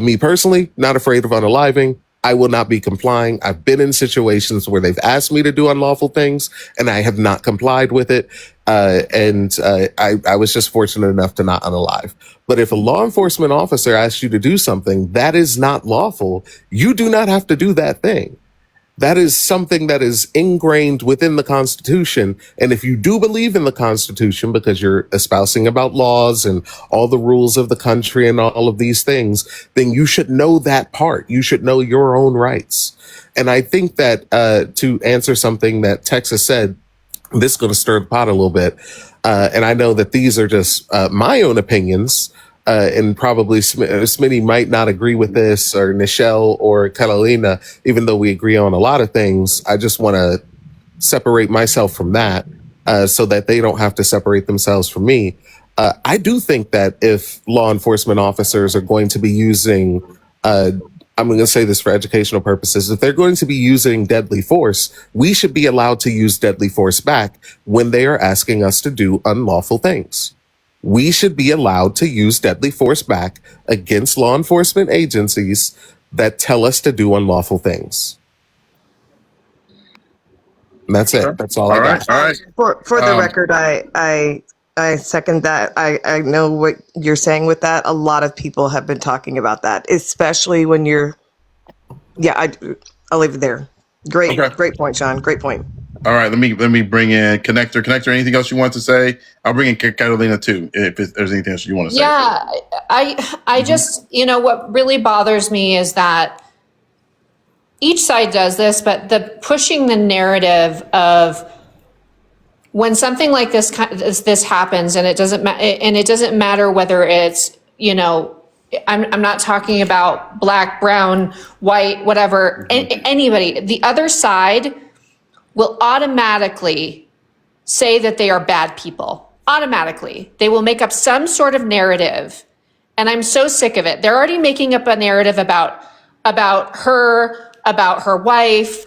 Speaker 6: Me personally, not afraid of unaliving. I will not be complying. I've been in situations where they've asked me to do unlawful things and I have not complied with it. I was just fortunate enough to not unalive. But if a law enforcement officer asks you to do something that is not lawful, you do not have to do that thing. That is something that is ingrained within the Constitution. And if you do believe in the Constitution because you're espousing about laws and all the rules of the country and all of these things, then you should know that part. You should know your own rights. And I think that to answer something that Texas said, this is going to stir the pot a little bit. And I know that these are just my own opinions. And probably Smitty might not agree with this, or Nichelle or Catalina, even though we agree on a lot of things. I just want to separate myself from that so that they don't have to separate themselves from me. I do think that if law enforcement officers are going to be using, I'm going to say this for educational purposes, if they're going to be using deadly force, we should be allowed to use deadly force back when they are asking us to do unlawful things. We should be allowed to use deadly force back against law enforcement agencies that tell us to do unlawful things. And that's it. That's all I got.
Speaker 2: All right.
Speaker 5: For the record, I second that. I know what you're saying with that. A lot of people have been talking about that, especially when you're. Yeah, I'll leave it there. Great point, Sean. Great point.
Speaker 2: All right, let me bring in Connector. Connector, anything else you want to say? I'll bring in Catalina too, if there's anything else you want to say.
Speaker 14: Yeah, I just, what really bothers me is that each side does this, but the pushing the narrative of when something like this happens, and it doesn't matter whether it's, I'm not talking about black, brown, white, whatever, anybody. The other side will automatically say that they are bad people. Automatically. They will make up some sort of narrative. And I'm so sick of it. They're already making up a narrative about her wife.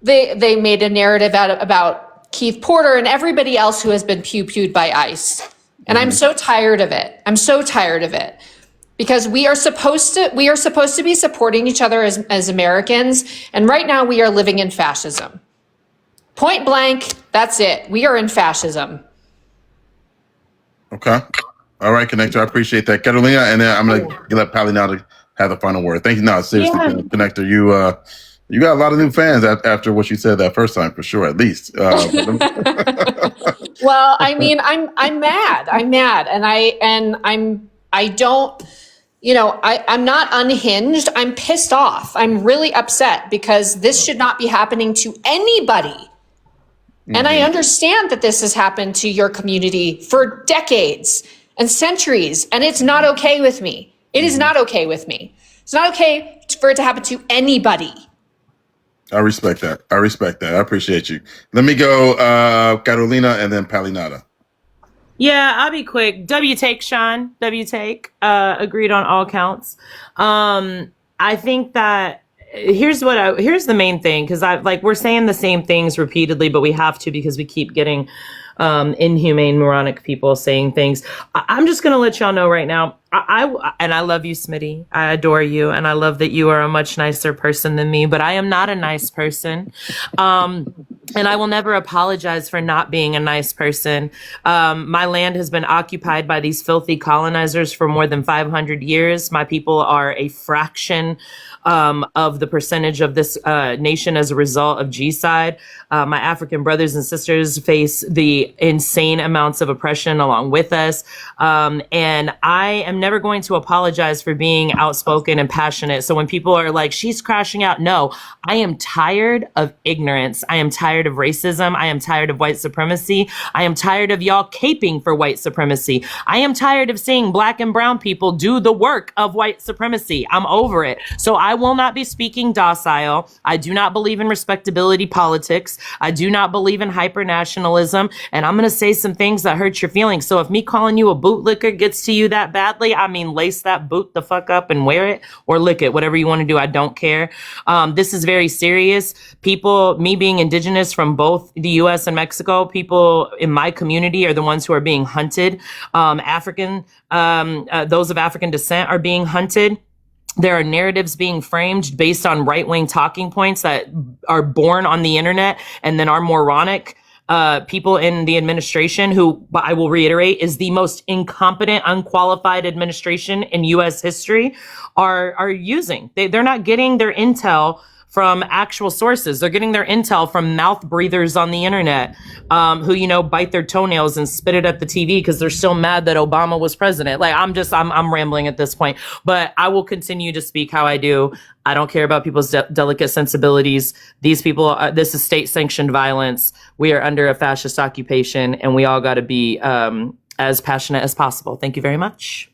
Speaker 14: They made a narrative about Keith Porter and everybody else who has been pew-pewed by ICE. And I'm so tired of it. I'm so tired of it. Because we are supposed to be supporting each other as Americans. And right now we are living in fascism. Point blank, that's it. We are in fascism.
Speaker 2: Okay. All right, Connector. I appreciate that. Catalina, and then I'm going to let Pally now to have the final word. Thank you. No, seriously, Connector, you got a lot of new fans after what you said that first time, for sure, at least.
Speaker 14: Well, I mean, I'm mad. I'm mad. I'm not unhinged. I'm pissed off. I'm really upset because this should not be happening to anybody. And I understand that this has happened to your community for decades and centuries, and it's not okay with me. It is not okay with me. It's not okay for it to happen to anybody.
Speaker 2: I respect that. I appreciate you. Let me go Carolina and then Palinata.
Speaker 12: Yeah, I'll be quick. W take, Sean. W take. Agreed on all counts. I think that here's the main thing, because we're saying the same things repeatedly, but we have to because we keep getting inhumane, moronic people saying things. I'm just gonna let y'all know right now. I love you, Smitty. I adore you, and I love that you are a much nicer person than me. But I am not a nice person, and I will never apologize for not being a nice person. My land has been occupied by these filthy colonizers for more than 500 years. My people are a fraction of the percentage of this nation as a result of G-side. My African brothers and sisters face the insane amounts of oppression along with us. And I am never going to apologize for being outspoken and passionate. So when people are like, she's crashing out, no, I am tired of ignorance. I am tired of racism. I am tired of white supremacy. I am tired of y'all caping for white supremacy. I am tired of seeing black and brown people do the work of white supremacy. I'm over it. So I will not be speaking docile. I do not believe in respectability politics. I do not believe in hyper-nationalism. And I'm going to say some things that hurt your feelings. So if me calling you a bootlicker gets to you that badly, I mean, lace that boot the fuck up and wear it or lick it, whatever you want to do. I don't care. This is very serious. People, me being indigenous from both the U.S. and Mexico, people in my community are the ones who are being hunted. Those of African descent are being hunted. There are narratives being framed based on right-wing talking points that are born on the internet and then are moronic. People in the administration who, I will reiterate, is the most incompetent, unqualified administration in U.S. history are using. They're not getting their intel from actual sources. They're getting their intel from mouth breathers on the internet, who, bite their toenails and spit it at the TV because they're still mad that Obama was president. Like, I'm rambling at this point, but I will continue to speak how I do. I don't care about people's delicate sensibilities. These people, this is state sanctioned violence. We are under a fascist occupation and we all got to be as passionate as possible. Thank you very much.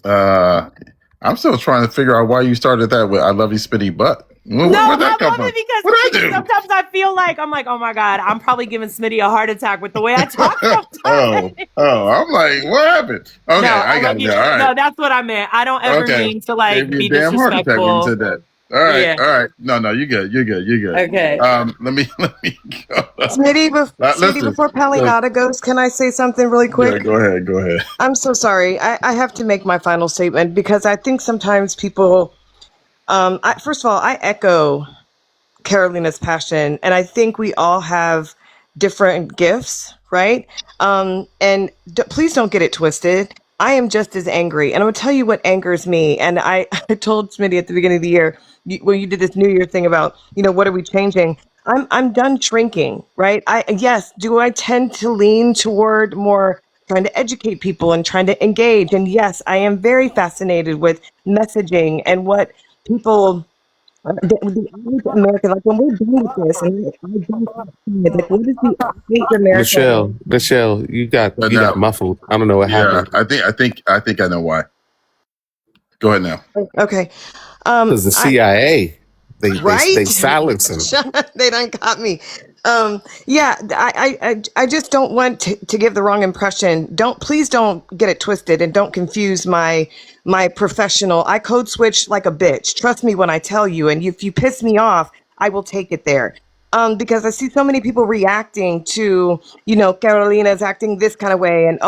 Speaker 2: I'm still trying to figure out why you started that with "I love you, spitty butt." Where'd that come from?
Speaker 12: Because sometimes I feel like I'm like, oh my God, I'm probably giving Smitty a heart attack with the way I talk sometimes.
Speaker 2: I'm like, what happened? Okay,
Speaker 12: No,
Speaker 2: I got it. All right.
Speaker 12: No, that's what I meant. I don't ever mean to
Speaker 2: Gave me
Speaker 12: be
Speaker 2: a damn heart attack when you
Speaker 12: disrespectful.
Speaker 2: said that. All right,
Speaker 12: Yeah.
Speaker 2: all right. No, you're good. You're good.
Speaker 12: Okay.
Speaker 2: Let me go.
Speaker 5: Smitty, before Palinata goes, can I say something really quick?
Speaker 2: Yeah, go ahead.
Speaker 5: I'm so sorry. I have to make my final statement because I think sometimes people, first of all, I echo Carolina's passion, and I think we all have different gifts, right? Please don't get it twisted. I am just as angry, and I'm gonna tell you what angers me. And I told Smitty at the beginning of the year when you did this New Year thing about, what are we changing? I'm done shrinking, right? Do I tend to lean toward more trying to educate people and trying to engage? And yes, I am very fascinated with messaging and what people. The average American, like when we're done with this, and like, what is the average American?
Speaker 6: Michelle, you got muffled. I don't know what happened.
Speaker 2: I think I know why. Go ahead now.
Speaker 5: Okay.
Speaker 6: Because the CIA, they silence him.
Speaker 5: They done got me. I just don't want to give the wrong impression. Please don't get it twisted and don't confuse my professional. I code switch like a bitch. Trust me when I tell you. And if you piss me off, I will take it there. Because I see so many people reacting to, Carolina's acting this kind of way. And,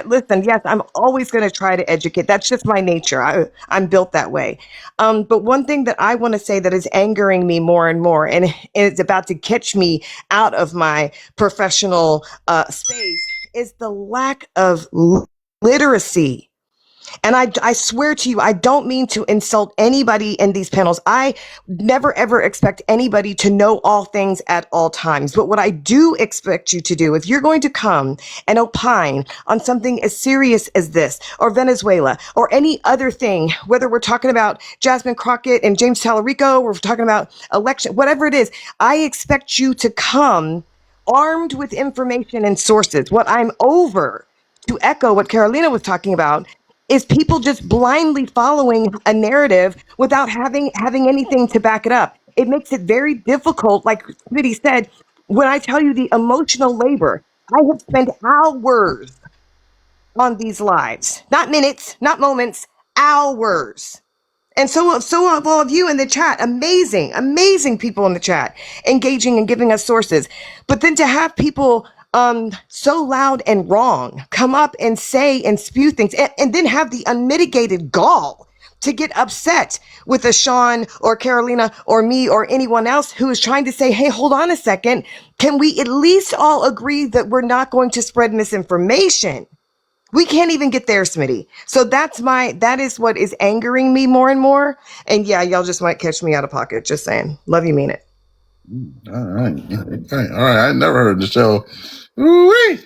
Speaker 5: listen, yes, I'm always going to try to educate. That's just my nature. I'm built that way. But one thing that I want to say that is angering me more and more, and it's about to catch me out of my professional space, is the lack of literacy. And I swear to you, I don't mean to insult anybody in these panels. I never, ever expect anybody to know all things at all times. But what I do expect you to do, if you're going to come and opine on something as serious as this, or Venezuela, or any other thing, whether we're talking about Jasmine Crockett and James Tallarico, or we're talking about election, whatever it is, I expect you to come armed with information and sources. What I'm over, to echo what Carolina was talking about, is people just blindly following a narrative without having anything to back it up. It makes it very difficult, like Smitty said, when I tell you the emotional labor. I have spent hours on these lives, not minutes, not moments, hours. And so have all of you in the chat. Amazing people in the chat, engaging and giving us sources. But then to have people so loud and wrong come up and say and spew things and then have the unmitigated gall to get upset with a Sean or Carolina or me or anyone else who is trying to say, hey, hold on a second. Can we at least all agree that we're not going to spread misinformation? We can't even get there, Smitty. So that is what is angering me more and more. And yeah, y'all just might catch me out of pocket. Just saying. Love you, mean it.
Speaker 2: All right. I never heard the show. Ooh-wee.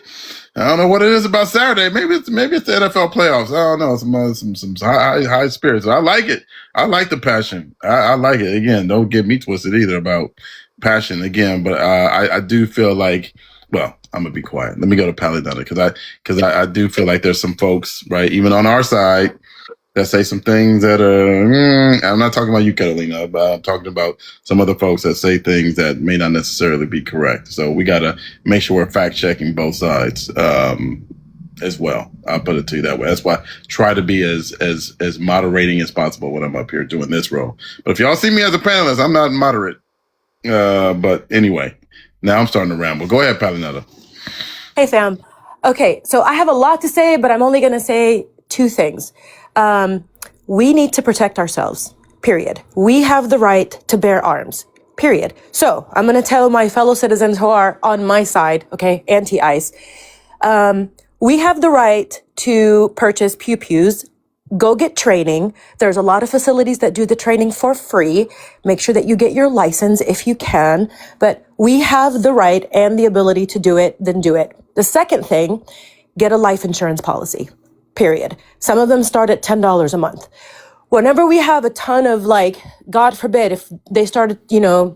Speaker 2: I don't know what it is about Saturday. Maybe it's the NFL playoffs. I don't know. Some high spirits. I like it. I like the passion. I like it. Again, don't get me twisted either about passion again. But I do feel like, well, I'm gonna be quiet. Let me go to Paladetta because I do feel like there's some folks, right, even on our side, that say some things that are, I'm not talking about you, Catalina, but I'm talking about some other folks that say things that may not necessarily be correct. So we got to make sure we're fact checking both sides as well. I'll put it to you that way. That's why I try to be as moderating as possible when I'm up here doing this role. But if y'all see me as a panelist, I'm not moderate. But anyway, now I'm starting to ramble. Go ahead, Palinetta.
Speaker 18: Hey, fam. Okay, so I have a lot to say, but I'm only going to say two things. We need to protect ourselves, period. We have the right to bear arms, period. So I'm going to tell my fellow citizens who are on my side, okay, anti-ICE, we have the right to purchase pew-pews, go get training. There's a lot of facilities that do the training for free. Make sure that you get your license if you can, but we have the right and the ability to do it, then do it. The second thing, get a life insurance policy. Period. Some of them start at $10 a month. Whenever we have a ton of, like, God forbid, if they started,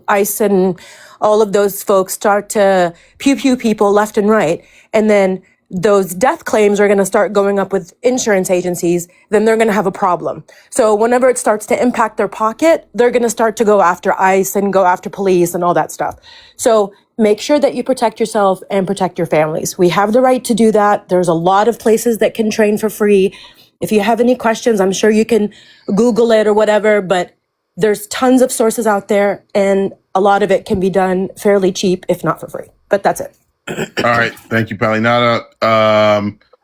Speaker 18: ICE and all of those folks start to pew people left and right, and then those death claims are going to start going up with insurance agencies, then they're going to have a problem. So whenever it starts to impact their pocket, they're going to start to go after ICE and go after police and all that stuff. So make sure that you protect yourself and protect your families. We have the right to do that. There's a lot of places that can train for free. If you have any questions, I'm sure you can Google it or whatever, but there's tons of sources out there and a lot of it can be done fairly cheap, if not for free. But that's it.
Speaker 2: All right. Thank you, Palinata.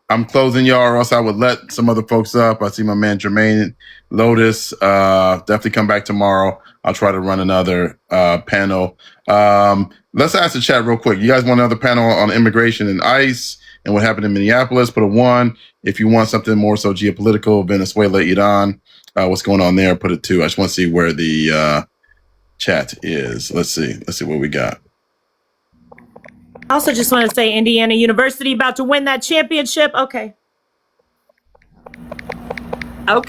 Speaker 2: I'm closing y'all, or else I would let some other folks up. I see my man Jermaine Lotus. Definitely come back tomorrow. I'll try to run another panel. Let's ask the chat real quick. You guys want another panel on immigration and ICE and what happened in Minneapolis? Put a 1. If you want something more so geopolitical, Venezuela, Iran, what's going on there? Put a 2. I just want to see where the chat is. Let's see what we got.
Speaker 12: I also just want to say Indiana University about to win that championship. Okay.
Speaker 2: You don't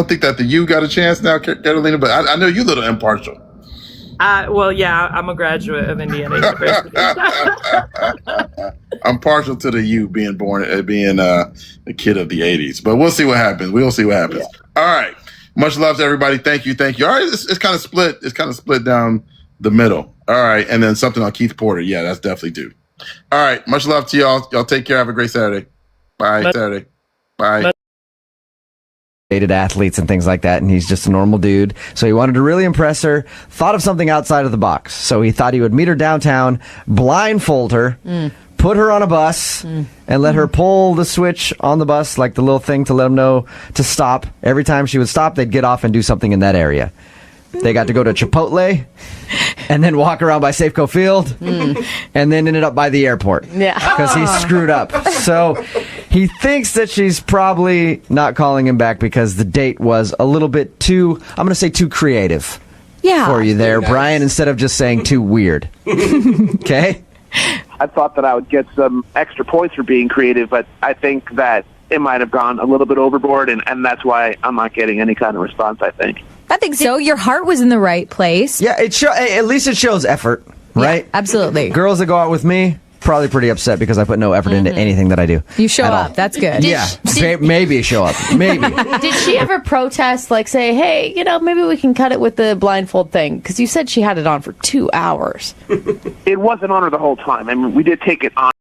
Speaker 2: think that the U got a chance now, Carolina? But I know you a little impartial.
Speaker 12: Well, yeah, I'm a graduate of Indiana University.
Speaker 2: I'm partial to the U being a kid of the 80s, but we'll see what happens. We'll see what happens. Yeah. All right. Much love to everybody. Thank you. All right. It's kind of split. It's kind of split down the middle. All right. And then something on Keith Porter. Yeah, that's definitely due. All right. Much love to y'all. Y'all take care. Have a great Saturday. Bye. Saturday. Bye.
Speaker 19: Dated athletes and things like that, and he's just a normal dude. So he wanted to really impress her, thought of something outside of the box. So he thought he would meet her downtown, blindfold her, put her on a bus, and let her pull the switch on the bus, like the little thing to let him know to stop. Every time she would stop, they'd get off and do something in that area. They got to go to Chipotle and then walk around by Safeco Field and then ended up by the airport.
Speaker 20: Yeah.
Speaker 19: Because he screwed up. So he thinks that she's probably not calling him back because the date was a little bit too, I'm going to say too creative for you there, Brian, instead of just saying too weird. Okay?
Speaker 21: I thought that I would get some extra points for being creative, but I think that it might have gone a little bit overboard, and that's why I'm not getting any kind of response, I think.
Speaker 20: I think so. Your heart was in the right place.
Speaker 19: Yeah, at least it shows effort, right?
Speaker 20: Yeah, absolutely.
Speaker 19: Girls that go out with me, probably pretty upset because I put no effort into anything that I do.
Speaker 20: You show up. That's good.
Speaker 19: Maybe show up. Maybe.
Speaker 22: Did she ever protest, like say, hey, maybe we can cut it with the blindfold thing? Because you said she had it on for 2 hours.
Speaker 21: It wasn't on her the whole time. I mean, we did take it on.